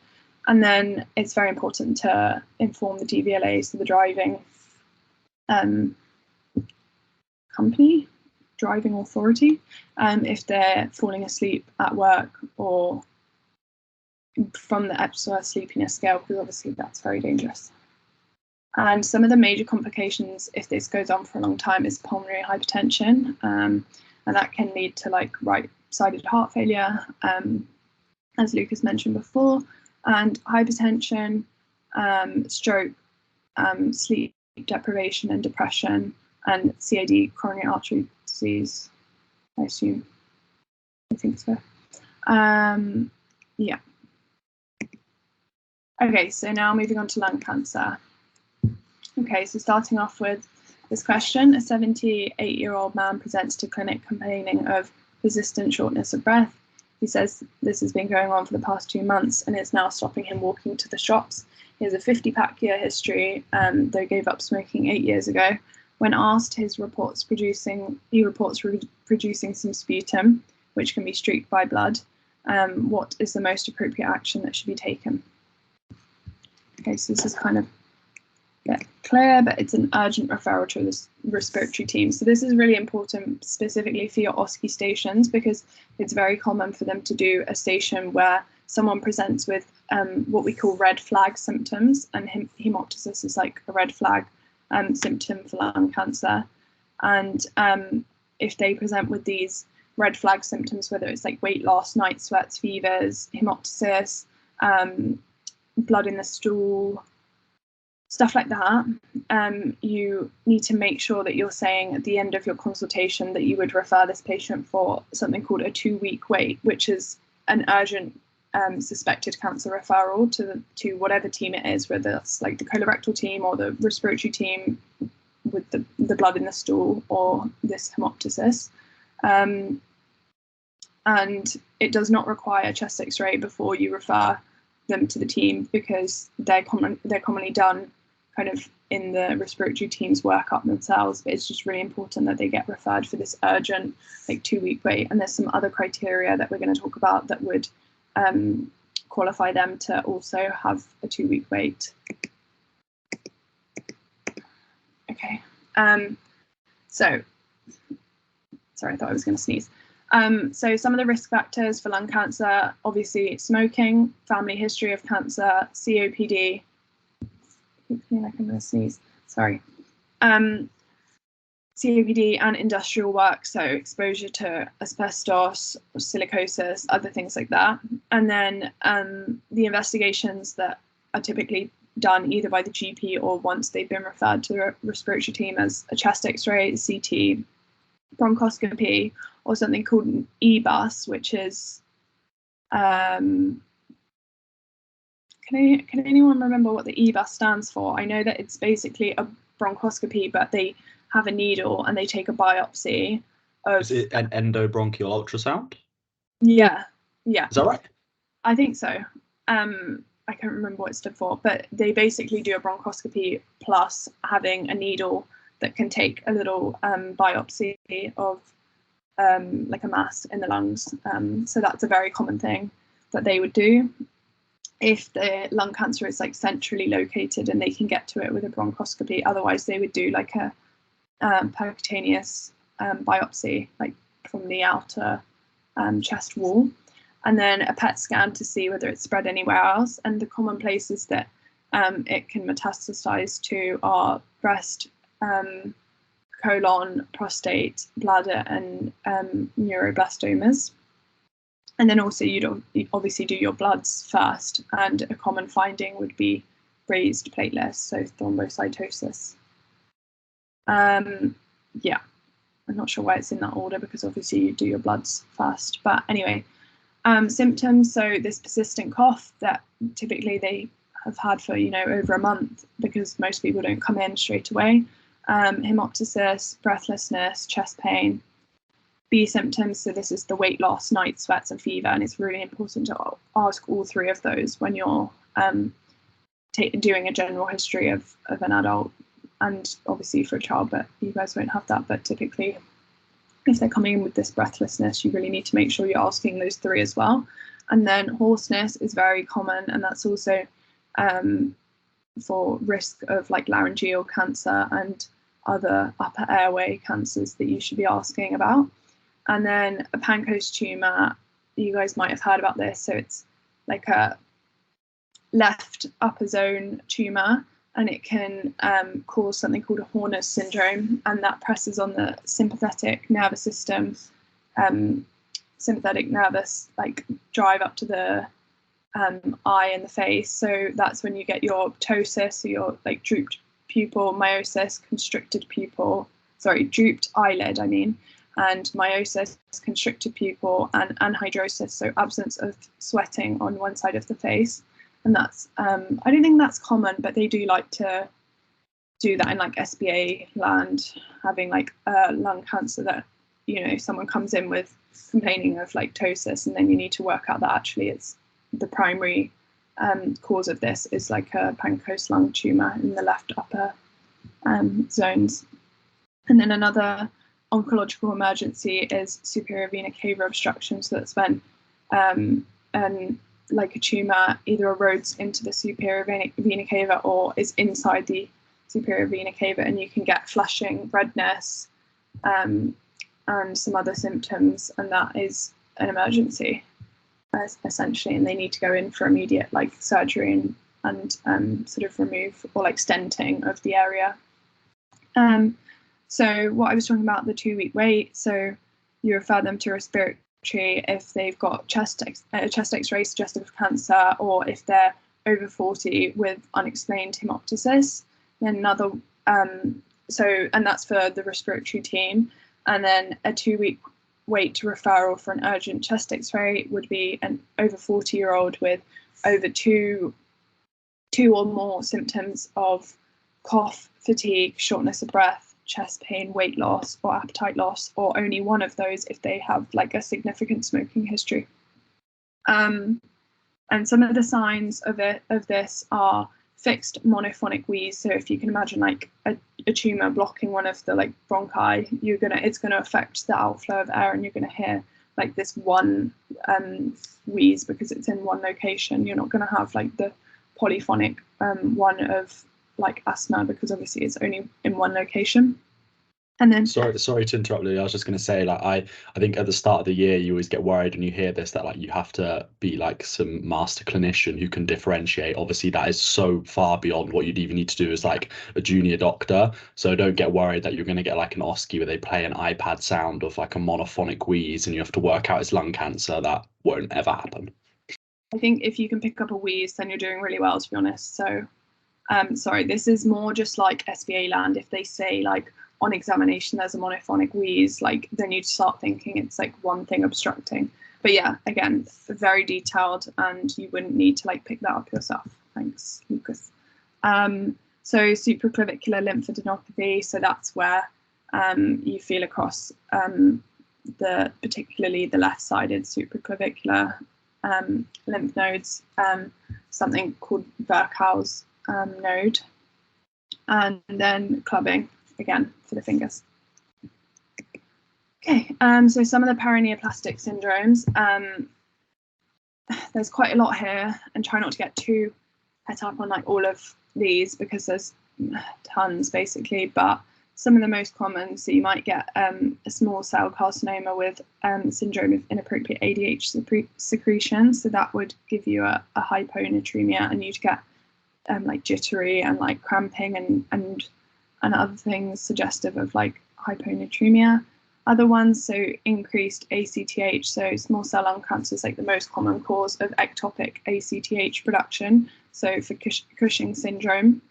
And then it's very important to inform the DVLA, so the driving driving authority, if they're falling asleep at work or from the Epworth Sleepiness Scale, because obviously that's very dangerous. And some of the major complications, if this goes on for a long time, is pulmonary hypertension, and that can lead to like right-sided heart failure, as Lucas mentioned before, and hypertension, stroke, sleep deprivation and depression, and CAD, coronary artery disease, I think so. Yeah. Okay, so now moving on to lung cancer. Okay, so starting off with this question, a 78-year-old man presents to clinic complaining of persistent shortness of breath. He says this has been going on for the past 2 months and it's now stopping him walking to the shops. He has a 50-pack year history, though gave up smoking 8 years ago. When asked, he reports producing some sputum, which can be streaked by blood. What is the most appropriate action that should be taken? Okay, so this is kind of a bit clear, but it's an urgent referral to the respiratory team. So this is really important specifically for your OSCE stations, because it's very common for them to do a station where someone presents with what we call red flag symptoms, and hemoptysis is like a red flag symptom for lung cancer. And if they present with these red flag symptoms, whether it's like weight loss, night sweats, fevers, hemoptysis, blood in the stool, stuff like that, you need to make sure that you're saying at the end of your consultation that you would refer this patient for something called a 2-week wait, which is an urgent suspected cancer referral to whatever team it is, whether that's like the colorectal team or the respiratory team with the blood in the stool or this hemoptysis. And it does not require chest x-ray before you refer them to the team, because they're commonly done kind of in the respiratory team's workup themselves, but it's just really important that they get referred for this urgent like 2-week wait. And there's some other criteria that we're going to talk about that would qualify them to also have a 2-week wait. Okay, so sorry, I thought I was going to sneeze. So some of the risk factors for lung cancer, obviously smoking, family history of cancer, COPD. I feel like I'm going to sneeze. Sorry. COPD and industrial work, so exposure to asbestos, silicosis, other things like that. And then the investigations that are typically done either by the GP or once they've been referred to the respiratory team as a chest x-ray, CT, bronchoscopy, or something called an EBUS, which is, can anyone remember what the EBUS stands for? I know that it's basically a bronchoscopy, but they have a needle and they take a biopsy of. Is it an endobronchial ultrasound? Yeah. Is that right? I think so. I can't remember what it stood for, but they basically do a bronchoscopy plus having a needle that can take a little biopsy of like a mass in the lungs. So that's a very common thing that they would do. If the lung cancer is like centrally located and they can get to it with a bronchoscopy, otherwise they would do like a percutaneous biopsy, like from the outer chest wall, and then a PET scan to see whether it's spread anywhere else. And the common places that it can metastasize to are breast, colon, prostate, bladder, and neuroblastomas. And then also you'd obviously do your bloods first, and a common finding would be raised platelets, so thrombocytosis. Yeah, I'm not sure why it's in that order, because obviously you do your bloods first. But anyway, symptoms, so this persistent cough that typically they have had for, over a month, because most people don't come in straight away. Hemoptysis, breathlessness, chest pain. B symptoms, so this is the weight loss, night sweats, and fever, and it's really important to ask all three of those when you're doing a general history of an adult, and obviously for a child, but you guys won't have that. But typically, if they're coming in with this breathlessness, you really need to make sure you're asking those three as well. And then hoarseness is very common, and that's also for risk of like laryngeal cancer and other upper airway cancers that you should be asking about. And then a Pancoast tumor, you guys might have heard about this. So it's like a left upper zone tumor, and it can cause something called a Horner's syndrome, and that presses on the sympathetic nervous system, sympathetic nervous like drive up to the eye and the face. So that's when you get your ptosis, so your like drooped pupil, meiosis, drooped eyelid, and meiosis, constricted pupil, and anhidrosis, so absence of sweating on one side of the face. And that's, I don't think that's common, but they do like to do that in like SBA land, having like lung cancer that, someone comes in with complaining of like ptosis, and then you need to work out that actually it's the primary cause of this is like a Pancoast lung tumor in the left upper zones. And then another oncological emergency is superior vena cava obstruction. So that's when like a tumor either erodes into the superior vena cava or is inside the superior vena cava, and you can get flushing, redness, and some other symptoms, and that is an emergency. essentially, and they need to go in for immediate like surgery and sort of remove or like stenting of the area. So what I was talking about, the 2-week wait, so you refer them to respiratory if they've got chest x-ray suggestive of cancer, or if they're over 40 with unexplained hemoptysis. Then another, and that's for the respiratory team. And then a 2-week wait to referral for an urgent chest x-ray would be an over 40-year-old with over two or more symptoms of cough, fatigue, shortness of breath, chest pain, weight loss, or appetite loss, or only one of those if they have like a significant smoking history. And some of the signs of this are fixed monophonic wheeze. So if you can imagine like a tumor blocking one of the like bronchi, it's gonna affect the outflow of air, and you're gonna hear like this one wheeze because it's in one location. You're not gonna have like the polyphonic one of like asthma, because obviously it's only in one location. And then sorry to interrupt, Lily. I was just going to say, like, I think at the start of the year you always get worried when you hear this, that like you have to be like some master clinician who can differentiate. Obviously that is so far beyond what you'd even need to do as like a junior doctor, so don't get worried that you're going to get like an OSCE where they play an iPad sound of like a monophonic wheeze and you have to work out it's lung cancer. That won't ever happen. I think if you can pick up a wheeze, then you're doing really well, to be honest. So sorry, this is more just like SBA land. If they say like on examination there's a monophonic wheeze, like then you'd start thinking it's like one thing obstructing. But yeah, again, very detailed, and you wouldn't need to like pick that up yourself. Thanks, Lucas. So supraclavicular lymphadenopathy, so that's where you feel across particularly the left-sided supraclavicular lymph nodes, something called Virchow's node, and then clubbing again for the fingers. Okay, so some of the paraneoplastic syndromes. There's quite a lot here, and try not to get too het up on like all of these because there's tons basically, but some of the most common, so you might get a small cell carcinoma with syndrome of inappropriate ADH secretion, so that would give you a hyponatremia, and you'd get like jittery and like cramping and other things suggestive of like hyponatremia. Other ones, so increased ACTH, so small cell lung cancer is like the most common cause of ectopic ACTH production, so for Cushing syndrome.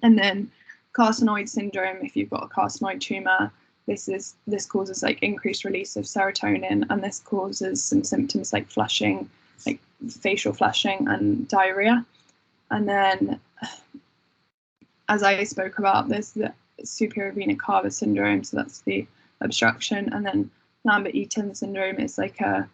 And then carcinoid syndrome, if you've got a carcinoid tumor, this causes like increased release of serotonin, and this causes some symptoms like flushing, like facial flushing and diarrhea. And then, as I spoke about, there's the superior vena cava syndrome, so that's the obstruction. And then Lambert-Eaton syndrome is like a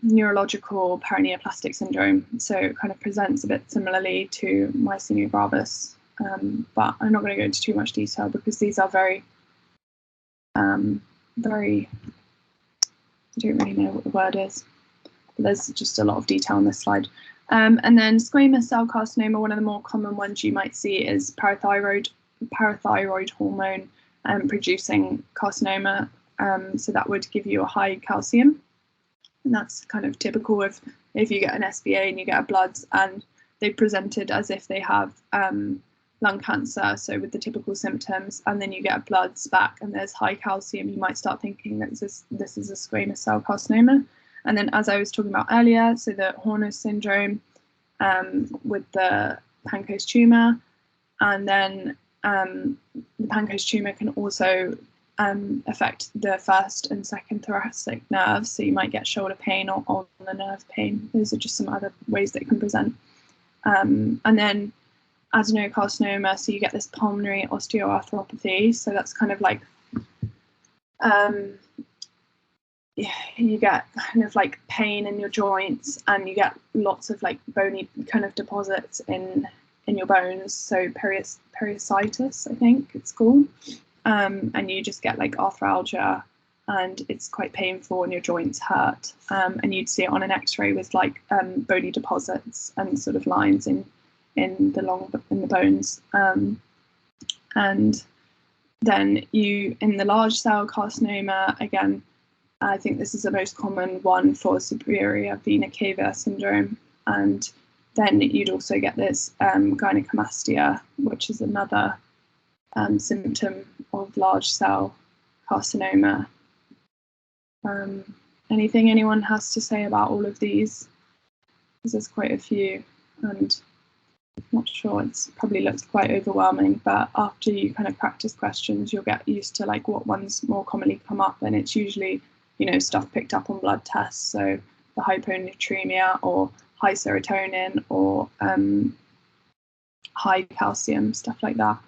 neurological paraneoplastic syndrome, so it kind of presents a bit similarly to myasthenia gravis, but I'm not going to go into too much detail because these are very, I don't really know what the word is. There's just a lot of detail on this slide. And then squamous cell carcinoma, one of the more common ones you might see is parathyroid hormone producing carcinoma. So that would give you a high calcium. And that's kind of typical of if you get an SBA and you get a bloods and they presented as if they have lung cancer, so with the typical symptoms, and then you get bloods back and there's high calcium, you might start thinking that this is a squamous cell carcinoma. And then, as I was talking about earlier, so the Horner's syndrome with the Pancoast tumor, and then the Pancoast tumor can also affect the first and second thoracic nerves, so you might get shoulder pain or ulnar nerve pain. Those are just some other ways that it can present. And then adenocarcinoma, so you get this pulmonary osteoarthropathy, so that's kind of like you get kind of like pain in your joints, and you get lots of like bony kind of deposits in your bones, so periositis, I think it's called, and you just get like arthralgia, and it's quite painful and your joints hurt, and you'd see it on an x-ray with like bony deposits and sort of lines in the bones, and then in the large cell carcinoma, again, I think this is the most common one for superior vena cava syndrome. And then you'd also get this gynecomastia, which is another symptom of large cell carcinoma. Anything anyone has to say about all of these? Because there's quite a few, and I'm not sure, it's probably looks quite overwhelming, but after you kind of practice questions, you'll get used to like what ones more commonly come up, and it's usually, you know, stuff picked up on blood tests, so the hyponatremia or high serotonin or high calcium, stuff like that,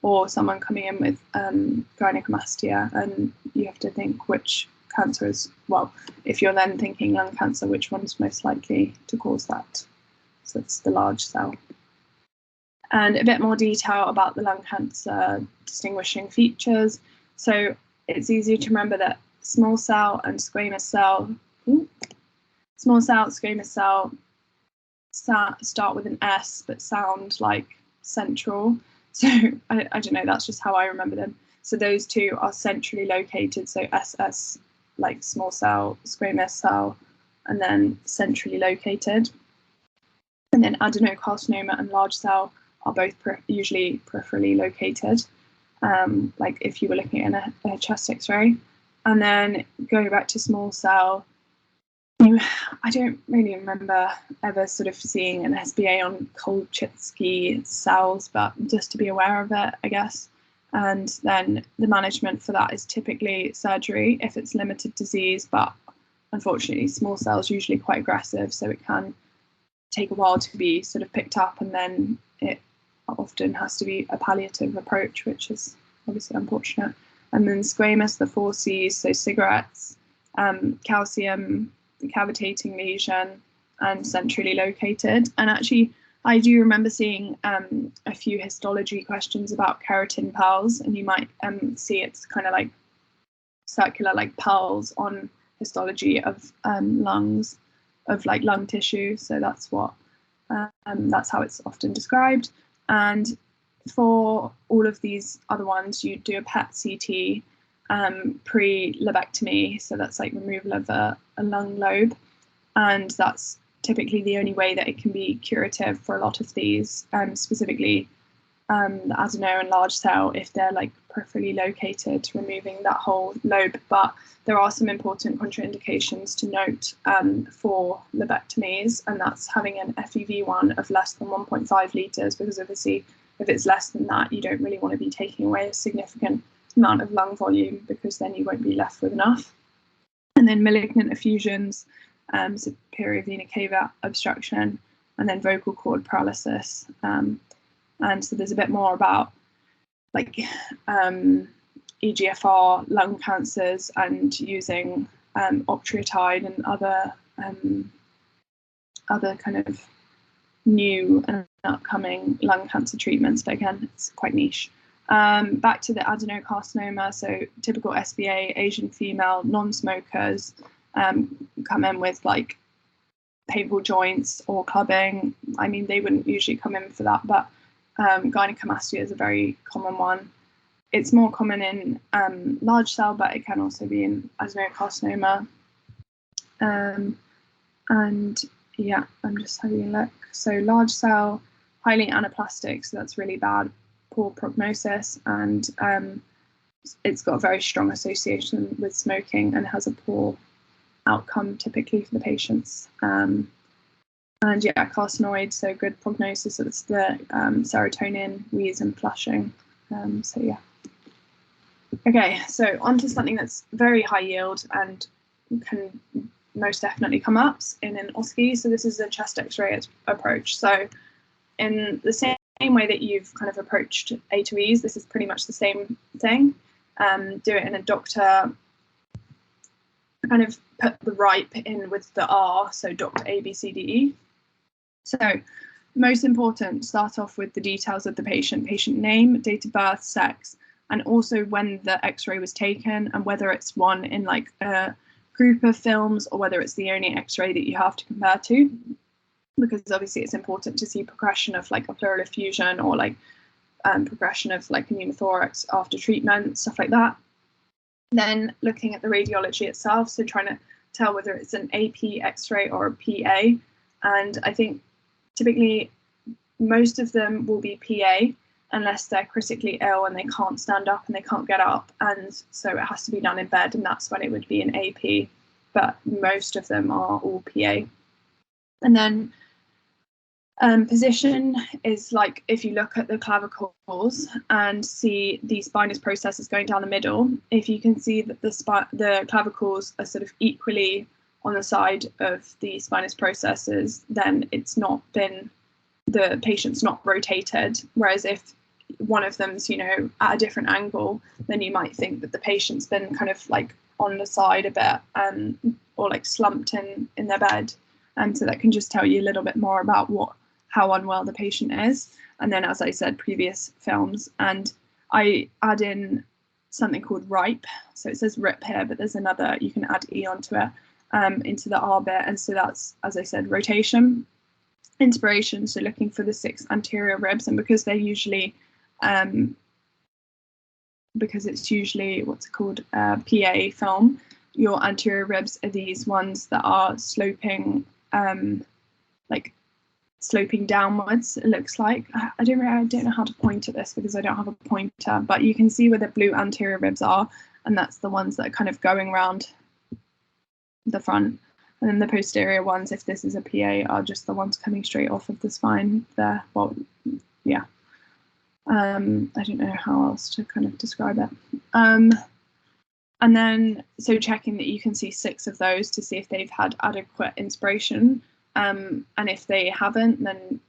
or someone coming in with gynecomastia, and you have to think which cancer is, well, if you're then thinking lung cancer, which one's most likely to cause that. So it's the large cell. And a bit more detail about the lung cancer distinguishing features. So it's easy to remember that small cell and squamous cell, small cell, squamous cell start with an S but sound like central. So I don't know, that's just how I remember them. So those two are centrally located, so SS like small cell, squamous cell, and then centrally located. And then adenocarcinoma and large cell are both usually peripherally located, like if you were looking at a chest x-ray. And then going back to small cell, I don't really remember ever sort of seeing an SBA on Kolchitsky cells, but just to be aware of it, I guess. And then the management for that is typically surgery if it's limited disease, but unfortunately small cell is usually quite aggressive, so it can take a while to be sort of picked up, and then it often has to be a palliative approach, which is obviously unfortunate. And then squamous, the 4 Cs, so cigarettes, calcium, cavitating lesion, and centrally located. And actually, I do remember seeing a few histology questions about keratin pearls, and you might see it's kind of like circular like pearls on histology of lungs, of like lung tissue. So that's how it's often described. And for all of these other ones, you do a PET CT pre-lobectomy, so that's like removal of a lung lobe, and that's typically the only way that it can be curative for a lot of these, specifically the adeno and large cell, if they're like peripherally located, removing that whole lobe. But there are some important contraindications to note for lobectomies, and that's having an FEV1 of less than 1.5 litres, because obviously if it's less than that, you don't really want to be taking away a significant amount of lung volume, because then you won't be left with enough. And then malignant effusions, superior vena cava obstruction, and then vocal cord paralysis. And so there's a bit more about like EGFR lung cancers and using octreotide and other kind of new and upcoming lung cancer treatments, but again, it's quite niche. Back to the adenocarcinoma, so typical SBA, Asian female, non-smokers, come in with like painful joints or clubbing. I mean, they wouldn't usually come in for that, but gynecomastia is a very common one. It's more common in large cell, but it can also be in adenocarcinoma. And yeah, I'm just having a look. So large cell, highly anaplastic, so that's really bad, poor prognosis, and it's got a very strong association with smoking and has a poor outcome typically for the patients. And yeah, carcinoid, so good prognosis. So it's the serotonin, wheeze, and flushing. So yeah. Okay, so on to something that's very high yield and can most definitely come up in an OSCE. So this is a chest X-ray approach. So in the same way that you've kind of approached A to E's, this is pretty much the same thing. Do it in a doctor, kind of put the ripe in with the R, so Dr. A, B, C, D, E. So most important, start off with the details of the patient name, date of birth, sex, and also when the X-ray was taken, and whether it's one in like a group of films or whether it's the only X-ray that you have to compare to, because obviously it's important to see progression of like a pleural effusion or like progression of like a pneumothorax after treatment, stuff like that. Then looking at the radiology itself, so trying to tell whether it's an AP X-ray or a PA. And I think typically most of them will be PA unless they're critically ill and they can't stand up and they can't get up. And so it has to be done in bed, and that's when it would be an AP. But most of them are all PA. And then position is like, if you look at the clavicles and see the spinous processes going down the middle, if you can see that the clavicles are sort of equally on the side of the spinous processes, then it's not been, the patient's not rotated. Whereas if one of them's, you know, at a different angle, then you might think that the patient's been kind of like on the side a bit, or like slumped in their bed. And so that can just tell you a little bit more about how unwell the patient is. And then, as I said, previous films. And I add in something called RIPE. So it says RIP here, but there's another, you can add E onto it, into the R bit. And so that's, as I said, rotation. Inspiration, so looking for the 6 anterior ribs. And because they're usually, because it's usually what's it called, PA film, your anterior ribs are these ones that are sloping, like sloping downwards, it looks like. I don't know how to point at this because I don't have a pointer, but you can see where the blue anterior ribs are, and that's the ones that are kind of going around the front. And then the posterior ones, if this is a PA, are just the ones coming straight off of the spine there. Well, yeah. I don't know how else to kind of describe it. And then, so checking that you can see 6 of those to see if they've had adequate inspiration. And if they haven't, then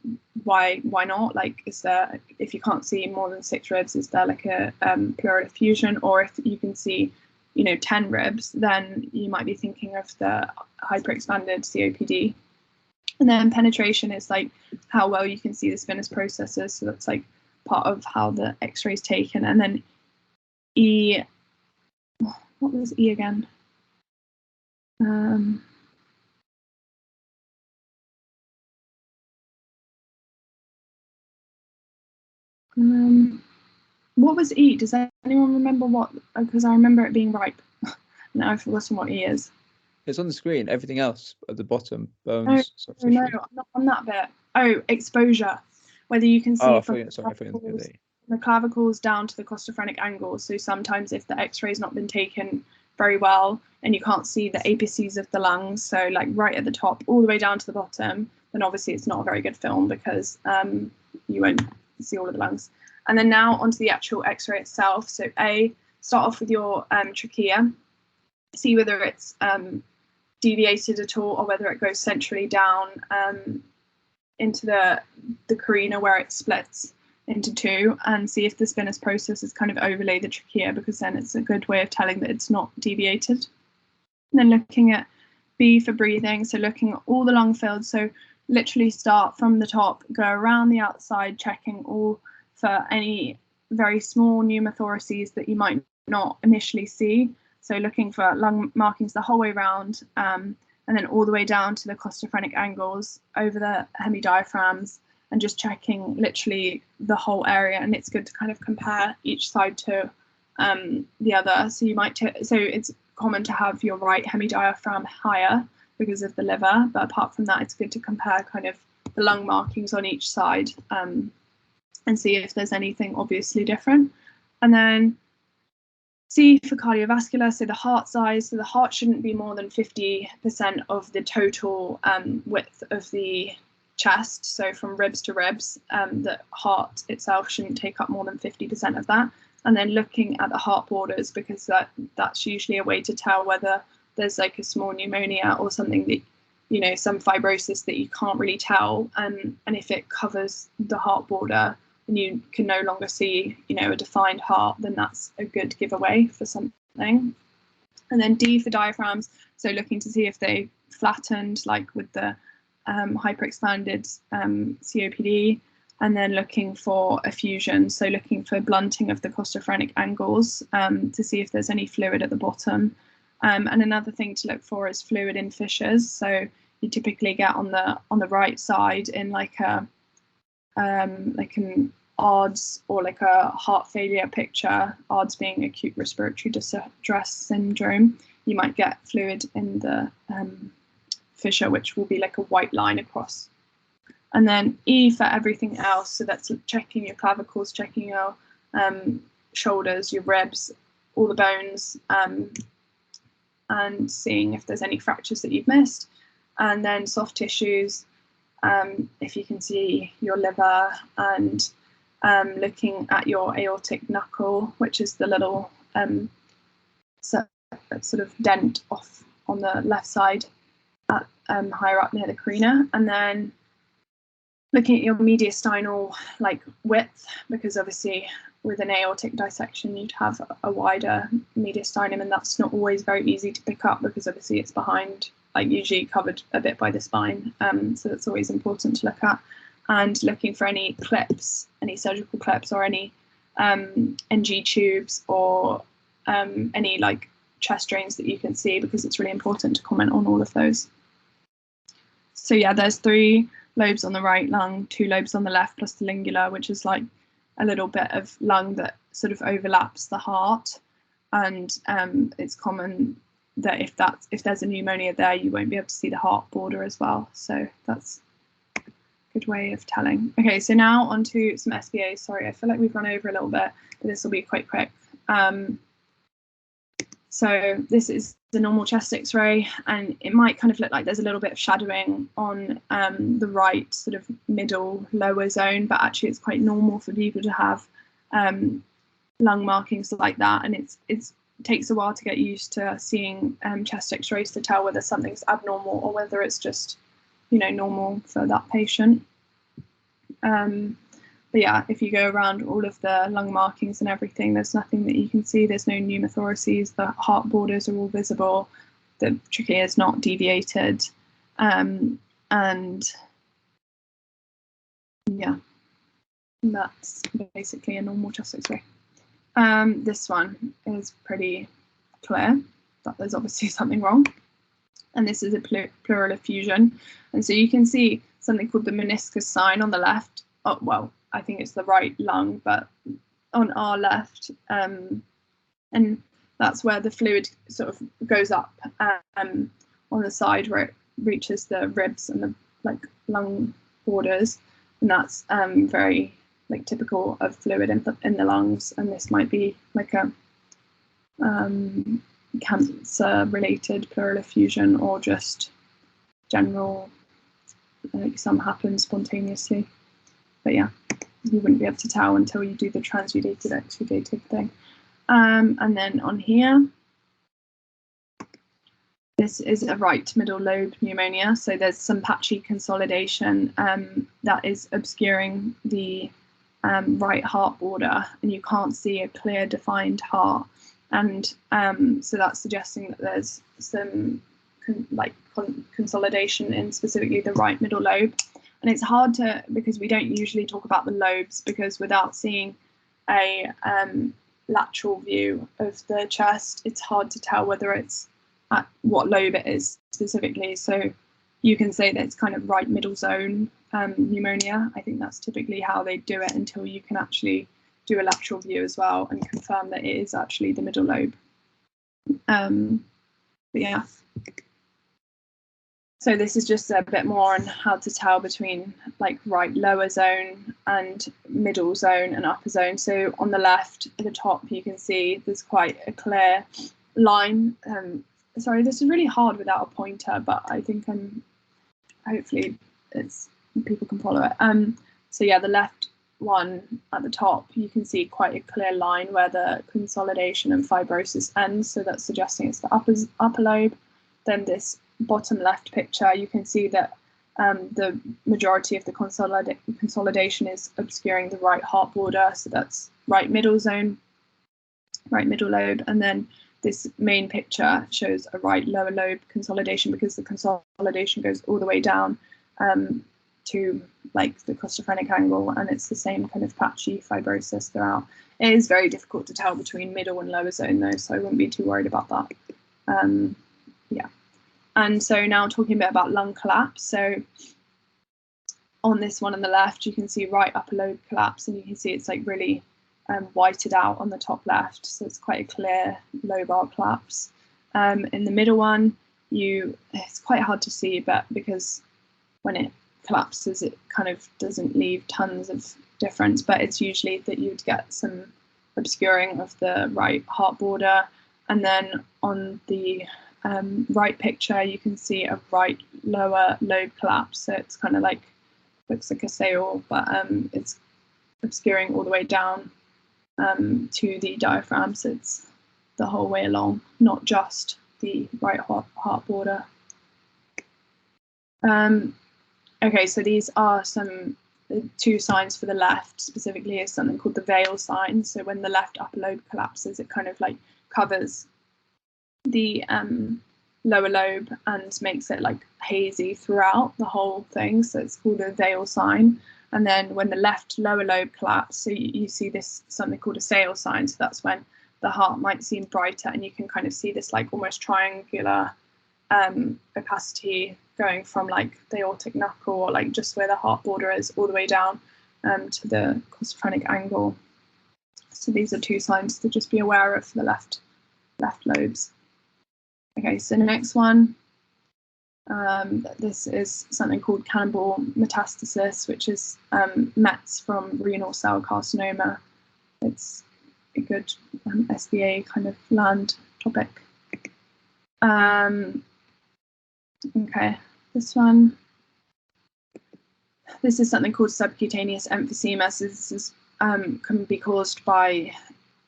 why not? Like, is there, if you can't see more than 6 ribs, is there like a pleural effusion? Or if you can see, you know, 10 ribs, then you might be thinking of the hyperexpanded COPD. And then penetration is like how well you can see the spinous processes. So that's like part of how the X-ray is taken. And then E, what was E again? What was E? Does anyone remember what? Because I remember it being RIPE. Now I've forgotten what E is. It's on the screen. Everything else at the bottom, bones. Oh, no, not on that bit. Oh, exposure. Whether you can see from the clavicles down to the costophrenic angles. So sometimes if the X-ray's not been taken very well and you can't see the apices of the lungs, so like right at the top all the way down to the bottom, then obviously it's not a very good film because you won't see all of the lungs. And then now onto the actual X-ray itself. So A, start off with your trachea, see whether it's deviated at all or whether it goes centrally down into the carina where it splits into 2, and see if the spinous process is kind of overlay the trachea, because then it's a good way of telling that it's not deviated. And then looking at B for breathing, so looking at all the lung fields, so literally start from the top, go around the outside, checking all for any very small pneumothoraces that you might not initially see. So looking for lung markings the whole way around, and then all the way down to the costophrenic angles over the hemidiaphragms, and just checking literally the whole area. And it's good to kind of compare each side to the other. So you might, so it's common to have your right hemidiaphragm higher because of the liver, but apart from that, it's good to compare kind of the lung markings on each side and see if there's anything obviously different. And then C for cardiovascular, so the heart size. So the heart shouldn't be more than 50% of the total width of the chest. So from ribs to ribs, the heart itself shouldn't take up more than 50% of that. And then looking at the heart borders, because that's usually a way to tell whether there's like a small pneumonia or something that, you know, some fibrosis that you can't really tell. And if it covers the heart border and you can no longer see, you know, a defined heart, then that's a good giveaway for something. And then D for diaphragms, so looking to see if they flattened, like with the hyperexpanded COPD, and then looking for effusion, so looking for blunting of the costophrenic angles to see if there's any fluid at the bottom. And another thing to look for is fluid in fissures. So you typically get on the right side in like an ARDS or like a heart failure picture, ARDS being acute respiratory distress syndrome, you might get fluid in the fissure, which will be like a white line across. And then E for everything else, so that's checking your clavicles, checking your shoulders, your ribs, all the bones, and seeing if there's any fractures that you've missed. And then soft tissues, if you can see your liver, and looking at your aortic knuckle, which is the little sort of dent off on the left side, at, higher up near the carina. And then looking at your mediastinal like width, because obviously with an aortic dissection you'd have a wider mediastinum, and that's not always very easy to pick up because obviously it's behind, like usually covered a bit by the spine, so that's always important to look at. And looking for any clips, any surgical clips, or any NG tubes, or any like chest drains that you can see, because it's really important to comment on all of those. So yeah, there's 3 lobes on the right lung, 2 lobes on the left, plus the lingula, which is like a little bit of lung that sort of overlaps the heart. And it's common that if there's a pneumonia there, you won't be able to see the heart border as well. So that's a good way of telling. Okay, so now on to some SBAs. Sorry, I feel like we've run over a little bit, but this will be quite quick. So this is the normal chest X-ray, and it might kind of look like there's a little bit of shadowing on the right sort of middle lower zone, but actually it's quite normal for people to have lung markings like that, and it takes a while to get used to seeing chest X-rays to tell whether something's abnormal or whether it's just, you know, normal for that patient. But yeah, if you go around all of the lung markings and everything, there's nothing that you can see. There's no pneumothoraces. The heart borders are all visible. The trachea is not deviated. And yeah, that's basically a normal chest X-ray. This one is pretty clear that there's obviously something wrong. And this is a pleural effusion. And so you can see something called the meniscus sign on the left. Oh, well, I think it's the right lung, but on our left, and that's where the fluid sort of goes up on the side where it reaches the ribs and the like lung borders, and that's very like typical of fluid in the lungs. And this might be like a cancer-related pleural effusion, or just general, like some happen spontaneously. But yeah, you wouldn't be able to tell until you do the transvasated exudated thing. And then on here, this is a right middle lobe pneumonia. So there's some patchy consolidation that is obscuring the right heart border, and you can't see a clear defined heart. And so that's suggesting that there's some consolidation in specifically the right middle lobe. And it's hard to, because we don't usually talk about the lobes, because without seeing a lateral view of the chest, it's hard to tell whether it's at what lobe it is specifically. So you can say that it's kind of right middle zone pneumonia. I think that's typically how they do it, until you can actually do a lateral view as well and confirm that it is actually the middle lobe. But yeah. So this is just a bit more on how to tell between like right lower zone and middle zone and upper zone. So on the left at the top, you can see there's quite a clear line. Sorry, this is really hard without a pointer, but I think hopefully people can follow it. So yeah, the left one at the top, you can see quite a clear line where the consolidation and fibrosis ends. So that's suggesting it's the upper lobe. Then this bottom left picture, you can see that the majority of the consolidation is obscuring the right heart border, so that's right middle zone, right middle lobe. And then this main picture shows a right lower lobe consolidation, because the consolidation goes all the way down to like the costophrenic angle, and it's the same kind of patchy fibrosis throughout. It is very difficult to tell between middle and lower zone though, so I wouldn't be too worried about that. Yeah. And so now talking a bit about lung collapse. So on this one on the left, you can see right upper lobe collapse, and you can see it's like really whited out on the top left, so it's quite a clear lobar collapse. In the middle one, it's quite hard to see, but because when it collapses, it kind of doesn't leave tons of difference, but it's usually that you'd get some obscuring of the right heart border. And then on the right picture, you can see a right lower lobe collapse, so it's kind of like, looks like a sail, but it's obscuring all the way down to the diaphragm, so it's the whole way along, not just the right heart border. Okay, so these are some two signs for the left. Specifically is something called the veil sign. So when the left upper lobe collapses, it kind of like covers the lower lobe and makes it like hazy throughout the whole thing. So it's called a veil sign. And then when the left lower lobe collapses, so you see this something called a sail sign. So that's when the heart might seem brighter, and you can kind of see this like almost triangular opacity going from like the aortic knuckle, or like just where the heart border is, all the way down to the costophrenic angle. So these are two signs to just be aware of for the left lobes. Okay, so the next one, this is something called cannibal metastasis, which is METs from renal cell carcinoma. It's a good SBA kind of land topic. Okay, this one. This is something called subcutaneous emphysema. So this is, can be caused by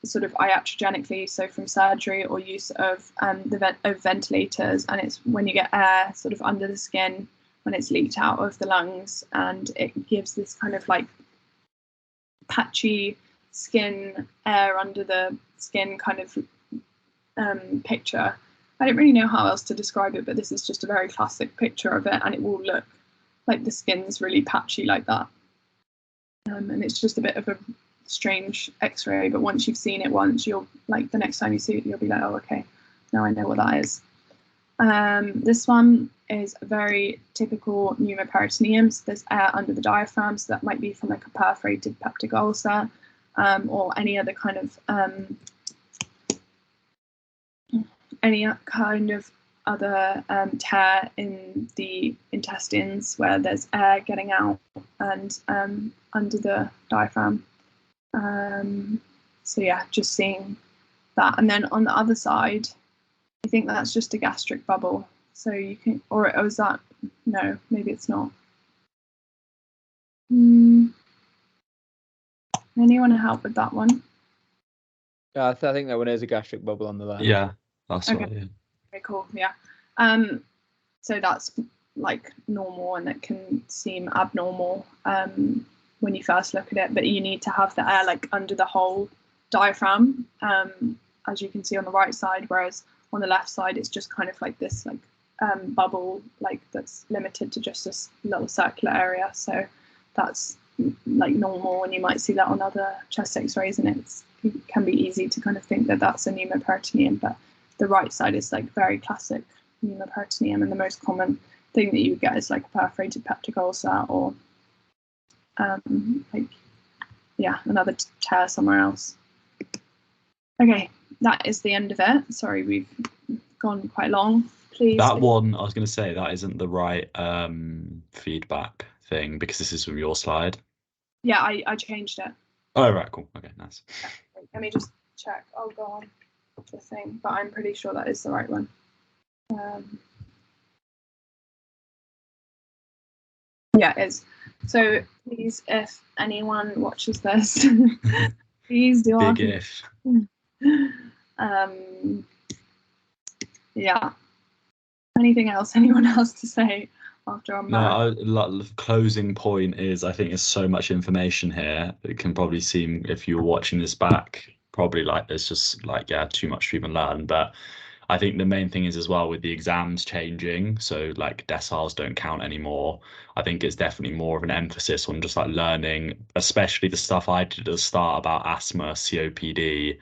sort of iatrogenically, so from surgery or use of ventilators, and it's when you get air sort of under the skin when it's leaked out of the lungs, and it gives this kind of like patchy skin, air under the skin kind of picture. I don't really know how else to describe it, but this is just a very classic picture of it, and it will look like the skin's really patchy like that. And it's just a bit of a strange x-ray, but once you've seen it once, you'll like the next time you see it, you'll be like, oh, okay, now I know what that is. This one is a very typical pneumoperitoneum. So there's air under the diaphragm, so that might be from like a perforated peptic ulcer, or any kind of other tear in the intestines where there's air getting out and under the diaphragm. So yeah, just seeing that. And then on the other side, I think that's just a gastric bubble. So you can, or is that, no, maybe it's not. Anyone help with that one? I think that one is a gastric bubble on the left. Yeah, that's okay. right. Yeah. Okay, cool. Yeah. So that's like normal, and it can seem abnormal when you first look at it, but you need to have the air like under the whole diaphragm, as you can see on the right side, whereas on the left side it's just kind of like this like bubble, like that's limited to just this little circular area. So that's like normal, and you might see that on other chest x-rays, and it can be easy to kind of think that that's a pneumoperitoneum, but the right side is like very classic pneumoperitoneum, and the most common thing that you would get is like a perforated peptic ulcer, or like, yeah, another tear somewhere else. Okay, that is the end of it. Sorry, we've gone quite long. Please. That one, I was going to say, that isn't the right feedback thing, because this is from your slide. Yeah, I changed it. Oh, right, cool. Okay, nice. Let me just check. I'll go on the thing, but I'm pretty sure that is the right one. Yeah, it is. So please, if anyone watches this, please do ask. Big if. Yeah. Anything else? Anyone else to say after our closing point is, I think there's so much information here. It can probably seem, if you're watching this back, probably like there's just like, yeah, too much to even learn. But I think the main thing is as well with the exams changing, so like deciles don't count anymore. I think it's definitely more of an emphasis on just like learning, especially the stuff I did at the start about asthma, COPD,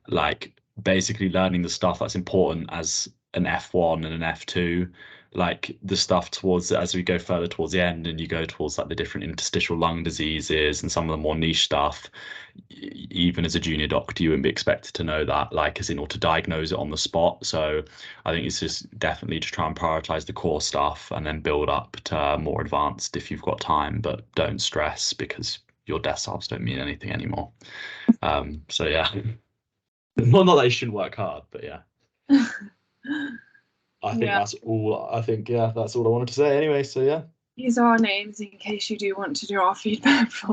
like basically learning the stuff that's important as an F1 and an F2. like the stuff towards, as we go further towards the end and you go towards like the different interstitial lung diseases and some of the more niche stuff, even as a junior doctor, you wouldn't be expected to know that, like as in, or to diagnose it on the spot. So I think it's just definitely to try and prioritize the core stuff and then build up to more advanced if you've got time, but don't stress because your deciles don't mean anything anymore. So yeah, well, not that you shouldn't work hard, but yeah. I think that's all. I think that's all I wanted to say anyway. So yeah. These are our names in case you do want to do our feedback for.